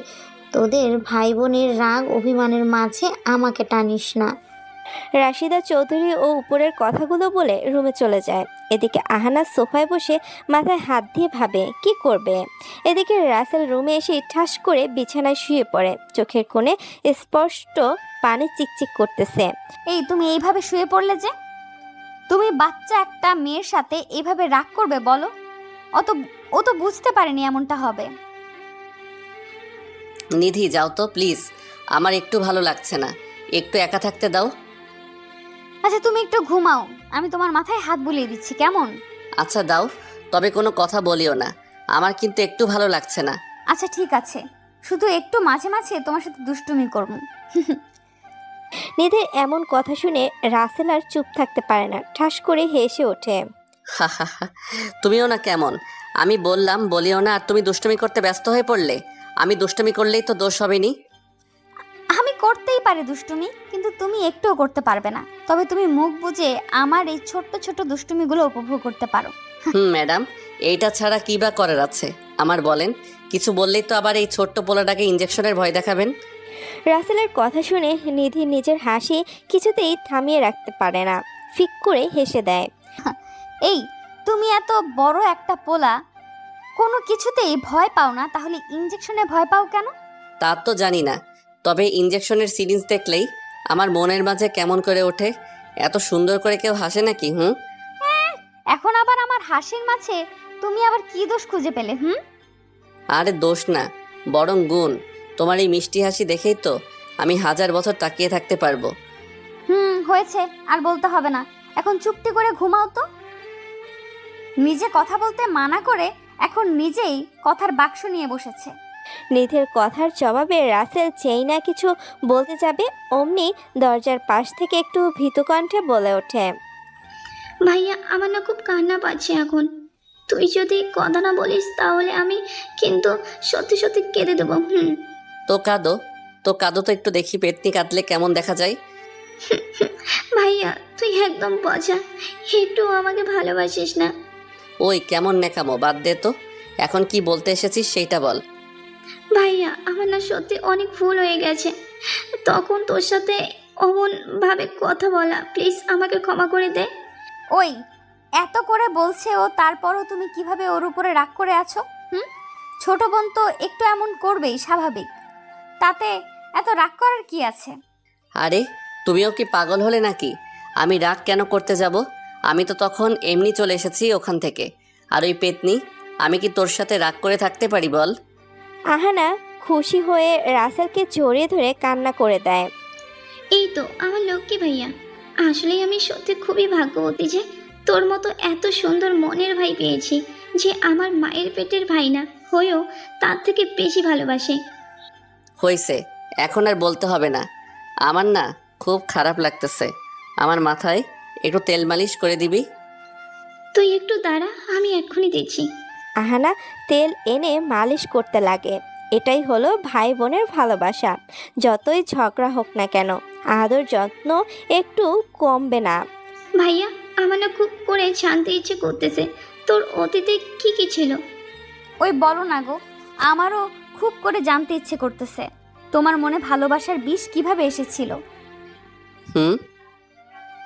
তোদের ভাই বোনের রাগ অভিমানের মাঝে আমাকে টানিস না। রাশিদা চৌধুরী ও উপরের কথাগুলো বলে রুমে চলে যায়। এদিকে আহানা সোফায় বসে মাথায় হাত দিয়ে ভাবে কি করবে। এদিকে রাসেল রুমে এসে ঠাস করে বিছানায় শুয়ে পড়ে, চোখের কোণে স্পষ্ট পানি চিকচিক করতেছে। এই, তুমি এইভাবে শুয়ে পড়লে যে? তুমি বাচ্চা একটা মেয়ের সাথে এইভাবে রাগ করবে বলো? ও তো বুঝতে পারেনি এমনটা হবে। নিধি, যাও তো প্লিজ, আমার একটু ভালো লাগছে না, একটু একা থাকতে দাও। আচ্ছা, তুমি একটু ঘুমাও, আমি তোমার মাথায় হাত বুলিয়ে দিচ্ছি, কেমন? আচ্ছা দাও, তবে কোনো কথা বলিও না, আমার কিন্তু একটু ভালো লাগছে না। আচ্ছা ঠিক আছে, শুধু একটু মাঝে মাঝে তোমার সাথে দুষ্টুমি করবো। নিধির এমন কথা শুনে রাসেল আর চুপ থাকতে পারে না, ঠাস করে হেসে ওঠে। হা হা হা, তুমিও না কেমন, আমি বললাম বলিও না আর তুমি দুষ্টুমি করতে ব্যস্ত হয়ে পড়লে। আমি দুষ্টুমি করলেই তো দোষ হবে নি। আমি করতেই পারি দুষ্টুমি, কিন্তু তুমি একটুও করতে পারবে না। তবে তুমি মুখ বুজে আমার এই ছোট্ট ছোট্ট দুষ্টুমিগুলো উপভোগ করতে পারো। ম্যাডাম, এইটা ছাড়া কি বা করার আছে আমার বলেন? কিছু বললেই তো আবার এই ছোট্ট পোলাটাকে ইঞ্জেকশনের ভয় দেখাবেন। রাসেলের কথা শুনে নিধি নিজের হাসি কিছুতেই থামিয়ে রাখতে পারে না, ফিক করে হেসে দেয়। এই, তুমি এত বড় একটা পোলা, কোনো কিছুতেই ভয় পাও না, তাহলে ইঞ্জেকশনে ভয় পাও কেন? তা তো জানি না, তবে ইঞ্জেকশনের সিরিঞ্জ দেখলেই আমার মনের মাঝে কেমন করে ওঠে। এত সুন্দর করে কেউ হাসে নাকি? এখন আবার আমার হাসির মাঝে তুমি আবার কি দোষ খুঁজে পেলে? আরে দোষ না, বরং গুণ। তোমার এই মিষ্টি হাসি দেখেই তো আমি 1000 বছর তাকিয়ে থাকতে পারবো। হয়েছে, আর বলতে হবে না, এখন চুপটি করে ঘুমাও তো। নিজে কথা বলতে মানা করে এখন নিজেই কথার বাক্স নিয়ে বসেছে। নিধির কথার জবাবে রাসেল চেই না কিছু বলতে যাবে, অমনি দরজার পাশ থেকে একটু ভীতু কণ্ঠে বলে ওঠে। ভাইয়া, আমার না খুব কান্না পাচ্ছে এখন। তুই যদি কথা না বলিস তাহলে আমি কিন্তু সত্যি সত্যি কেঁদে দেবো। তো কাঁদো, তো কাঁদো তো একটু দেখি, পেতনি কাঁদলে কেমন দেখা যায়। ভাইয়া, তুই একদম পচা, একটু আমাকে ভালোবাসিস না? ওই কেমন নেকামো, বাদ দে তো। এখন কি বলতে এসেছিস সেইটা বল। ভাইয়া, আমার না সত্যি অনেক ভুল হয়ে গেছে, তখন তোর সাথে অমন ভাবে কথা বলা। প্লিজ আমাকে ক্ষমা করে দে। ওই এত করে বলছে ও, তারপরও তুমি কিভাবে ওর উপরে রাগ করে আছো? ছোট বোন তো একটু এমন করবেই, স্বাভাবিক। তাতে এত রাগ করার কি আছে? আরে তুমিও কি পাগল হলে নাকি? আমি রাগ কেন করতে যাব? আমি তো তখন এমনি চলে এসেছি ওখান থেকে। আর ওই পেতনি, আমি কি তোর সাথে রাগ করে থাকতে পারি বল? আহানা খুশি হয়ে রাসেলকে জড়িয়ে ধরে কান্না করে দেয়। এই তো আমার লক্ষ্মী ভাইয়া, আসলেই আমি সত্যি খুবই ভাগ্যবতী যে তোর মতো এত সুন্দর মনের ভাই পেয়েছি, যে আমার মায়ের পেটের ভাই না হয়েও তার থেকে বেশি ভালোবাসে। হইছে, এখন আর বলতে হবে না। আমার না খুব খারাপ লাগতেছে। আমার মাথায় একটু তেল মালিশ করে দিবি? তুই একটু দাঁড়া, আমি এক্ষুনি দিচ্ছি। আহানা তেল এনে মালিশ করতে লাগে। এটাই হলো ভাই বোনের ভালোবাসা। যতই ঝগড়া হোক না কেন, আদর যত্ন একটু কমবে না। ভাইয়া, আমার না খুব করে জানতে ইচ্ছে করতেছে তোর অতীতে কি কি ছিল। ওই বলো না গো, আমারও খুব করে জানতে ইচ্ছে করতেছে তোমার মনে ভালোবাসার বিষ কিভাবে এসেছিল।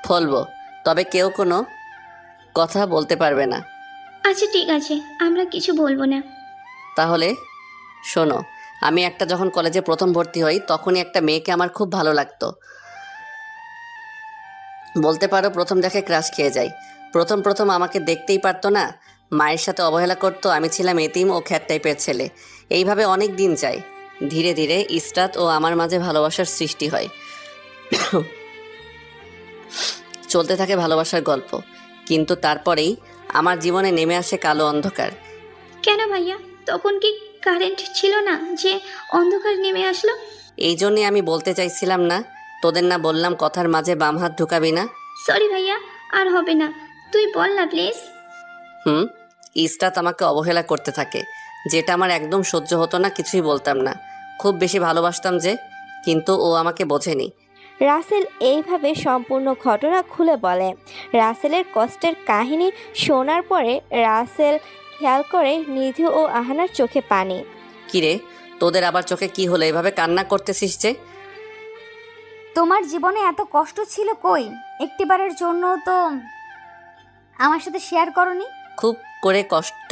বলবো, তবে কেউ কোনো কথা বলতে পারবে না। আচ্ছা ঠিক আছে, আমরা কিছু বলবো না। তাহলে শোনো, আমি যখন কলেজে প্রথম ভর্তি হই তখনই একটা মেয়েকে আমার খুব ভালো লাগতো। বলতে পারো প্রথম দেখে ক্রাশ খেয়ে যাই। প্রথম আমাকে দেখতেই পারতো না, মায়ের সাথে অবহেলা করতো। আমি ছিলাম এতিম ও খ্যাত টাইপের ছেলে। এইভাবে অনেক দিন যায়। ধীরে ধীরে ইসরাত ও আমার মাঝে ভালোবাসার সৃষ্টি হয়। চলতে থাকে ভালোবাসার গল্প। কিন্তু তারপরেই আমার জীবনে নেমে আসে কালো অন্ধকার। কেন ভাইয়া, তখন কি কারেন্ট ছিল না যে অন্ধকার নেমে আসলো? এই জন্যে আমি বলতে চাইছিলাম না, তোদের না বললাম কথার মাঝে বাম হাত ঢুকাবি না। সরি ভাইয়া, আর হবে না, তুই বল না প্লিজ। ইসরাত আমাকে অবহেলা করতে থাকে, যেটা আমার একদম সহ্য হতো না। কিছুই বলতাম না, খুব বেশি ভালোবাসতাম যে, কিন্তু ও আমাকে বোঝেনি। রাসেল এইভাবে সম্পূর্ণ ঘটনা খুলে বলে। রাসেলের কষ্টের কাহিনী শোনার পরে রাসেল খেয়াল করে নিধি ও আহানার চোখে পানি। কিরে, তোদের আবার চোখে কি হলো? এভাবে কান্না করতেছিস যে? তোমার জীবনে এত কষ্ট ছিল কই? একটিবারের জন্য তো আমার সাথে শেয়ার করনি। খুব করে কষ্ট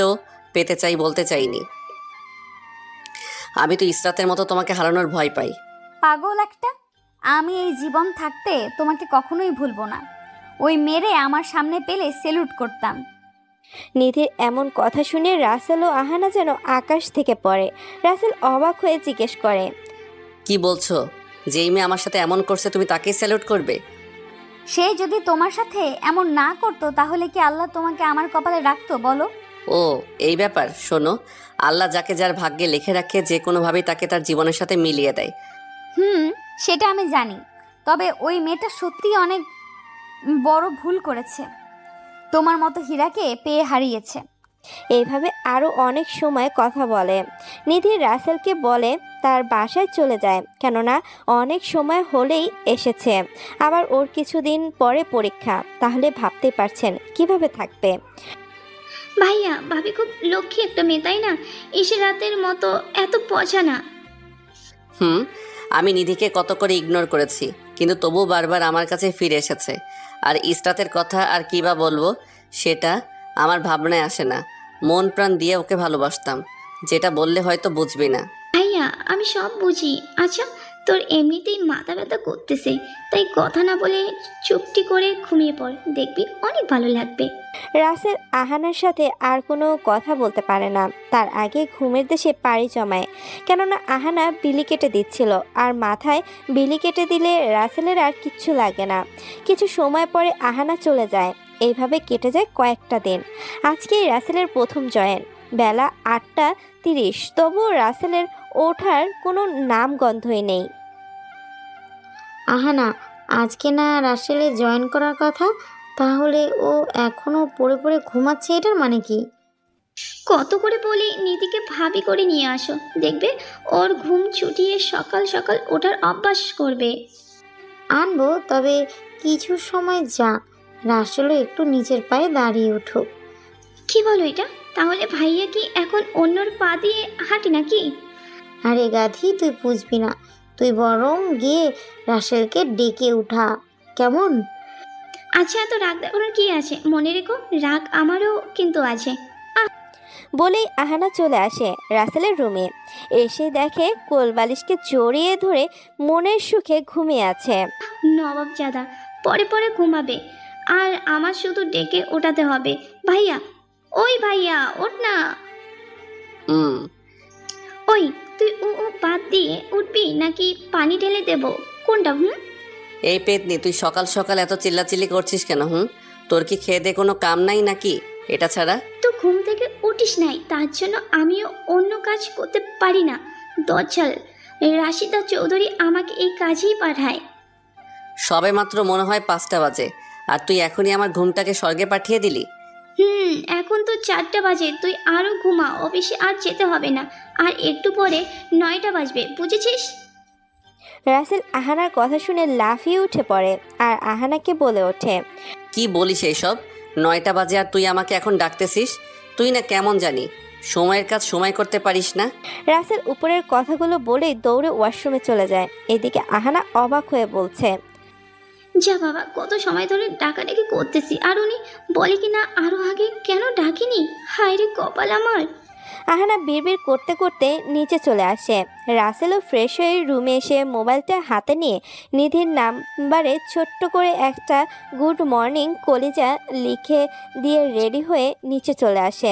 পেতে চাই বলতে চাইনি। আমি তো ইসরাতের মতো তোমাকে হারানোর ভয় পাই। পাগল একটা! আমি এই জীবন থাকতে তোমাকে কখনোই ভুলবো না। ওই মেরে আমার সামনে পেলে সেলুট করতাম। নিধির এমন কথা শুনে রাসেল ও আহানা যেন আকাশ থেকে পড়ে। রাসেল অবাক হয়ে জিজ্ঞেস করে, কি বলছো? যেই মেয়ে আমার সাথে এমন করছে তুমি তাকেই স্যালুট করবে? সে যদি তোমার সাথে এমন না করতো তাহলে কি আল্লাহ তোমাকে আমার কপালে রাখতো বলো? ও এই ব্যাপার, শোনো, আল্লাহ যাকে যার ভাগ্যে লিখে রাখে যে কোনোভাবেই তাকে তার জীবনের সাথে মিলিয়ে দেয়। সেটা আমি জানি, তবে ওই মেয়েটা সত্যিই অনেক বড় ভুল করেছে। তোমার মতো হীরাকে পেয়ে হারিয়েছে। এইভাবে আরও অনেক সময় কথা বলে। নিধি রাসেলকে বলে তার বাসায় চলে যায়, কেননা অনেক সময় হলেই এসেছে, আবার ওর কিছুদিন পরে পরীক্ষা, তাহলে ভাবতে পারছেন কিভাবে থাকবে। ভাইয়া ভাবি খুব লক্ষ্মী একটা মেয়ে, তাই না? এসে রাতের মতো এত পচা না। আমি নিধিকে কত করে ইগনোর করেছি, কিন্তু তবুও বারবার আমার কাছে ফিরে এসেছে। আর ইসরাতের কথা আর কী বা বলবো, সেটা আমার ভাবনায় আসে না। মন প্রাণ দিয়ে ওকে ভালোবাসতাম, যেটা বললে হয়তো বুঝবি না। ভাইয়া আমি সব বুঝি। আচ্ছা, তোর এমনিতেই মাথা ব্যথা করতেছে, তাই কথা না বলে চুপটি করে ঘুমিয়ে পড়, দেখবি অনেক ভালো লাগবে। রাসেল আহানার সাথে আর কোনো কথা বলতে পারে না, তার আগে ঘুমের দেশে পাড়ি জমায়, কেননা আহানা বিলি কেটে দিচ্ছিল, আর মাথায় বিলি কেটে দিলে রাসেলের আর কিচ্ছু লাগে না। কিছু সময় পরে আহানা চলে যায়। এইভাবে কেটে যায় কয়েকটা দিন। আজকেই রাসেলের প্রথম জয়েন, বেলা 8:30, তবুও রাসেলের ওঠার কোনো নামগন্ধই নেই। আহানা, আজকে না রাসেলে জয়েন করার কথা, তাহলে ও এখনো পড়ে পড়ে ঘুমাচ্ছে, এটার মানে কি? কত করে বলি নিধিকে ভাবি করে নিয়ে আসো, দেখবে ওর ঘুম ছুটিয়ে সকাল সকাল ওঠার অভ্যাস করবে। আনবো, তবে কিছু সময় যাক, রাসেলও একটু নিজের পায়ে দাঁড়িয়ে উঠুক। কি বলো এটা? তাহলে ভাইয়া কি এখন অন্যর পা দিয়ে হাঁটে নাকি? আরে গাধি, তুই বুঝবি না, তুই বরং গিয়ে রাসেলকে ডেকে উঠা, কেমন? আচ্ছা, এত রাগ দেখানোর কি আছে? মনে রেখো, রাগ আমারও কিন্তু আছে। বলেই আহানা চলে আসে রাসেলের রুমে। এসে দেখে কোলবালিশকে জড়িয়ে ধরে মনের সুখে ঘুমিয়ে আছে। নবাবজাদা পরে পরে ঘুমাবে, আর আমার শুধু ডেকে ওঠাতে হবে। ভাইয়া, ওই ভাইয়া, ওঠ না। ওই তুই ও বাদ দিয়ে উঠবি নাকি পানি ঢেলে দেব, কোনটা? এই পেতনি, তুই সকাল সকাল এত চিল্লাচিল্লি করছিস কেন? তোর কি খেয়ে দে কোনো কাম নাই নাকি এটা ছাড়া? তো ঘুম থেকে উঠিস নাই, তার জন্য আমিও অন্য কাজ করতে পারি না। দজ্জাল রাশিদা চৌধুরী আমাকে এই কাজেই পাঠায়। সবে মাত্র মনে হয় 5টা বাজে, আর তুই এখনই আমার ঘুমটাকে স্বর্গে পাঠিয়ে দিলি। এখন তো 4টা বাজে, তুই আরও ঘুমা, অফিসে আর যেতে হবে না। আর একটু পরে 9টা বাজবে, বুঝেছিস? রাসেল আহানার কথা শুনে লাফিয়ে উঠে পড়ে আর আহানাকে বলে ওঠে, কি বলিস এইসব? 9টা বাজে আর তুই আমাকে এখন ডাকতেছিস? তুই না কেমন জানি সময়ের কাজ সময় করতে পারিস না। রাসেল উপরের কথাগুলো বলেই দৌড়ে ওয়াশরুমে চলে যায়। এদিকে আহানা অবাক হয়ে বলছে, যা বাবা, কত সময় ধরে ডাকাডাকি করতেছি, আর উনি বলে কি না আরো আগে কেন ডাকিনি? হায় রে কপাল আমার। আহানা বিড়বিড় করতে করতে নিচে চলে আসে। রাসেলও ফ্রেশ হয়ে রুমে এসে মোবাইলটা হাতে নিয়ে নিধির নাম্বারে ছোট্ট করে একটা গুড মর্নিং কলিজা লিখে দিয়ে রেডি হয়ে নিচে চলে আসে।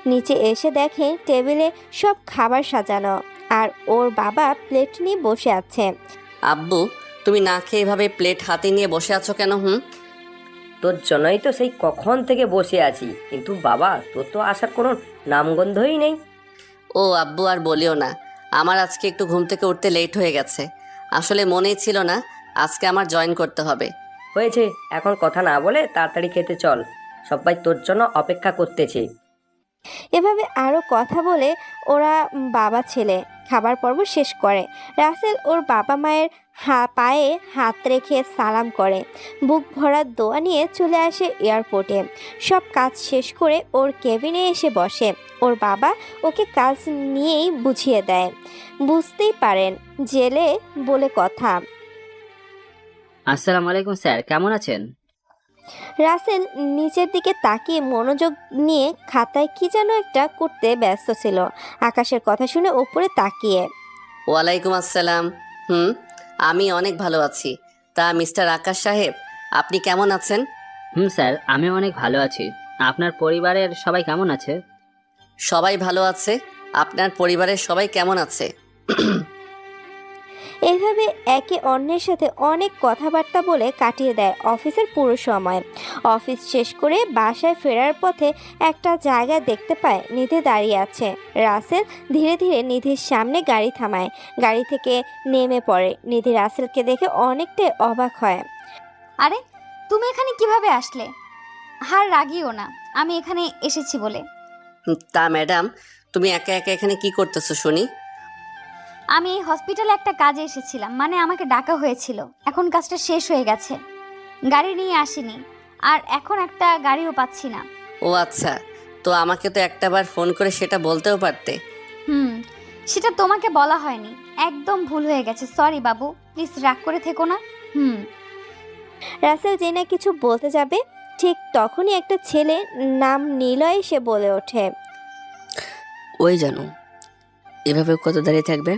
নিচে এসে দেখে টেবিলে সব খাবার সাজানো, আর ওর বাবা প্লেট নিয়ে বসে আছে। আব্বু, তুমি না খেয়ে এভাবে প্লেট হাতে নিয়ে বসে আছো কেন? তোর জন্যই তো সেই কখন থেকে বসে আছি, কিন্তু বাবা তোর তো আসার কোনো নামগন্ধই নেই। ও আব্বু, আর বলিও না, আমার আজকে একটু ঘুম থেকে উঠতে লেট হয়ে গেছে। আসলে মনেই ছিল না আজকে আমার জয়েন করতে হবে। হয়েছে, এখন কথা না বলে তাড়াতাড়ি খেতে চল, সবাই তোর জন্য অপেক্ষা করতেছে। এভাবে আরও কথা বলে ওরা বাবা ছেলে খাবার পর্ব শেষ করে। রাসেল ওর বাবা মায়ের পায়ে হাত রেখে সালাম করে, বুক ভরা দোয়া নিয়ে চলে আসে এয়ারপোর্টে। সব কাজ শেষ করে ওর কেবিনে এসে বসে। ওর বাবা ওকে কাজ নিয়েই বুঝিয়ে দেয়। বুঝতেই পারেন জেলে বলে কথা। আসসালামু আলাইকুম স্যার, কেমন আছেন? রাসেল নিচের দিকে তাকিয়ে মনোযোগ নিয়ে খাতায় কি যেন একটা করতে ব্যস্ত ছিল। আকাশের কথা শুনে উপরে তাকিয়ে, ওয়ালাইকুম আসসালাম। আমি অনেক ভালো আছি। তা মিস্টার আকাশ সাহেব, আপনি কেমন আছেন? স্যার, আমি অনেক ভালো আছি। আপনার পরিবারের সবাই কেমন আছে? সবাই ভালো আছে। আপনার পরিবারের সবাই কেমন আছে? এভাবে একে অন্যের সাথে অনেক কথাবার্তা বলে কাটিয়ে দেয় অফিসের পুরো সময়। অফিস শেষ করে বাসায় ফেরার পথে একটা জায়গা দেখতে পায় নিধি দাঁড়িয়ে আছে। রাসেল ধীরে ধীরে নিধির সামনে গাড়ি থামায়, গাড়ি থেকে নেমে পড়ে। নিধি রাসেলকে দেখে অনেকটাই অবাক হয়। আরে তুমি এখানে কিভাবে আসলে? আর রাগিও না, আমি এখানে এসেছি বলে। তা ম্যাডাম, তুমি একা একা এখানে কি করতেছো শুনি? আমি এই হসপিটালে একটা কাজে এসেছিলাম, মানে আমাকে ডাকা হয়েছিল। এখন কাজটা শেষ হয়ে গেছে, গাড়ি নিয়ে আসিনি, আর এখন একটা গাড়িও পাচ্ছি না। ও আচ্ছা, তো আমাকে তো একটাবার ফোন করে সেটা বলতেও পারতে। সেটা তোমাকে বলা হয়নি, একদম ভুল হয়ে গেছে, সরি বাবু, প্লিজ রাগ করে থেকো না। রাসেল যে না কিছু বলতে যাবে, ঠিক তখনই একটা ছেলে নাম নিলয় এসে বলে ওঠে, ওই জানো, এভাবে কত দাঁড়িয়ে থাকবে?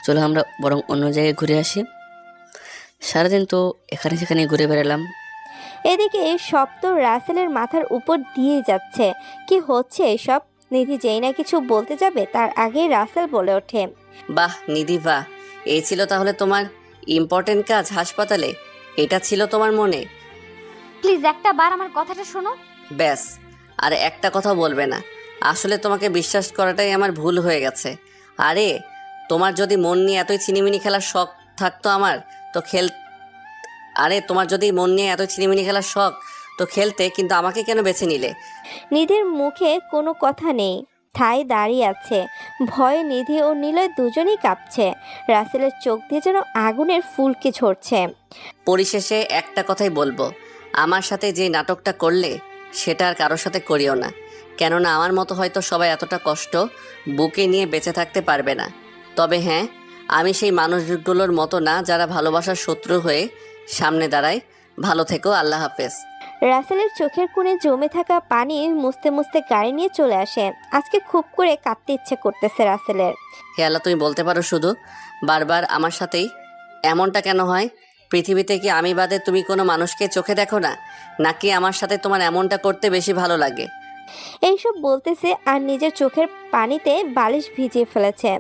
চলো আমরা বরং অন্য জায়গায় ঘুরে আসি। সারাদিন তো এখানে সেখানে ঘুরে বেড়ালাম। এদিকে শব্দ রাসেলের মাথার উপর দিয়ে যাচ্ছে। কি হচ্ছে এসব? নিধি যেই না কিছু বলতে যাবে তার আগেই রাসেল বলে ওঠে, বাহ নিধি বাহ, এই ছিল তাহলে তোমার ইম্পর্টেন্ট কাজ হাসপাতালে? এটা ছিল তোমার মনে? প্লিজ একটা বার আমার কথাটা শোনো। ব্যাস, আর একটা কথা বলবে না। আসলে তোমাকে বিশ্বাস করাটাই আমার ভুল হয়ে গেছে। আরে তোমার যদি মন নিয়ে এতই ছিনিমিনি খেলার শখ থাকতো আমার তো তোমার যদি মন নিয়ে এতই ছিনিমিনি খেলার শখ তো খেলতে, কিন্তু আমাকে কেন বেছে নিলে? নিধির মুখে কোনো কথা নেই, ঠায় দাঁড়িয়ে আছে। ভয়ে নিধি ও নিলয় দুজনেই কাঁপছে। রাসেলের চোখ দিয়ে যেন আগুনের ফুলকি ঝরছে। পরিশেষে একটা কথাই বলবো, আমার সাথে যে নাটকটা করলে সেটা আর কারোর সাথে করিও না। কেননা আমার মতো হয়তো সবাই এতটা কষ্ট বুকে নিয়ে বেঁচে থাকতে পারবে না। তবে হ্যাঁ, আমি সেই মানুষগুলোর মতো না যারা ভালোবাসার শত্রু হয়ে সামনে দাঁড়ায়। ভালো থেকো, আল্লাহ হাফেজ। রাসেলের চোখের কোণে জমে থাকা পানি মুছতে মুছতে গাড়ি নিয়ে চলে আসে। আজকে খুব করে কাঁদতে ইচ্ছে করতেছে রাসেলের। হে আল্লাহ, তুমি বলতে পারো শুধু, বারবার আমার সাথেই এমনটা কেন হয়? পৃথিবীতে কি আমি বাদে তুমি কোনো মানুষকে চোখে দেখো না, নাকি আমার সাথে তোমার এমনটা করতে বেশি ভালো লাগে? এইসব বলতেছে আর নিজের চোখের পানিতে বালিশ ভিজিয়ে ফেলেছে।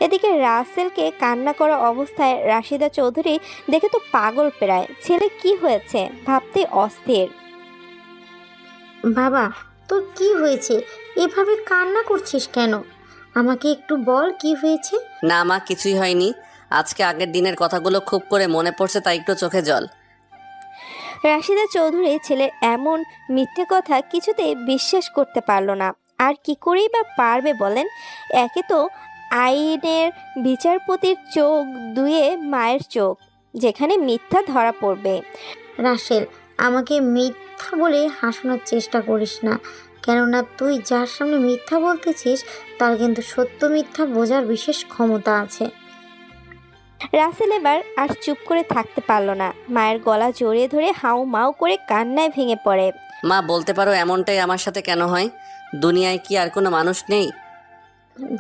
এদিকে রাসেলকে কান্না করা অবস্থায় রাশিদা চৌধুরী দেখে তো পাগল প্রায়। ছেলে কি হয়েছে ভাবতে অস্থির। বাবা, তোর কি হয়েছে? এভাবে কান্না করছিস কেন? আমাকে একটু বল কি হয়েছে। না মা, কিছুই হয়নি। আজকে আগের দিনের কথাগুলো খুব করে মনে পড়ছে, তাই একটু চোখে জল। রাশিদা চৌধুরী ছেলের এমন মিথ্যে কথা কিছুতেই বিশ্বাস করতে পারল না। আর কি করেই বা পারবে বলেন? একে তো আইনের বিচারপতির চোখ, দুয়ে মায়ের চোখ, যেখানে মিথ্যা ধরা পড়বে। রাসেল, আমাকে মিথ্যা বলে হাসানোর চেষ্টা করিস না, কেননা তুই যার সামনে মিথ্যা বলতেছিস তার কিন্তু সত্য মিথ্যা বোঝার বিশেষ ক্ষমতা আছে। রাসেল এবার আর চুপ করে থাকতে পারল না। মায়ের গলা জড়িয়ে ধরে হাউ মাউ করে কান্নায় ভেঙে পড়ে। মা, বলতে পারো এমনটাই আমার সাথে কেন হয়? দুনিয়ায় কি আর কোনো মানুষ নেই?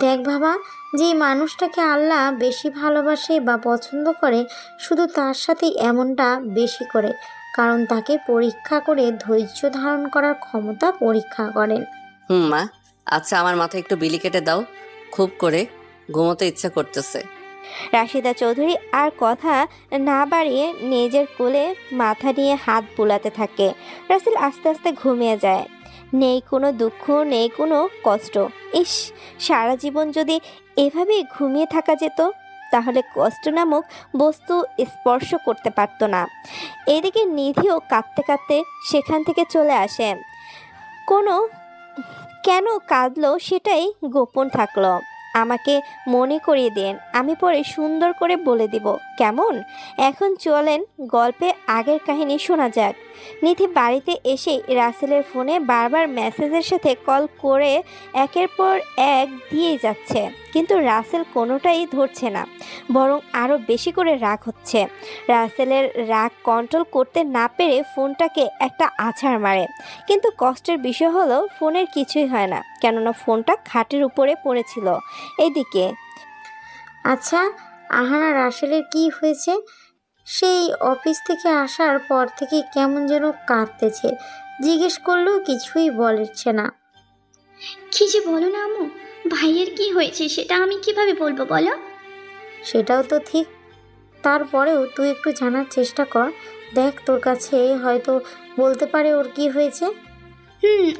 দেখ বাবা, যেই মানুষটাকে আল্লাহ বেশি ভালোবাসে বা পছন্দ করে, শুধু তার সাথেই এমনটা বেশি করে, কারণ তাকে পরীক্ষা করে ধৈর্য ধারণ করার ক্ষমতা পরীক্ষা করেন। মা, আচ্ছা আমার মাথায় একটু বিলি কেটে দাও, খুব করে ঘুমোতে ইচ্ছা করতেছে। রাশিদা চৌধুরী আর কথা না বাড়িয়ে নিজের কোলে মাথা নিয়ে হাত বুলাতে থাকে। রাসেল আস্তে আস্তে ঘুমিয়ে যায়। নেই কোনো দুঃখ, নেই কোনো কষ্ট। ইস, সারা জীবন যদি এভাবেই ঘুমিয়ে থাকা যেত, তাহলে কষ্ট নামক বস্তু স্পর্শ করতে পারতো না। এদিকে নিধিও কাঁদতে কাঁদতে সেখান থেকে চলে আসে। কেন কাঁদলো সেটাই গোপন থাকলো। আমাকে মনে করিয়ে দেন, আমি পরে সুন্দর করে বলে দিব, কেমন? এখন চলেন গল্পে আগের কাহিনী শোনা যাক। নিধি বাড়িতে এসে রাসেলের ফোনে বারবার মেসেজের সাথে কল করে একের পর এক দিয়েই যাচ্ছে, কিন্তু রাসেল কোনোটাই ধরছে না, বরং আরও বেশি করে রাগ হচ্ছে। রাসেলের রাগ কন্ট্রোল করতে না পেরে ফোনটাকে একটা আছাড় মারে, কিন্তু কষ্টের বিষয় হলো ফোনের কিছুই হয় না, কেননা ফোনটা খাটের উপরে পড়েছিল। এদিকে আচ্ছা, আহানা রাসেলের কি হয়েছে? সেই অফিস থেকে আসার পর থেকে কেমন যেন কাঁদতেছে, জিজ্ঞেস করলেও কিছুই বলছে না। কি যে বলো না আম্মু, ভাইয়ের কি হয়েছে সেটা আমি কিভাবে বলবো বলো? সেটাও তো ঠিক। তারপরেও তুই একটু জানার চেষ্টা কর, দেখ তোর কাছে হয়তো বলতে পারে ওর কি হয়েছে।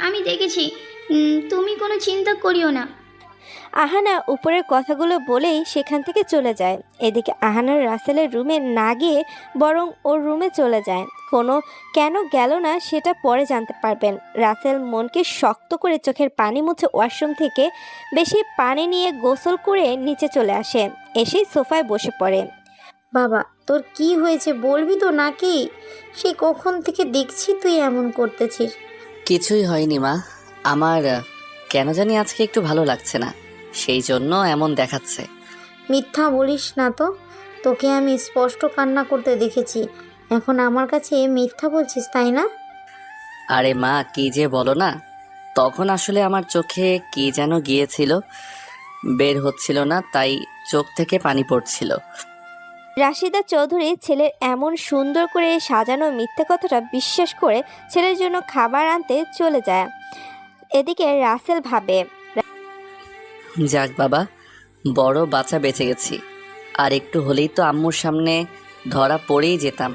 আমি দেখেছি। তুমি কোনো চিন্তা করিও না। আহানা উপরের কথাগুলো বলেই সেখান থেকে চলে যায়। এদিকে আহানার রাসেলের রুমে না গিয়ে বরং ওর রুমে চলে যায়। কেন গেল না সেটা পরে জানতে পারবেন। রাসেল মনকে শক্ত করে চোখের পানি মুছে ওয়াশরুম থেকে বেশি পানি নিয়ে গোসল করে নিচে চলে আসে। এসেই সোফায় বসে পড়ে। বাবা, তোর কি হয়েছে বলবি তো নাকি? সেই কখন থেকে দেখছি তুই এমন করতেছিস। কিছুই হয়নি মা, আমার কেন জানি আজকে একটু ভালো লাগছে না, সেই জন্য এমন দেখাচ্ছে। মিথ্যা বলিস না তো, তোকে আমি স্পষ্ট কান্না করতে দেখেছি, এখন আমার কাছে মিথ্যা বলছিস তাই না? আরে মা, কি যে বলো না, তখন আসলে আমার চোখে কি যেন গিয়েছিল, বের হচ্ছিল না, তাই চোখ থেকে পানি পড়ছিল। রাশিদা চৌধুরী ছেলের এমন সুন্দর করে সাজানো মিথ্যে কথাটা বিশ্বাস করে ছেলের জন্য খাবার আনতে চলে যায়। এদিকে রাসেল ভাবে, যাক বাবা, বড় বাচ্চা বেঁচে গেছি, আর একটু হলেই তো আম্মুর সামনে ধরা পড়েই যেতাম।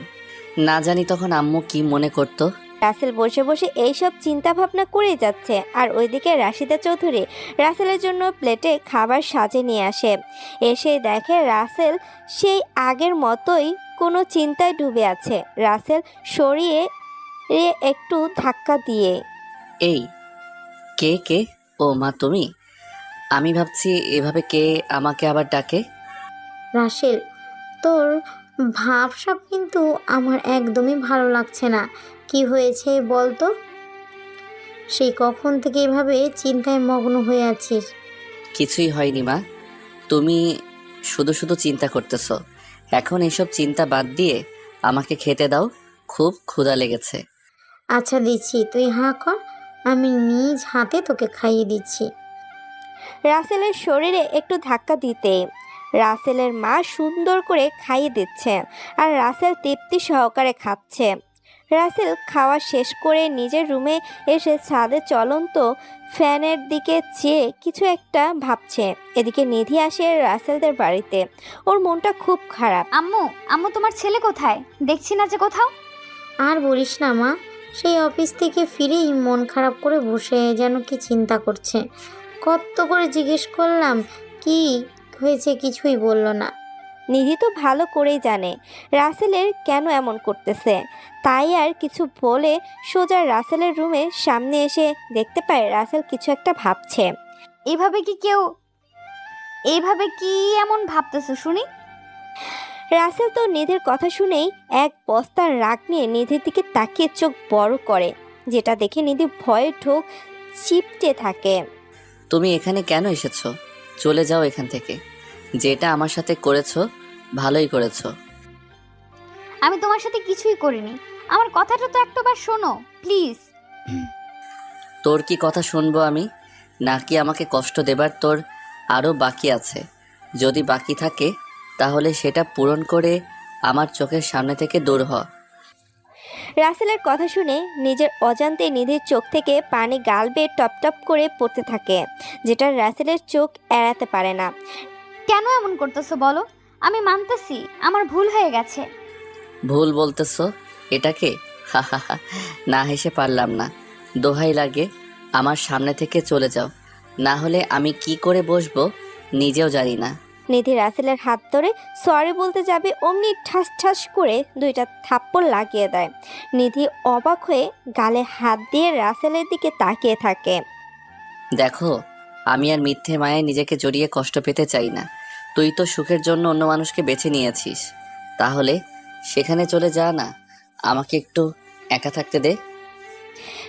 না জানি তখন আম্মু কি মনে করতো। রাসেল বসে বসে এইসব চিন্তা ভাবনা করেই যাচ্ছে, আর ওইদিকে রাশিদা চৌধুরী রাসেলের জন্য প্লেটে খাবার সাজে নিয়ে আসে। এসে দেখে রাসেল সেই আগের মতোই কোনো চিন্তায় ডুবে আছে। রাসেল সরিয়ে একটু ধাক্কা দিয়ে, এই কে কে? ও মা, তুমি? আমি ভাবছি এভাবে কে আমাকে আবার ডাকে। রাসেল, তোর ভাবসাব কিন্তু আমার একদমই ভালো লাগছে না। কি হয়েছে বল তো? সেই কখন থেকে এভাবে চিন্তায় মগ্ন হয়ে আছিস? কিছুই হয়নি মা, তুমি শুধু শুধু চিন্তা করতেছো। এখন এসব চিন্তা বাদ দিয়ে আমাকে খেতে দাও, খুব ক্ষুধা লেগেছে। আচ্ছা দিচ্ছি, তুই হাঁ কর, আমি নিজ হাতে তোকে খাইয়ে দিচ্ছি। রাসেলের শরীরে একটু ধাক্কা দিতে রাসেলের মা সুন্দর করে খাইয়ে দিচ্ছে, আর রাসেল তৃপ্তি সহকারে খাচ্ছে। রাসেল খাওয়া শেষ করে নিজের রুমে এসে ছাদে চলন্ত ফ্যানের দিকে চেয়ে কিছু একটা ভাবছে। এদিকে নিধি আসে রাসেলদের বাড়িতে। ওর মনটা খুব খারাপ। আম্মু আম্মু তোমার ছেলে কোথায়? দেখছি না যে কোথাও। আর বলিস না মা, সেই অফিস থেকে ফিরেই মন খারাপ করে বসে যেন কি চিন্তা করছে। কত করে জিজ্ঞেস করলাম কি হয়েছে, কিছুই বলল না। নিধি তো ভালো করেই জানে রাসেলের কেন এমন করতেছে, তাই আর কিছু বলে সোজা রাসেলের রুমের সামনে এসে দেখতে পায় রাসেল কিছু একটা ভাবছে। এইভাবে কি এমন ভাবতেছো শুনি? রাসেল তো নিধির কথা শুনেই এক বস্তার রাগ নিয়ে নিধির দিকে তাকিয়ে চোখ বড় করে, যেটা দেখে নিধি ভয়ে ঢোক চিপটে থাকে। তুমি এখানে কেন এসেছো? চলে যাও এখান থেকে। যেটা আমার সাথে করেছো ভালোই করেছো। আমি তোমার সাথে কিছুই করিনি। আমার কথাটা তো একটাবার শোনো প্লিজ। তোর কি কথা শুনবো আমি? নাকি আমাকে কষ্ট দেবার তোর আরও বাকি আছে? যদি বাকি থাকে তাহলে সেটা পূরণ করে আমার চোখের সামনে থেকে দূর হ। রাসেলের কথা শুনে নিজের অজান্তে নিধির চোখ থেকে পানি গাল বেয়ে টপ টপ করে পড়তে থাকে, যেটা রাসেলের চোখ এড়াতে পারে না। কেন এমন করতেছো বলো? আমি মানতেছি আমার ভুল হয়ে গেছে। ভুল বলতেছো এটাকে? হা হা হা, না হেসে পারলাম না। দোহাই লাগে, আমার সামনে থেকে চলে যাও, না হলে আমি কি করে বসবো নিজেও জানি না। নিধি রাসেলের হাত ধরে সরি বলতে যাবে, অমনি ঠাস ঠাস করে দুইটা থাপ্পড় লাগিয়ে দেয়। নিধি অবাক হয়ে গালে হাত দিয়ে রাসেলের দিকে তাকিয়ে থাকে। দেখো, আমি আর মিথ্যে মায়ায় নিজেকে জড়িয়ে কষ্ট পেতে চাই না। তুই তো সুখের জন্য অন্য মানুষকে বেছে নিয়েছিস, তাহলে সেখানে চলে যা না, আমাকে একটু একা থাকতে দে।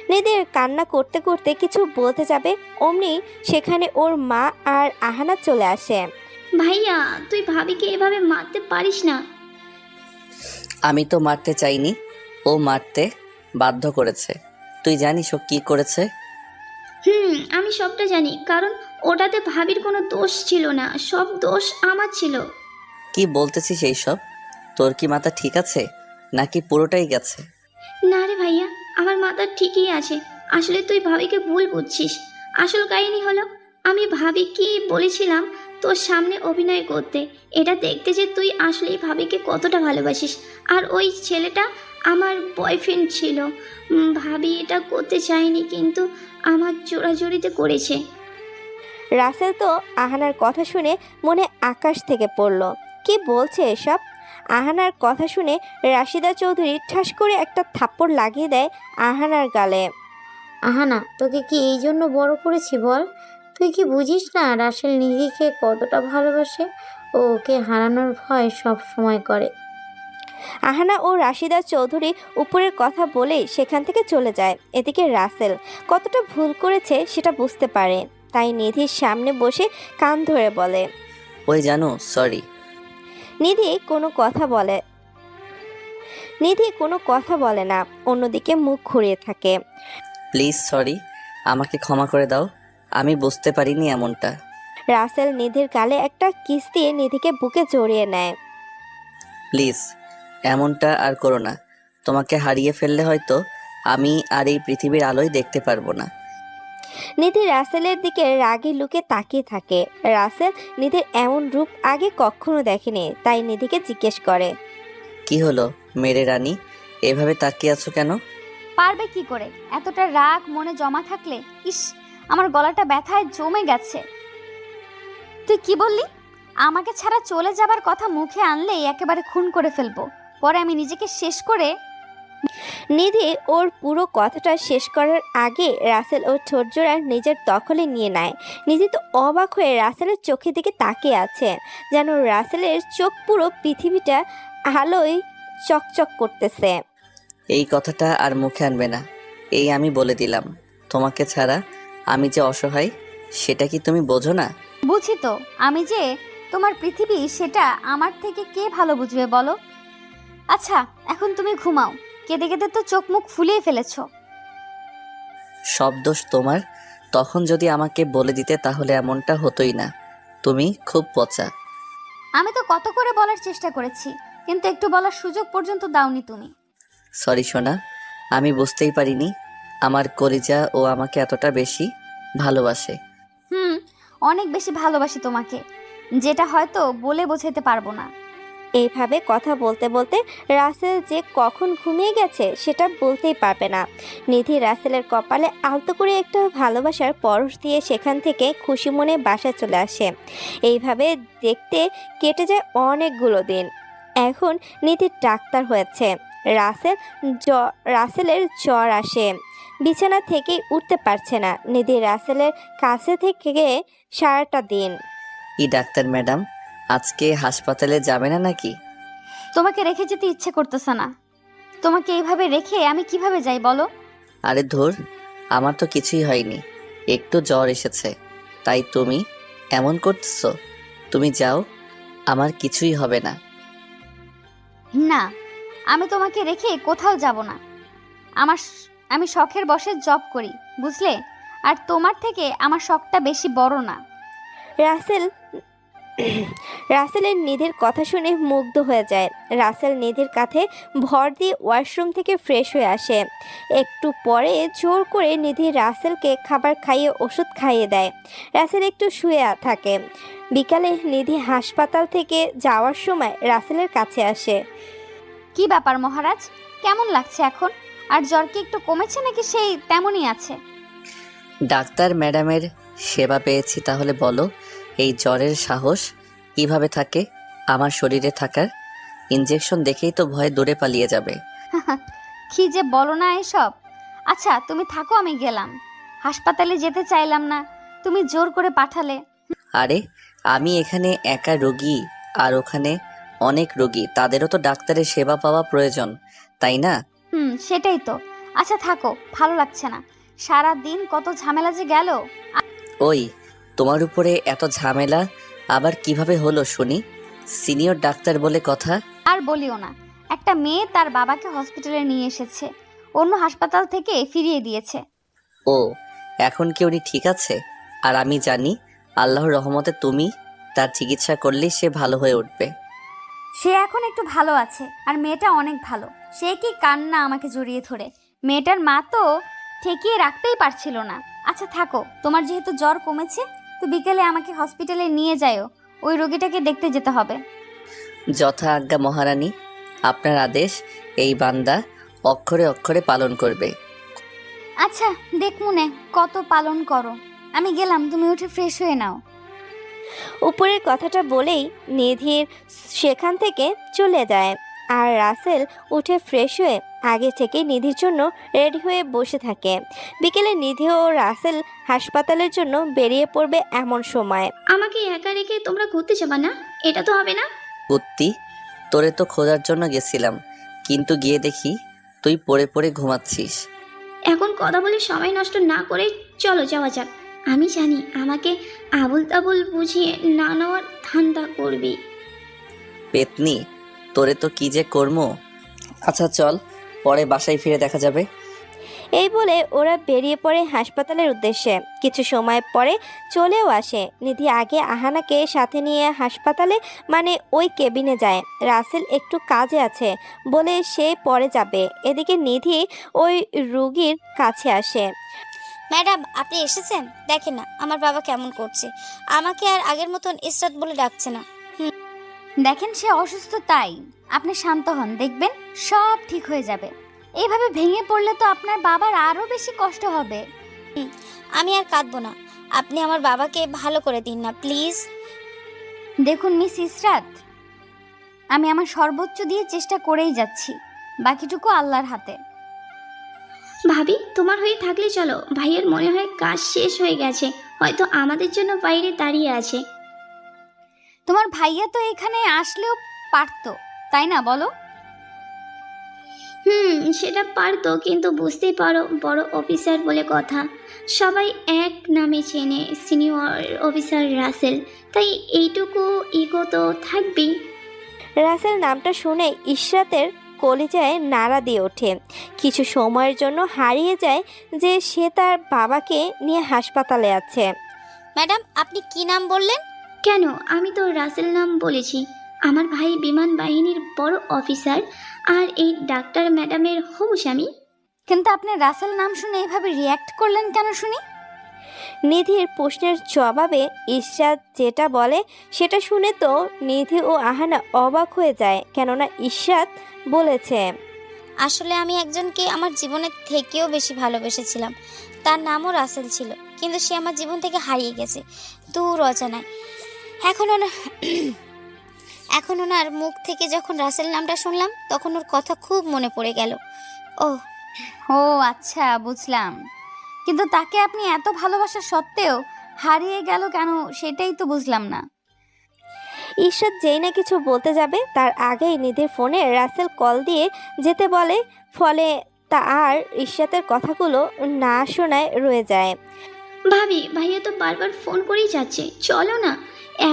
নিধির কান্না করতে করতে কিছু বলতে যাবে, অমনি সেখানে ওর মা আর আহানা চলে আসে। ভাইয়া, তুই ভাবিকে এভাবে মারতে পারিস না। আমি তো মারতে চাইনি, ও মারতে বাধ্য করেছে। তুই জানিস ও কি করেছে? আমি সবটা জানি, কারণ ওটাতে ভাবির কোনো দোষ ছিল না, সব দোষ আমার ছিল। কি বলতেছিস এইসব? তোর কি মাথা ঠিক আছে নাকি পুরোটাই গেছে? না রে ভাইয়া, আমার মাথা ঠিকই আছে। আসলে তুই ভাবিকে ভুল বুঝছিস। আসল কাহিনী হলো, আমি ভাবি কি বলেছিলাম তোর সামনে অভিনয় করতে, এটা দেখতে যে তুই আসলেই ভাবিকে কতটা ভালোবাসিস। আর ওই ছেলেটা আমার বয়ফ্রেন্ড ছিল। ভাবি এটা করতে চায়নি, কিন্তু আমার জোরাজুরিতে করেছে। রাসেল তো আহানার কথা শুনে মনে আকাশ থেকে পড়ল। কি বলছে এসব? আহানার কথা শুনে রাশিদা চৌধুরী ঠাস করে একটা থাপ্পড় লাগিয়ে দেয় আহানার গালে। আহানা, তোকে কি এই জন্য বড় করেছি বল? তুই কি বুঝিস না রাসেল নিধিকে কতটা ভালোবাসে? ও ওকে হারানোর ভয় সব সময় করে। আহানা ও রাশিদা চৌধুরী উপরের কথা বলেই সেখান থেকে চলে যায়। এদিকে রাসেল কতটা ভুল করেছে সেটা বুঝতে পারে, তাই নিধির সামনে বসে কান ধরে বলে। ওই জানো, সরি। নিধি কোনো কথা বলে না, অন্যদিকে মুখ ঘুরিয়ে থাকে। প্লিজ সরি, আমাকে ক্ষমা করে দাও, আমি বুঝতে পারিনি এমনটা। রাসেল নিধির গালে একটা কিস দিয়ে নিধিকে বুকে জড়িয়ে নেয়। প্লিজ এমনটা আর করো না, তোমাকে হারিয়ে ফেললে হয়তো আমি আর এই পৃথিবীর আলোয় দেখতে পারবো না। নিধি রাসেলের দিকে রাগী লুকে তাকিয়ে থাকে। রাসেল নিধির এমন রূপ আগে কখনো দেখেনি, তাই নিধিকে জিজ্ঞেস করে। কি হলো মেরে রানী, এভাবে তাকিয়ে আছো কেন? পারবে কি করে? এতটা রাগ মনে জমা থাকলে? ইস, আমার গলাটা ব্যথায় জমে গেছে। তুই কি বললি? আমাকে ছাড়া চলে যাবার কথা মুখে আনলেই একেবারে খুন করে ফেলবো, পরে আমি নিজেকে শেষ করে। নিধি ওর পুরো কথাটা শেষ করার আগে রাসেল ওর ঠোঁটজোড়া নিজের দখলে নিয়ে নেয়। নিধি তো অবাক হয়ে রাসেলের চোখের দিকে তাকিয়ে আছে, যেন রাসেলের চোখ পুরো পৃথিবীটা আলোয় চকচক করতেছে। এই কথাটা আর মুখে আনবে না, এই আমি বলে দিলাম। তোমাকে ছাড়া আমি যে অসহায়, সেটা কি তুমি বোঝো না? বুঝি তো, আমি যে তোমার পৃথিবী সেটা আমার থেকে কে ভালো বুঝবে বলো? আচ্ছা, এখন তুমি ঘুমাও, কেঁদে কেঁদে তো চোখ মুখ ফুলিয়ে ফেলেছো। সব দোষ তোমার। তখন যদি আমাকে বলে দিতে তাহলে এমনটা হতোই না। তুমি খুব পচা। আমি তো কত করে বলার চেষ্টা করেছি, কিন্তু একটু বলার সুযোগ পর্যন্ত দাওনি তুমি। সরি সোনা, আমি বুঝতেই পারিনি আমার কলিজা ও আমাকে এতটা বেশি ভালোবাসে। অনেক বেশি ভালোবাসি তোমাকে, যেটা হয়তো বলে বোঝাতে পারবো না। এইভাবে কথা বলতে বলতে রাসেল যে কখন ঘুমিয়ে গেছে সেটা বলতেই পারবে না। নিধি রাসেলের কপালে আলতো করে একটা ভালোবাসার পরশ দিয়ে সেখান থেকে খুশি মনে বাসায় চলে আসে। এইভাবে দেখতে কেটে যায় অনেকগুলো দিন। এখন নিধি ডাক্তার হয়েছে। রাসেলের জ্বর আসে, বিছানা থেকেই উঠতে পারছে না। নিধি রাসেলের কাছে থেকে সারাটা দিন। ডাক্তার ম্যাডাম, আজকে হাসপাতালে যাবে না নাকি? তোমাকে রেখে যেতে ইচ্ছে করতেছে না। তোমাকে এইভাবে রেখে আমি কিভাবে যাই বলো? আরে ধুর, আমার তো কিছুই হয়নি, একটু জ্বর এসেছে, তাই তুমি এমন করতেছো। তুমি যাও, আমার কিছুই হবে না। না, আমি তোমাকে রেখে কোথাও যাব না। আমি শখের বশে জব করি, বুঝলে? আর তোমার থেকে আমার শখটা বেশি বড় না। রাসেলের নিধির কথা শুনে মুগ্ধ হয়ে যায়। রাসেল নিধির কাঁধে ভর দিয়ে ওয়াশরুম থেকে ফ্রেশ হয়ে আসে। একটু পরে জোর করে নিধি রাসেলকে খাবার খাইয়ে ওষুধ খাইয়ে দেয়। রাসেল একটু শুয়ে থাকে। বিকালে নিধি হাসপাতাল থেকে যাওয়ার সময় রাসেলের কাছে আসে। কি ব্যাপার মহারাজ, কেমন লাগছে এখন? আর জ্বর কি একটু কমেছে নাকি সেই তেমনই আছে? ডাক্তার ম্যাডামের সেবা পেয়েছি, তাহলে বলো এই জ্বরের সাহস কিভাবে থাকে আমার শরীরে থাকার? ইনজেকশন দেখেই তো ভয়ে দূরে পালিয়ে যাবে। কি যে বলো না এসব। আচ্ছা তুমি থাকো, আমি গেলাম। হাসপাতালে যেতে চাইলাম না, তুমি জোর করে পাঠালে। আরে আমি এখানে একা রোগী, আর ওখানে অনেক রোগী, তাদেরও তো ডাক্তারের সেবা পাওয়া প্রয়োজন, তাই না? সেটাই তো। আচ্ছা থাকো, ভালো লাগছে না। সারা দিন কত ঝামেলা যে গেল। ওই তোমার উপরে এত ঝামেলা আবার কিভাবে হলো শুনি? সিনিয়র ডাক্তার বলে কথা। আর বলিও না, একটা মেয়ে তার বাবাকে হসপিটালে নিয়ে এসেছে, অন্য হাসপাতাল থেকে ফিরিয়ে দিয়েছে। ও, এখন কি উনি ঠিক আছে? আর আমি জানি আল্লাহর রহমতে তুমি তার চিকিৎসা করলেই সে ভালো হয়ে উঠবে। সে এখন একটু ভালো আছে, আর মেয়েটা অনেক ভালো। সে কি কান্না আমাকে জড়িয়ে ধরে। মেয়েটার মা তো ঠেকিয়ে রাখতেই পারছিল না। আচ্ছা থাকো, তোমার যেহেতু জ্বর কমেছে তো বিকেলে আমাকে হসপিটালে নিয়ে যাও, ওই রোগীটাকে দেখতে যেতে হবে। যথা আজ্ঞা মহারানী, আপনার আদেশ এই বান্দা অক্ষরে অক্ষরে পালন করবে। আচ্ছা দেখমুনে কত পালন করো। আমি গেলাম, তুমি উঠে ফ্রেশ হয়ে নাও। উপরের কথাটা বলেই নিধির সেখান থেকে চলে যায়। আর রাসেল উঠে ফ্রেশ হয়ে আগে থেকে নিধির জন্য রেডি হয়ে বসে থাকে। বিকেলে নিধি ও রাসেল হাসপাতালের জন্য বেরিয়ে পড়বে এমন সময়। আমাকে একা রেখে তোমরা ঘুরতে যাবা না? এটা তো হবে না। বুত্তি, তোরে তো খোঁজার জন্য গেছিলাম, কিন্তু গিয়ে দেখি তুই পড়ে পড়ে ঘুমাচ্ছিস। এখন কথা বলে সময় নষ্ট না করে চলো যাওয়া যাক। আমি জানি আমাকে আবুল তাবুল বুঝিয়ে না নেওয়ার ধান্দা করবি। পেতনি, তোরে তো কি যে কর্ম। আচ্ছা চল, পরে বাসায় ফিরে দেখা যাবে। এই বলে ওরা বেরিয়ে পড়ে হাসপাতালের উদ্দেশ্যে। কিছু সময় পরে চলেও আসে। নিধি আগে আহানাকে সাথে নিয়ে হাসপাতালে মানে ওই কেবিনে যায়। রাসেল একটু কাজে আছে বলে সে পরে যাবে। এদিকে নিধি ওই রুগীর কাছে আসে। ম্যাডাম, আপনি এসেছেন? দেখেন না আমার বাবা কেমন করছে, আমাকে আর আগের মতন ইসরাত বলে ডাকছে না। দেখেন সে অসুস্থ, তাই আপনি শান্ত হন, দেখবেন সব ঠিক হয়ে যাবে। এইভাবে ভেঙে পড়লে তো আপনার বাবার আরো বেশি কষ্ট হবে। আমি আর কাঁদবো না, আপনি আমার বাবাকে ভালো করে দিন না প্লিজ। দেখুন মিস ইসরাত, আমি আমার সর্বোচ্চ দিয়ে চেষ্টা করেই যাচ্ছি, বাকিটুকু আল্লাহর হাতে। ভাবি, তোমার হয়ে থাকলে চলো। ভাইয়ের মনে হয় কাজ শেষ হয়ে গেছে, হয়তো আমাদের জন্য বাইরে দাঁড়িয়ে আছে। তোমার ভাইয়া তো এখানে আসলেও পারতো, তাই না বলো? সেটা পারতো, কিন্তু বুঝতেই পারো বড় অফিসার বলে কথা, সবাই এক নামে চেনে, সিনিয়র অফিসার রাসেল, তাই এইটুকু ইগো তো থাকবেই। রাসেল নামটা শুনে ইশরাতের কলিজায় নাড়া দিয়ে ওঠে। কিছু সময়ের জন্য হারিয়ে যায় যে সে তার বাবাকে নিয়ে হাসপাতালে আছে। ম্যাডাম, আপনি কি নাম বললেন? কেন, আমি তো রাসেল নাম বলেছি। আমার ভাই বিমান বাহিনীর বড় অফিসার, আর এই ডাক্তার ম্যাডামের হবু স্বামী। কিন্তু আপনি রাসেল নাম শুনে এভাবে রিয়্যাক্ট করলেন কেন শুনি? নিধির প্রশ্নের জবাবে ইশরাত যেটা বলে সেটা শুনে তো নিধি ও আহানা অবাক হয়ে যায়, কেননা ইশরাত বলেছে, আসলে আমি একজনকে আমার জীবনের থেকেও বেশি ভালোবেসেছিলাম, তার নামও রাসেল ছিল, কিন্তু সে আমার জীবন থেকে হারিয়ে গেছে দূর অজানায়। এখন ওনার মুখ থেকে যখন রাসেল নামটা শুনলাম তখন ওর কথা খুব মনে পড়ে গেল। ও আচ্ছা, বুঝলাম। কিন্তু তাকে আপনি এত ভালোবাসা সত্ত্বেও হারিয়ে গেল কেন, সেটাই তো বুঝলাম না। ইশরাত যেই না কিছু বলতে যাবে তার আগেই নিধির ফোনে রাসেল কল দিয়ে যেতে বলে, ফলে আর ইশরাতের কথাগুলো না শোনায় রয়ে যায়। ভাবি, ভাইয়া তো বারবার ফোন করেই যাচ্ছে, চলো না।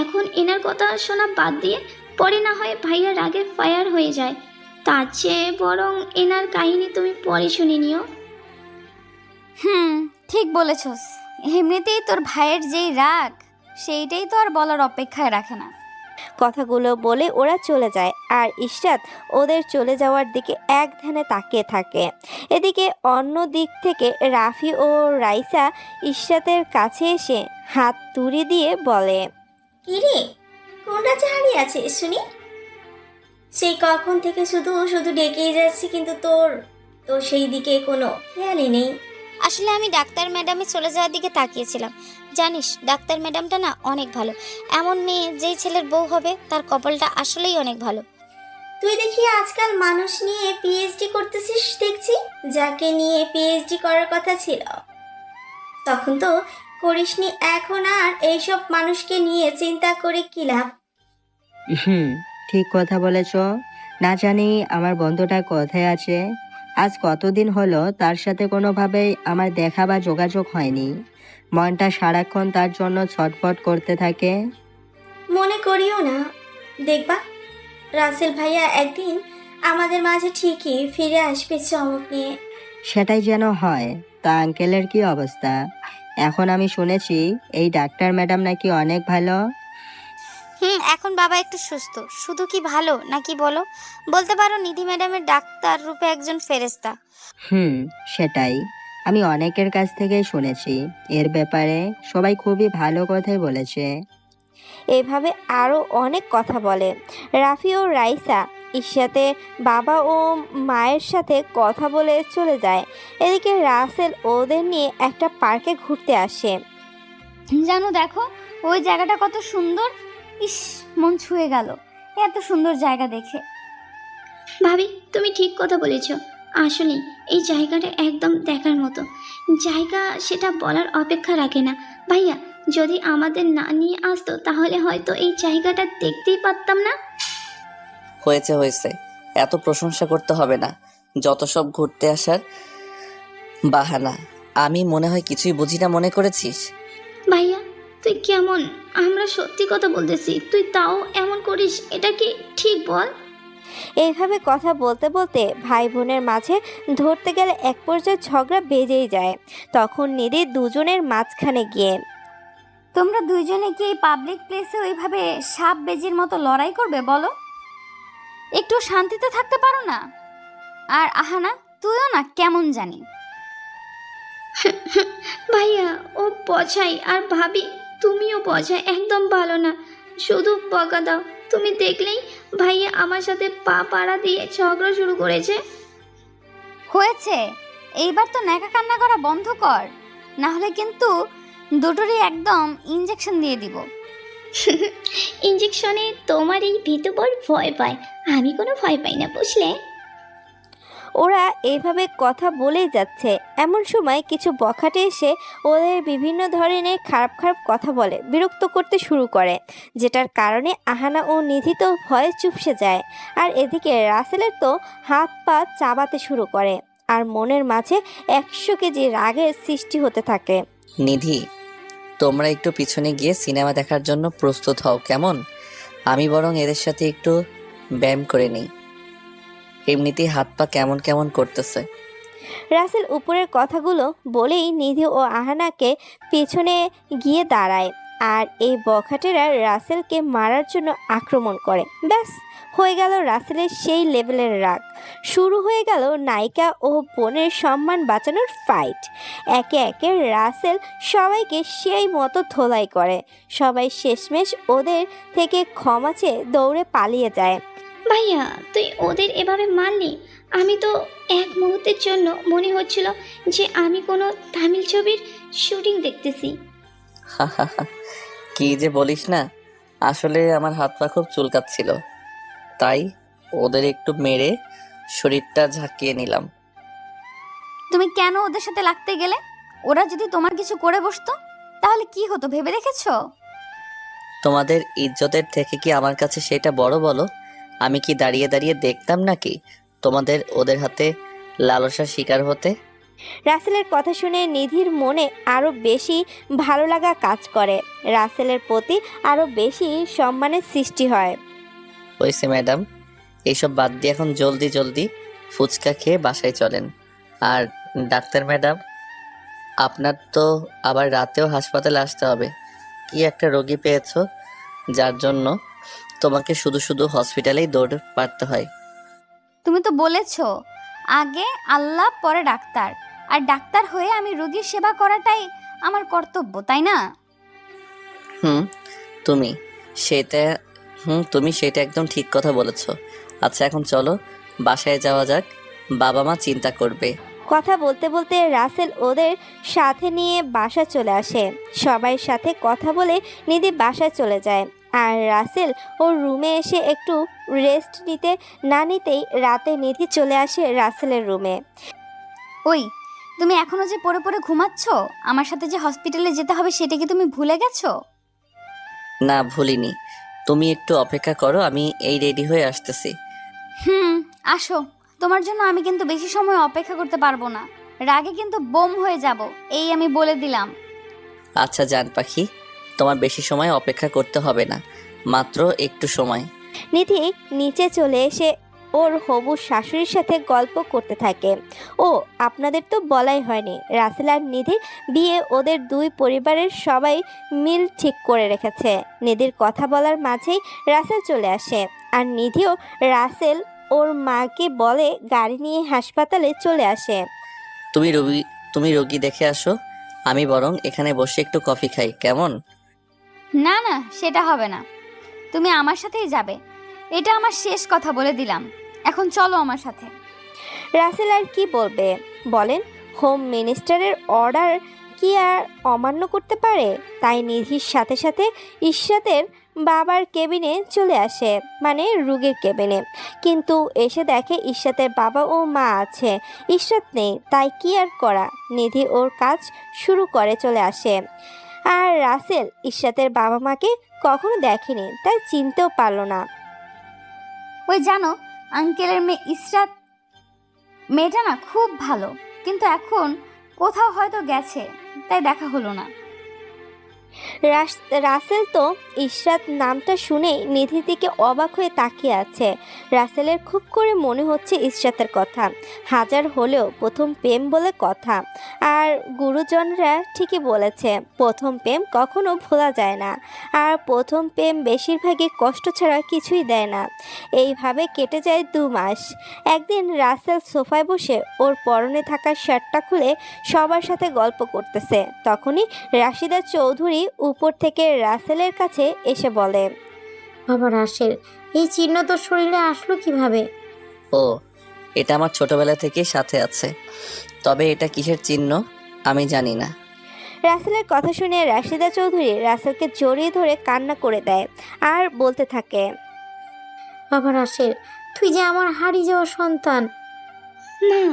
এখন এনার কথা শোনা বাদ দিয়ে পরে না হয় ভাইয়া রাগে ফায়ার হয়ে যায়, তার চেয়ে বরং এনার কাহিনী তুমি পরে শুনে নিও। ঠিক বলেছস। এমনিতেই তোর ভাইয়ের যেই রাগ, সেইটাই তো আর বলার অপেক্ষায় রাখে না। কথাগুলো বলে ওরা চলে যায় আর ইশরাত ওদের চলে যাওয়ার দিকে এক ধ্যানে তাকিয়ে থাকে। এদিকে অন্য দিক থেকে রাফি ও রাইসা ইশরাতের কাছে এসে হাত তুড়ি দিয়ে বলে, কিরে, কোনটা হারিয়ে আছে শুনি? সেই কখন থেকে শুধু শুধু ডেকেই যাচ্ছি, কিন্তু তোর তো সেই দিকে কোনো খেয়ালই নেই। আসলে আমি ডাক্তার ম্যাডামে চলে যাওয়ার দিকে তাকিয়েছিলাম। জানিস, ডাক্তার ম্যাডামটা না অনেক ভালো। এমন মেয়ে যেই ছেলের বউ হবে তার কপালটা আসলেই অনেক ভালো। তুই দেখি আজকাল মানুষ নিয়ে পিএইচডি করতেছিস দেখছি। যাকে নিয়ে পিএইচডি করার কথা ছিল তখন তো করিসনি, এখন আর এইসব মানুষকে নিয়ে চিন্তা করে কি লাভ? ঠিক কথা বলেছ। না জানি আমার বন্ধুটা কোথায় আছে। আজ কতদিন হলো তার সাথে কোনোভাবেই আমার দেখা বা যোগাযোগ হয়নি। মনটা সারাক্ষণ তার জন্য ছটফট করতে থাকে। মনে করিও না, দেখবা রাসেল ভাইয়া একদিন আমাদের মাঝে ঠিকই ফিরে আসবে চমক নিয়ে। সেটাই যেন হয়। তা আঙ্কেলের কি অবস্থা? এখন আমি শুনেছি এই ডাক্তার ম্যাডাম নাকি অনেক ভালো। এখন বাবা একটু সুস্থ। শুধু কি ভালো নাকি বলো, বলতে পারো নিধি ম্যাডামের ডাক্তার রূপে একজন ফেরেস্তা। সেটাই। আমি অনেকের কাছ থেকেই শুনেছি এর ব্যাপারে। সবাই খুবই ভালো কথাই বলেছে। এভাবে আরও অনেক কথা বলে। রাফি ও রাইসা ঈশাতে বাবা ও মায়ের সাথে কথা বলে চলে যায়। এদিকে রাসেল ওদের নিয়ে একটা পার্কে ঘুরতে আসে। জানো দেখো ওই জায়গাটা কত সুন্দর। ইস, মন ছুঁয়ে গেল এত সুন্দর জায়গা দেখে। ভাবি তুমি ঠিক কথা বলেছ। আসলে এই জায়গাটা একদম দেখার মতো জায়গা, সেটা বলার অপেক্ষা রাখে না। ভাইয়া যদি আমাদের না নিয়ে আসতো তাহলে হয়তো এই জায়গাটা দেখতেই পারতাম না। হয়েছে হয়েছে, এত প্রশংসা করতে হবে না। যত সব ঘুরতে আসার বাহানা। আমি মনে হয় কিছুই বুঝি না মনে করেছিস? ভাইয়া তুই কেমন? আমরা সত্যি কথা বলতেছি, তুই তাও এমন করিস, এটা কি ঠিক বল? এইভাবে কথা বলতে বলতে ভাই বোনের মাঝে ধরতে গেলে এক পর্যায়ে ঝগড়া বেজেই যায়। তখন নিধি দুজনের মাঝখানে গিয়ে, তোমরা দুইজনে কি এই পাবলিক প্লেসে ওইভাবে সাপ বেজির মতো লড়াই করবে বলো? একটু শান্তিতে থাকতে পারো না? আর আহানা তুইও না কেমন জানি। ভাইয়া ও পছাই, আর ভাবি তুমিও পছাই, একদম ভালো না, শুধু বকা দাও। তুমি দেখলেই ভাইয়া আমার সাথে পা পাড়া দিয়ে ঝগড়া শুরু করেছে। হয়েছে, এইবার তো ন্যাকা কান্না করা বন্ধ কর, না হলে কিন্তু দুটোরই একদম ইঞ্জেকশন দিয়ে দিব। ইঞ্জেকশনে তোমার এই ভীতবর ভয় পায়, আমি কোনো ভয় পাই না, বুঝলে? ওরা এইভাবে কথা বলেই যাচ্ছে। এমন সময় কিছু বখাটে এসে ওদের বিভিন্ন ধরনের খারাপ খারাপ কথা বলে বিরক্ত করতে শুরু করে, যেটার কারণে আহানা ও নিধি তো ভয়ে চুপসে যায়। আর এদিকে রাসেলের তো হাত পা চাবাতে শুরু করে, আর মনের মাঝে 100 কেজি রাগের সৃষ্টি হতে থাকে। নিধি, তোমরা একটু পিছনে গিয়ে সিনেমা দেখার জন্য প্রস্তুত হও কেমন? আমি বরং এদের সাথে একটু ব্যায়াম করে নিই, এমনিতেই হাত পা কেমন কেমন করতেছে। রাসেল উপরের কথাগুলো বলেই নিধি ও আহানাকে পেছনে গিয়ে দাঁড়ায়, আর এই বখাটেরা রাসেলকে মারার জন্য আক্রমণ করে। ব্যাস হয়ে গেল রাসেলের সেই লেভেলের রাগ। শুরু হয়ে গেল নায়িকা ও বোনের সম্মান বাঁচানোর ফাইট। একে একে রাসেল সবাইকে সেই মতো ধোলাই করে। সবাই শেষমেশ ওদের থেকে ক্ষমা চেয়ে দৌড়ে পালিয়ে যায়। ভাইয়া তুই ওদের এভাবে মারলি, আমি তো এক মুহূর্তের জন্য মনে হচ্ছিল যে আমি কোনো তামিল ছবির শুটিং দেখতেছি। কি যে বলিস না, আসলে আমার হাত পা খুব চুলকাচ্ছিল, তাই ওদের একটু মেরে শরীরটা ঝাঁকিয়ে নিলাম। তুমি কেন ওদের সাথে লাগতে গেলে? ওরা যদি তোমার কিছু করে বসতো তাহলে কি হতো ভেবে দেখেছো? তোমাদের ইজ্জতের থেকে কি আমার কাছে সেটা বড় বলো? আমি কি দাঁড়িয়ে দাঁড়িয়ে দেখতাম নাকি তোমাদের ওদের হাতে লালসার শিকার হতে? রাসেলের কথা শুনে নিধির মনে আরও বেশি ভালো লাগা কাজ করে। রাসেলের প্রতি আরও বেশি সম্মানের সৃষ্টি হয়। হয়েছে ম্যাডাম, এইসব বাদ দিয়ে এখন জলদি জলদি ফুচকা খেয়ে বাসায় চলেন। আর ডাক্তার ম্যাডাম, আপনার তো আবার রাতেও হাসপাতালে আসতে হবে। কি একটা রোগী পেয়েছো যার জন্য তোমাকে শুধু শুধু হসপিটালেই দৌড় পারতে হয়। তুমি তো বলেছো আগে আল্লাহ পরে ডাক্তার, আর ডাক্তার হয়ে আমি রোগীর সেবা করাটাই আমার কর্তব্য, তাই না? হুম তুমি সেটা তুমি সেটা একদম ঠিক কথা বলেছো। আচ্ছা এখন চলো বাসায় যাওয়া যাক, বাবা মা চিন্তা করবে। কথা বলতে বলতে রাসেল ওদের সাথে নিয়ে বাসা চলে আসে। সবাই সাথে কথা বলে নিধি বাসায় চলে যায়। আর রাসেল ওর রুমে এসে একটু রেস্ট নিতে না নিতেই রাতে নিধি চলে আসে রাসেলের রুমে। ওই তুমি এখনো যে পড়ে পড়ে ঘুমাচ্ছ, আমার সাথে যে হসপিটালে যেতে হবে সেটা কি তুমি ভুলে গেছো? না ভুলিনি, তুমি একটু অপেক্ষা করো, আমি এই রেডি হয়ে আসতেছি। আসো, তোমার জন্য আমি কিন্তু বেশি সময় অপেক্ষা করতে পারবো না, রাগে কিন্তু বোম হয়ে যাব, এই আমি বলে দিলাম। আচ্ছা জান পাখি, তোমার বেশি সময় অপেক্ষা করতে হবে না, মাত্র একটু সময়। নিধি নিচে চলে এসে ওর হবু শাশুড়ির সাথে গল্প করতে থাকে। ও আপনাদের তো বলাই হয়নি, রাসেল আর নিধির বিয়ে ওদের দুই পরিবারের সবাই মিল ঠিক করে রেখেছে। নিধির কথা বলার মাঝেই রাসেল চলে আসে, আর নিধিও রাসেল ওর মাকে বলে গাড়ি নিয়ে হাসপাতালে চলে আসে। তুমি তুমি রোগী দেখে আসো, আমি বরং এখানে বসে একটু কফি খাই, কেমন? না না, সেটা হবে না। তুমি আমার সাথেই যাবে, এটা আমার শেষ কথা বলে দিলাম। এখন চলো আমার সাথে। রাসেল আর কি বলবে বলেন? হোম মিনিস্টারের অর্ডার কি আর অমান্য করতে পারে? তাই নিধির সাথে সাথে ইশরাতের বাবার কেবিনে চলে আসে, মানে রুগীর কেবিনে। কিন্তু এসে দেখে ইশরাতের বাবা ও মা আছে, ইশরাত নেই। তাই কি আর করা, নিধি ওর কাজ শুরু করে চলে আসে। আর রাসেল ইশরাতের বাবা মাকে কখনো দেখেনি, তাই চিনতেও পারলো না। ওই জানো, আঙ্কেলের মেয়ে ইসরাত, মেয়েটা না খুব ভালো, কিন্তু এখন কোথাও হয়তো গেছে, তাই দেখা হলো না। রাসেল তো ইশরাত নামটা শুনেই নিধির দিকে অবাক হয়ে তাকিয়ে আছে। রাসেলের খুব করে মনে হচ্ছে ইশরাতের কথা, হাজার হলেও প্রথম প্রেম বলে কথা। আর গুরুজনরা ঠিকই বলেছে, প্রথম প্রেম কখনো ভোলা যায় না। আর প্রথম প্রেম বেশিরভাগই কষ্ট ছাড়া কিছুই দেয় না। এইভাবে কেটে যায় 2 মাস। একদিন রাসেল সোফায় বসে ওর পরনে থাকা শার্টটা খুলে সবার সাথে গল্প করতেছে। তখনই রাশিদা চৌধুরী উপর থেকে রাসেলের কাছে এসে বলে, বাবা রাসেল, এই চিহ্ন তোর শরীরে আসলো কিভাবে? ও, এটা আমার ছোটবেলা থেকে সাথে আছে, তবে এটা কিসের চিহ্ন আমি জানি না। রাসেলের কথা শুনে রাশিদা চৌধুরী রাসেলকে জড়িয়ে ধরে কান্না করে দেয় আর বলতে থাকে, বাবা রাসেল, তুই যে আমার হারিয়ে যাওয়া সন্তান। না,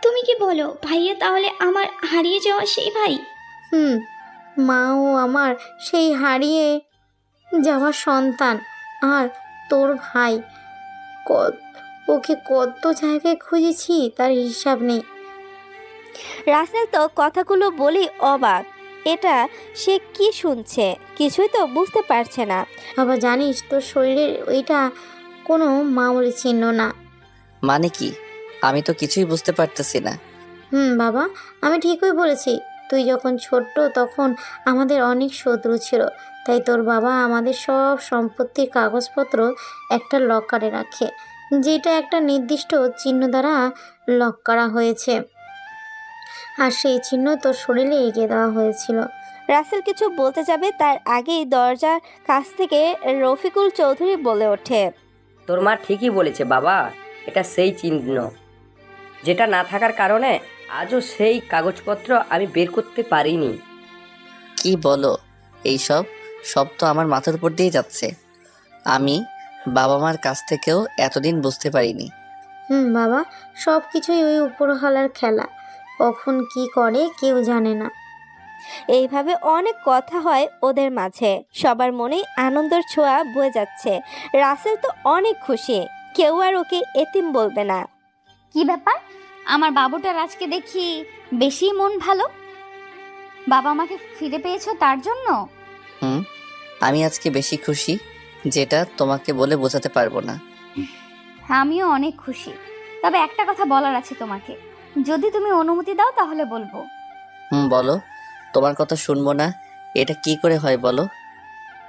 তুমি কি বলো? ভাইয়া তাহলে আমার হারিয়ে যাওয়া সেই ভাই? মাও আমার সেই হারিয়ে যাওয়া সন্তান। আর তোর ভাই, ওকে কত জায়গায় খুঁজেছি তার হিসাব নেই। রাসেল তো কথাগুলো বলেই অবাক। এটা সে কি শুনছে, কিছুই তো বুঝতে পারছে না। বাবা জানিস, তোর শরীরের ওইটা কোনো মামুলি চিহ্ন না। মানে কি? আমি তো কিছুই বুঝতে পারতেছি না। বাবা, আমি ঠিকই বলেছি। তুই যখন ছোট্ট তখন আমাদের অনেক শত্রু ছিল, তাই তোর বাবা আমাদের সব সম্পত্তির কাগজপত্র একটা লকারে রাখে, যেটা একটা নির্দিষ্ট চিহ্ন দ্বারা লক করা হয়েছে। আর সেই চিহ্ন তোর শরীরে এঁকে দেওয়া হয়েছিল। রাসেল কিছু বলতে যাবে তার আগেই দরজার কাছ থেকে রফিকুল চৌধুরী বলে ওঠে, তোর মা ঠিকই বলেছে বাবা, এটা সেই চিহ্ন যেটা না থাকার কারণে আজও সেই কাগজপত্র আমি বের করতে পারিনি। কি বলো এইসব? সব তো আমার মাথার উপর দিয়ে যাচ্ছে। আমি বাবা মার কাছ থেকেও এতদিন বুঝতে পারিনি। বাবা, সব কিছুই ওই উপরওয়ালার খেলা, কখন কি করে কেউ জানে না। এইভাবে অনেক কথা হয় ওদের মাঝে, সবার মনেই আনন্দের ছোঁয়া বয়ে যাচ্ছে। রাসেল তো অনেক খুশি, কেউ আর ওকে এতিম বলবে না। কি ব্যাপার, আমার বাবুটার আজকে দেখি বেশি মন ভালো। বাবা মাকে ফিরে পেয়েছো তার জন্য? আমি আজকে বেশি খুশি, যেটা তোমাকে বলে বোঝাতে পারবো না। আমিও অনেক খুশি, তবে একটা কথা বলার আছে তোমাকে, যদি তুমি অনুমতি দাও তাহলে বলবো। বলো। তোমার কথা শুনবো না এটা কি করে হয় বলো?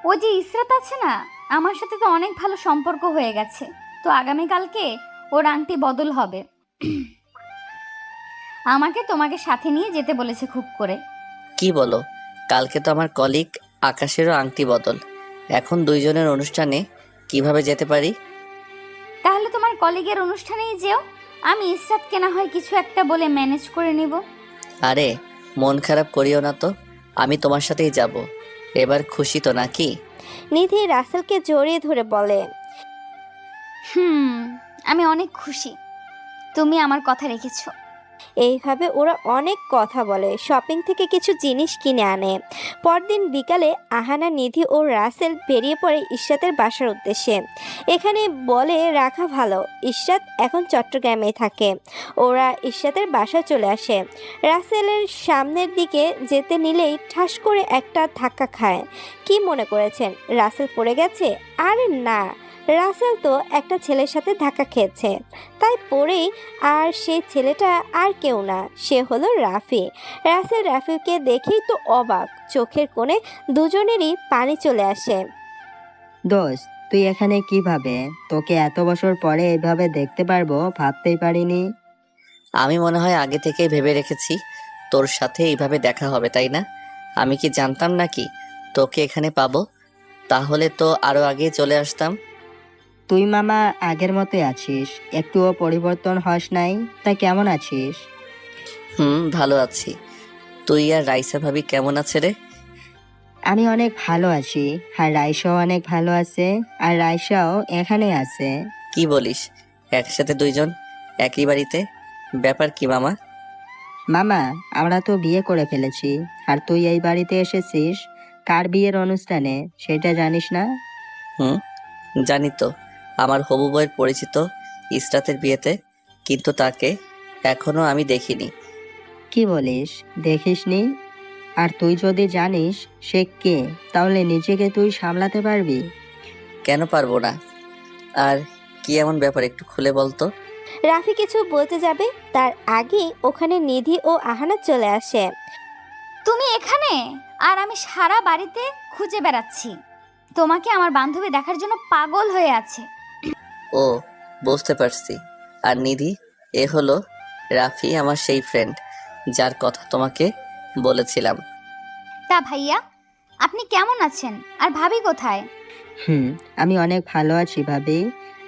ওই যে ইসরাত আছে না, আমার সাথে তো অনেক ভালো সম্পর্ক হয়ে গেছে, তো আগামীকালকে ওর আংটি বদল হবে। আমাকে তোমাকে সাথে নিয়ে যেতে বলেছে খুব করে। কি বলো? কালকে তো আমার কলিগ আকাশেরও আংটি বদল। এখন দুইজনের অনুষ্ঠানে কিভাবে যেতে পারি? তাহলে তোমার কলিগের অনুষ্ঠানেই যেও, আমি ইসরাতকে না হয় কিছু একটা বলে ম্যানেজ করে নিব। আরে মন খারাপ করিও না তো, আমি তোমার সাথেই যাব। এবার খুশি তো নাকি? নিধি রাসেলকে জড়িয়ে ধরে বলে, আমি অনেক খুশি, তুমি আমার কথা রেখেছো। এইভাবে ওরা অনেক কথা বলে, শপিং থেকে কিছু জিনিস কিনে আনে। পরদিন বিকালে আহানা, নিধি ও রাসেল বেরিয়ে পড়ে ইশরাতের বাসার উদ্দেশ্যে। এখানে বলে রাখা ভালো, ইশরাত এখন চট্টগ্রামেই থাকে। ওরা ইশরাতের বাসায় চলে আসে। রাসেলের সামনের দিকে যেতে নিলেই ঠাস করে একটা ধাক্কা খায়। কি মনে করেছেন রাসেল পড়ে গেছে? আরে না, রাসেল তো একটা ছেলের সাথে ধাক্কা খেয়েছে, তাই পড়েই। আর সেই ছেলেটা আর কেউ না, সে হলো রাফি। রাসেল রাফিকে দেখেই তো অবাক, চোখের কোণে দুজনেরই পানি চলে আসে। দোস্ত, তুই এখানে কিভাবে? তোকে এত বছর পরে এইভাবে দেখতে পারবো ভাবতেই পারিনি। আমি মনে হয় আগে থেকেই ভেবে রেখেছি তোর সাথে এইভাবে দেখা হবে, তাই না? আমি কি জানতাম নাকি তোকে এখানে পাবো? তাহলে তো আরো আগে চলে আসতাম। তুই মামা আগের মতোই আছিস, একটুও পরিবর্তন হস নাই। তা কেমন আছিস? ভালো আছি। তুই আর রাইসা ভাবি কেমন আছে রে? আমি অনেক ভালো আছি, আর রাইসাও অনেক ভালো আছে, আর রাইসাও এখানে আছে। কি বলিস, একসাথে দুইজন একই বাড়িতে? ব্যাপার কি মামা? মামা, আমরা তো বিয়ে করে ফেলেছি, আর তুই এই বাড়িতে এসেছিস কার বিয়ের অনুষ্ঠানে সেটা জানিস না? হুম, জানি তো। আমার হবু বউয়ের পরিচিত ইসরাতের বিয়েতে, কিন্তু তাকে এখনো আমি দেখিনি। কি বলিস, দেখিসনি? আর তুই যদি জানিস সে কে, তাহলে নিজেকে তুই সামলাতে পারবি? কেন পারবো না? আর কি এমন ব্যাপার, একটু খুলে বলতো। রাফি কিছু বলতে যাবে তার আগেই ওখানে নিধি ও আহানা চলে আসে। তুমি এখানে? আর আমি সারা বাড়িতে খুঁজে বেড়াচ্ছি, তোমাকে আমার বান্ধবী দেখার জন্য পাগল হয়ে আছে। ও, বুঝতে পারছি। আর নিধি, এ হলো রাফি, আমার সেই ফ্রেন্ড যার কথা তোমাকে বলেছিলাম। তা ভাইয়া, আপনি কেমন আছেন? আর ভাবি কোথায়? আমি অনেক ভালো আছি ভাবি।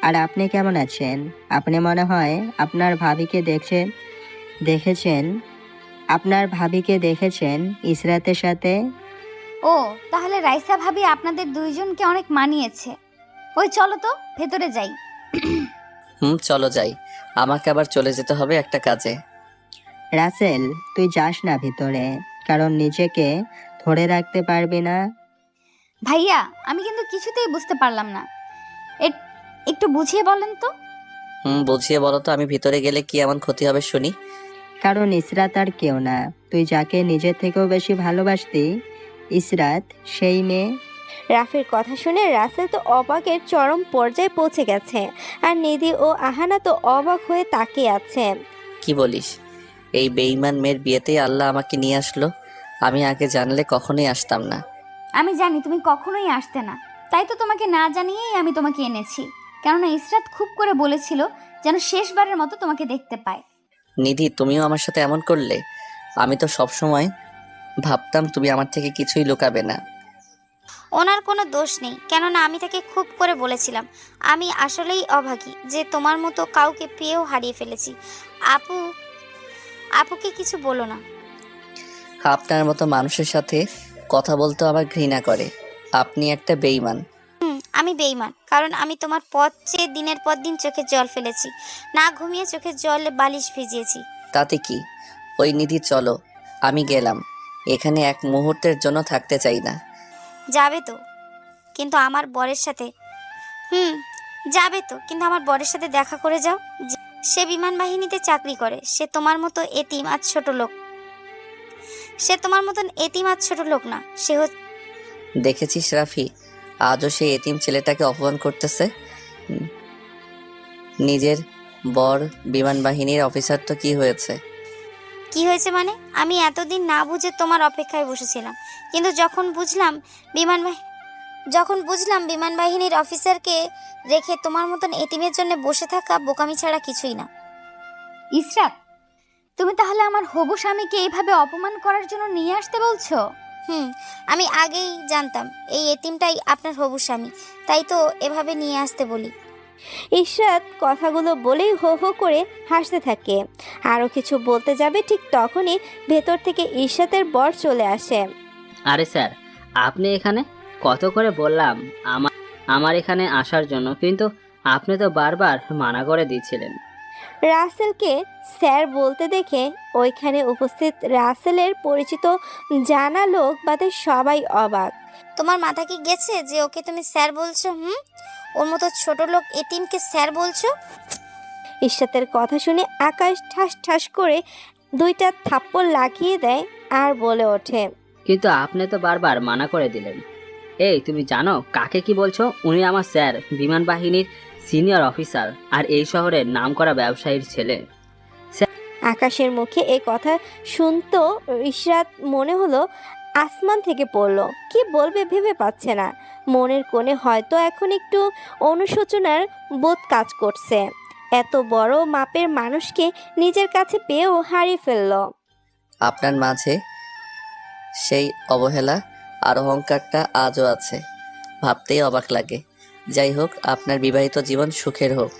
আর আপনি কেমন আছেন? আপনি মনে হয় আপনার ভাবিকে দেখেছেন আপনার ভাবিকে দেখেছেন ইসরাতের সাথে। ও, তাহলে রাইসা ভাবি আপনাদের দুইজনকে অনেক মানিয়েছে। ওই চলো তো ভেতরে যাই। চলো যাই। আমাকে আবার চলে যেতে হবে একটা কাজে। রাসেল, তুই যাস না ভিতরে, কারণ নিজেকে ধরে রাখতে পারবি না। ভাইয়া, আমি কিন্তু কিছুতেই বুঝতে পারলাম না, একটু বুঝিয়ে বলেন তো। বুঝিয়ে বলো তো, আমি ভিতরে গেলে কি এমন ক্ষতি হবে শুনি। কারণ ইসরাত আর কেউ না, তুই যাকে নিজের থেকেও বেশি ভালোবাসতি, ইসরাত সেই মেয়ে। রাফির কথা শুনে রাসেল তো অবাকের চরম পর্যায়ে পৌঁছে গেছে, আর নিধি ও আহানা তো অবাক হয়ে তাকিয়ে আছে। কি বলিস? এই বেঈমান মেয়ের বিয়েতেই আল্লাহ আমাকে নিয়ে আসলো। আমি আগে জানলে কখনোই আসতাম না। আমি জানি তুমি কখনোই আসতে না, তাই তো তোমাকে না জানিয়েই আমি তোমাকে এনেছি। কেননা ইসরাত খুব করে বলেছিল যেন শেষবারের মতো তোমাকে দেখতে পায়। নিধি, তুমিও আমার সাথে এমন করলে? আমি তো সব সময় ভাবতাম তুমি আমার থেকে কিছুই লুকাবে না। ওনার কোনো দোষ নেই, কেননা আমি তাকে খুব করে বলেছিলাম আমি আসলেই অভাগী, যে তোমার মতো কাউকে পেয়েও হারিয়ে ফেলেছি। আপুকে কিছু বলো না। আপনার মতো মানুষের সাথে কথা বলতে আমার ঘৃণা করে। আপনি একটা বেঈমান। আমি বেইমান, কারণ আমি তোমার পথ চেয়ে দিনের পর দিন চোখে জল ফেলেছি, না ঘুমিয়ে চোখের জলে বালিশ ভিজিয়েছি। তাতে কি? ওই নিধি, চলো, আমি গেলাম। এখানে এক মুহূর্তের জন্য থাকতে চাই না। যাবে তো, কিন্তু আমার বরের সাথে আমার বরের সাথে দেখা করে যাও। সে বিমান বাহিনীতে চাকরি করে। সে তোমার মতো এতিম আর ছোট লোক না। দেখেছিস রাফি, আজও সেই এতিম ছেলেটাকে অপমান করতেছে। নিজের বর বিমান বাহিনীর অফিসার, তো কি হয়েছে? কি হয়েছে মানে? আমি এতদিন না বুঝে তোমার অপেক্ষায় বসেছিলাম, কিন্তু যখন বুঝলাম বিমান বাহিনীর অফিসারকে রেখে তোমার মতন এতিমের জন্য বসে থাকা বোকামি ছাড়া কিছুই না। ইসরাত, তুমি তাহলে আমার হবু স্বামীকে এইভাবে অপমান করার জন্য নিয়ে আসতে বলছো? আমি আগেই জানতাম এই এতিমটাই আপনার হবু স্বামী, তাই তো এভাবে নিয়ে আসতে বলি। ইশরাত কথাগুলো বলেই হো হো করে হাসতে থাকে। আরও কিছু বলতে যাবে, ঠিক তখনই ভেতর থেকে ইশরাতের বর চলে আসে। আরে স্যার, আপনি এখানে? কত করে বললাম আমার এখানে আসার জন্য, কিন্তু আপনি তো বারবার মানা করে দিচ্ছিলেন। রাসেলকে স্যার বলতে দেখে ওইখানে উপস্থিত রাসেলের পরিচিত জানা লোক বাদে সবাই অবাক। তোমার মাথা কি গেছে যে ওকে তুমি স্যার বলছো? ওর মতো ছোট লোক এতিমকে স্যার বলছো? ইশরাতের কথা শুনে আকাশ ঠাস ঠাস করে দুইটা থাপ্পড় লাগিয়ে দেয় আর বলে ওঠে, কিন্তু আপনি তো বারবার মানা করে দিলেন। এই, তুমি জানো কাকে কি বলছো? উনি আমার স্যার, বিমান বাহিনীর সিনিয়র অফিসার, আর এই শহরের নামকরা ব্যবসায়ীর ছেলে। আকাশের মুখে এই কথা শুনতো ইশরাত মনে হলো আসমান থেকে পড়লো। কি বলবে ভেবে পাচ্ছে না। মনের কোণে হয়তো এখন একটু অনুশোচনার বোধ কাজ করছে। এত বড় মাপের মানুষকে নিজের কাছে পেয়েও হারিয়ে ফেললো। আপনার মাঝে সেই অবহেলা আর অহংকারটা আজও আছে, ভাবতেই অবাক লাগে। যাই হোক, আপনার বিবাহিত জীবন সুখের হোক।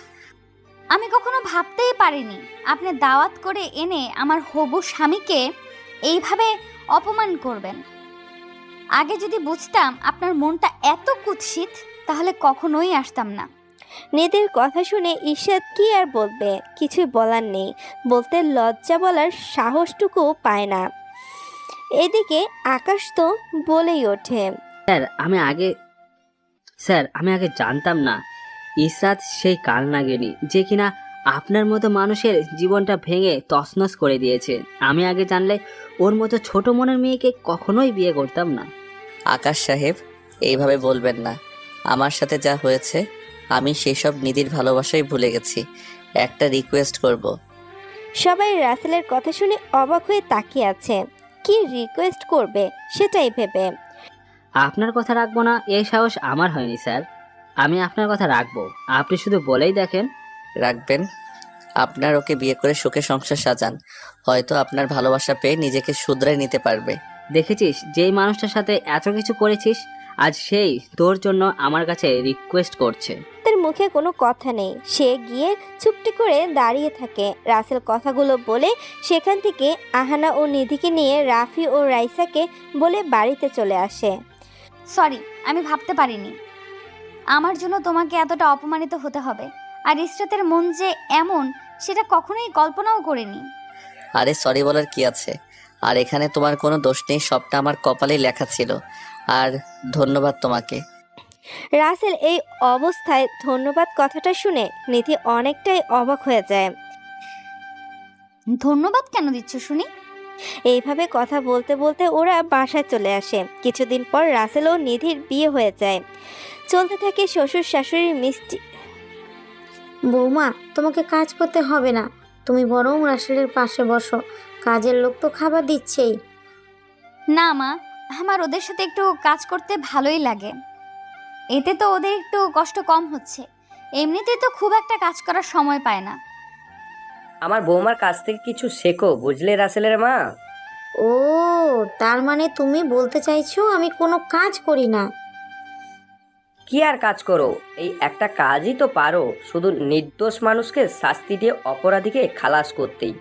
আমি কখনো ভাবতেই পারিনি আপনি দাওয়াত করে এনে আমার হবু স্বামীকে এইভাবে অপমান করবেন। আগে যদি বুঝতাম আপনার মনটা এত কুৎসিত তাহলে কখনোই আসতাম না। নিধির কথা শুনে ঈশাদ কি আর বলবে, কিছুই বলার নেই, বলতে লজ্জা বলার সাহসটুকু পায় না। এদিকে আকাশ তো বলেই ওঠে, স্যার আমি আগে জানতাম না ইসরাত সেই কালনাগিনী যে কিনা আপনার মতো মানুষের জীবনটা ভেঙে তছনছ করে দিয়েছে। আমি আগে জানলে ওর মতো ছোট মনের মেয়েকে কখনোই বিয়ে করতাম না। আকাশ সাহেব, এইভাবে বলবেন না। আমার সাথে যা হয়েছে আমি সেসব নিধির ভালোবাসাই ভুলে গেছি। একটা রিকোয়েস্ট করব। সবাই রাসেলের কথা শুনে অবাক হয়ে তাকিয়ে আছে, কি রিকোয়েস্ট করবে সেটাই ভেবে। আপনার কথা রাখবো না এই সাহস আমার হয়নি স্যার, আমি আপনার কথা রাখবো, আপনি শুধু বলেই দেখেন। রাখবেন? আপনার ওকে বিয়ে করে সুখে সংসার সাজান, হয়তো আপনার ভালোবাসা পেয়ে নিজেকে শুধরাই নিতে পারবে। দেখেছিস যেই মানুষটার সাথে এত কিছু করেছিস, আজ সেই তোর জন্য আমার কাছে রিকোয়েস্ট করছে। তার মুখে কোনো কথা নেই, সে গিয়ে চুপটি করে দাঁড়িয়ে থাকে। রাসেল কথাগুলো বলে সেখান থেকে আহানা ও নিধিকে নিয়ে রাফি ও রাইসাকে বলে বাড়িতে চলে আসে। সরি, আমি ভাবতে পারিনি আমার জন্য তোমাকে এতটা অপমানিত হতে হবে। আর ইসরাতের মন যে এমন সেটা কখনোই কল্পনাও করিনি। আরে সরি বলার কি আছে, আর এখানে তোমার কোনো দোষ নেই, সবটা আমার কপালেই লেখা ছিল। আর ধন্যবাদ তোমাকে। রাসেল এই অবস্থায় ধন্যবাদ কথাটা শুনে নিধি অনেকটাই অবাক হয়ে যায়। ধন্যবাদ কেন দিচ্ছ শুনি? এইভাবে কথা বলতে বলতে ওরা বাসায় চলে আসে। কিছুদিন পর রাসেল ও নিধির বিয়ে হয়ে যায়। চলতে থাকে শ্বশুর শাশুড়ির মিষ্টি। বৌমা, তোমাকে কাজ করতে হবে না, তুমি বরং রাসেলের পাশে বসো, কাজের লোক তো খাবার দিচ্ছেই। না মা, আমার ওদের সাথে একটু কাজ করতে ভালোই লাগে, এতে তো ওদের একটু কষ্ট কম হচ্ছে। এমনিতেই তো খুব একটা কাজ করার সময় পায় না। আমার বৌমার কাছ থেকে কিছু শেখো, বুঝলে রাসেলের মা? ও, তার মানে তুমি বলতে চাইছো আমি কোনো কাজ করি না? কি আর কাজ করো, এই একটা কাজই তো পারো, শুধু নির্দোষ মানুষকে শাস্তি দিয়ে অপরাধীকে খালাস করতেই।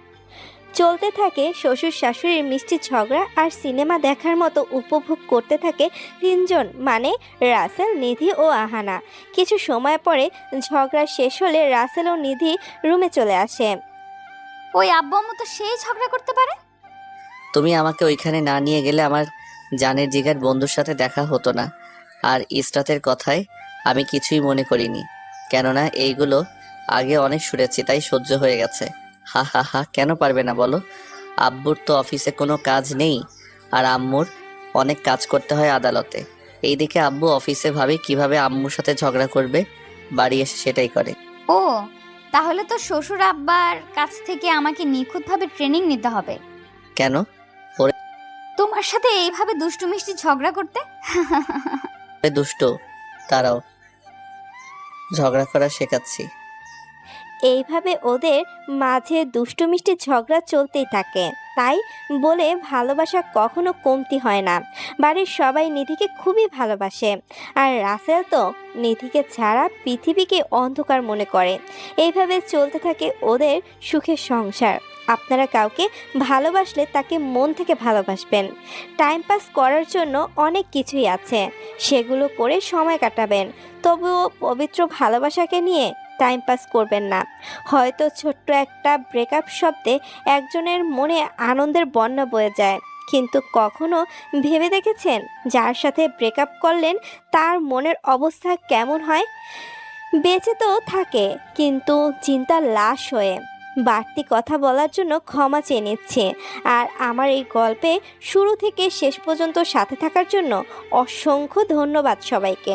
চলতে থাকে শ্বশুর শাশুড়ির মিষ্টি ঝগড়া আর সিনেমা দেখার মতো উপভোগ করতে থাকে তিনজন, মানে রাসেল, নিধি ও আহানা। কিছু সময় পরে ঝগড়া শেষ হলে রাসেল ও নিধি রুমে চলে আসে। ওই আব্বু আম্মু তো সেই ঝগড়া করতে পারে। তুমি আমাকে ওইখানে না নিয়ে গেলে আমার জানের জিগার বন্ধুর সাথে দেখা হতো না। আর ইসরাতের কথায় আমি কিছুই মনে করিনি, কেননা এইগুলো আগে অনেক শুনেছি, তাই সহ্য হয়ে গেছে। হা হা হা, কেন পারবে না বলো? আব্বুর তো অফিসে কোনো কাজ নেই, আর আম্মুর অনেক কাজ করতে হয় আদালতে। এইদিকে আব্বু অফিসে ভাবে কিভাবে আম্মুর সাথে ঝগড়া করবে, বাড়ি এসে সেটাই করে। ও, তাহলে তো শ্বশুর আব্বার কাছ থেকে আমাকে নিখুঁতভাবে ট্রেনিং নিতে হবে। কেন? তোমার সাথে এইভাবে দুষ্টু মিষ্টি ঝগড়া করতে। দুষ্ট, তারাও ঝগড়া করা শেখাচ্ছি। এইভাবে ওদের মাঝে দুষ্টু মিষ্টি ঝগড়া চলতেই থাকে। তাই বলে ভালোবাসা কখনো কমতি হয় না। বাড়ির সবাই নিধিকে খুবই ভালোবাসে, আর রাসেল তো নিধিকে ছাড়া পৃথিবীকে অন্ধকার মনে করে। এইভাবে চলতে থাকে ওদের সুখের সংসার। আপনারা কাউকে ভালোবাসলে তাকে মন থেকে ভালোবাসবেন। টাইম পাস করার জন্য অনেক কিছুই আছে, সেগুলো করে সময় কাটাবেন। তবুও পবিত্র ভালোবাসাকে নিয়ে টাইম পাস করবেন না। হয়তো ছোট্ট একটা ব্রেকআপ শব্দে একজনের মনে আনন্দের বন্যা বয়ে যায়, কিন্তু কখনো ভেবে দেখেছেন যার সাথে ব্রেকআপ করলেন তার মনের অবস্থা কেমন হয়? বেঁচে তো থাকে, কিন্তু চিন্তার লাশ হয়ে। বাড়তি কথা বলার জন্য ক্ষমা চেয়ে নিচ্ছি। আর আমার এই গল্পে শুরু থেকে শেষ পর্যন্ত সাথে থাকার জন্য অসংখ্য ধন্যবাদ সবাইকে।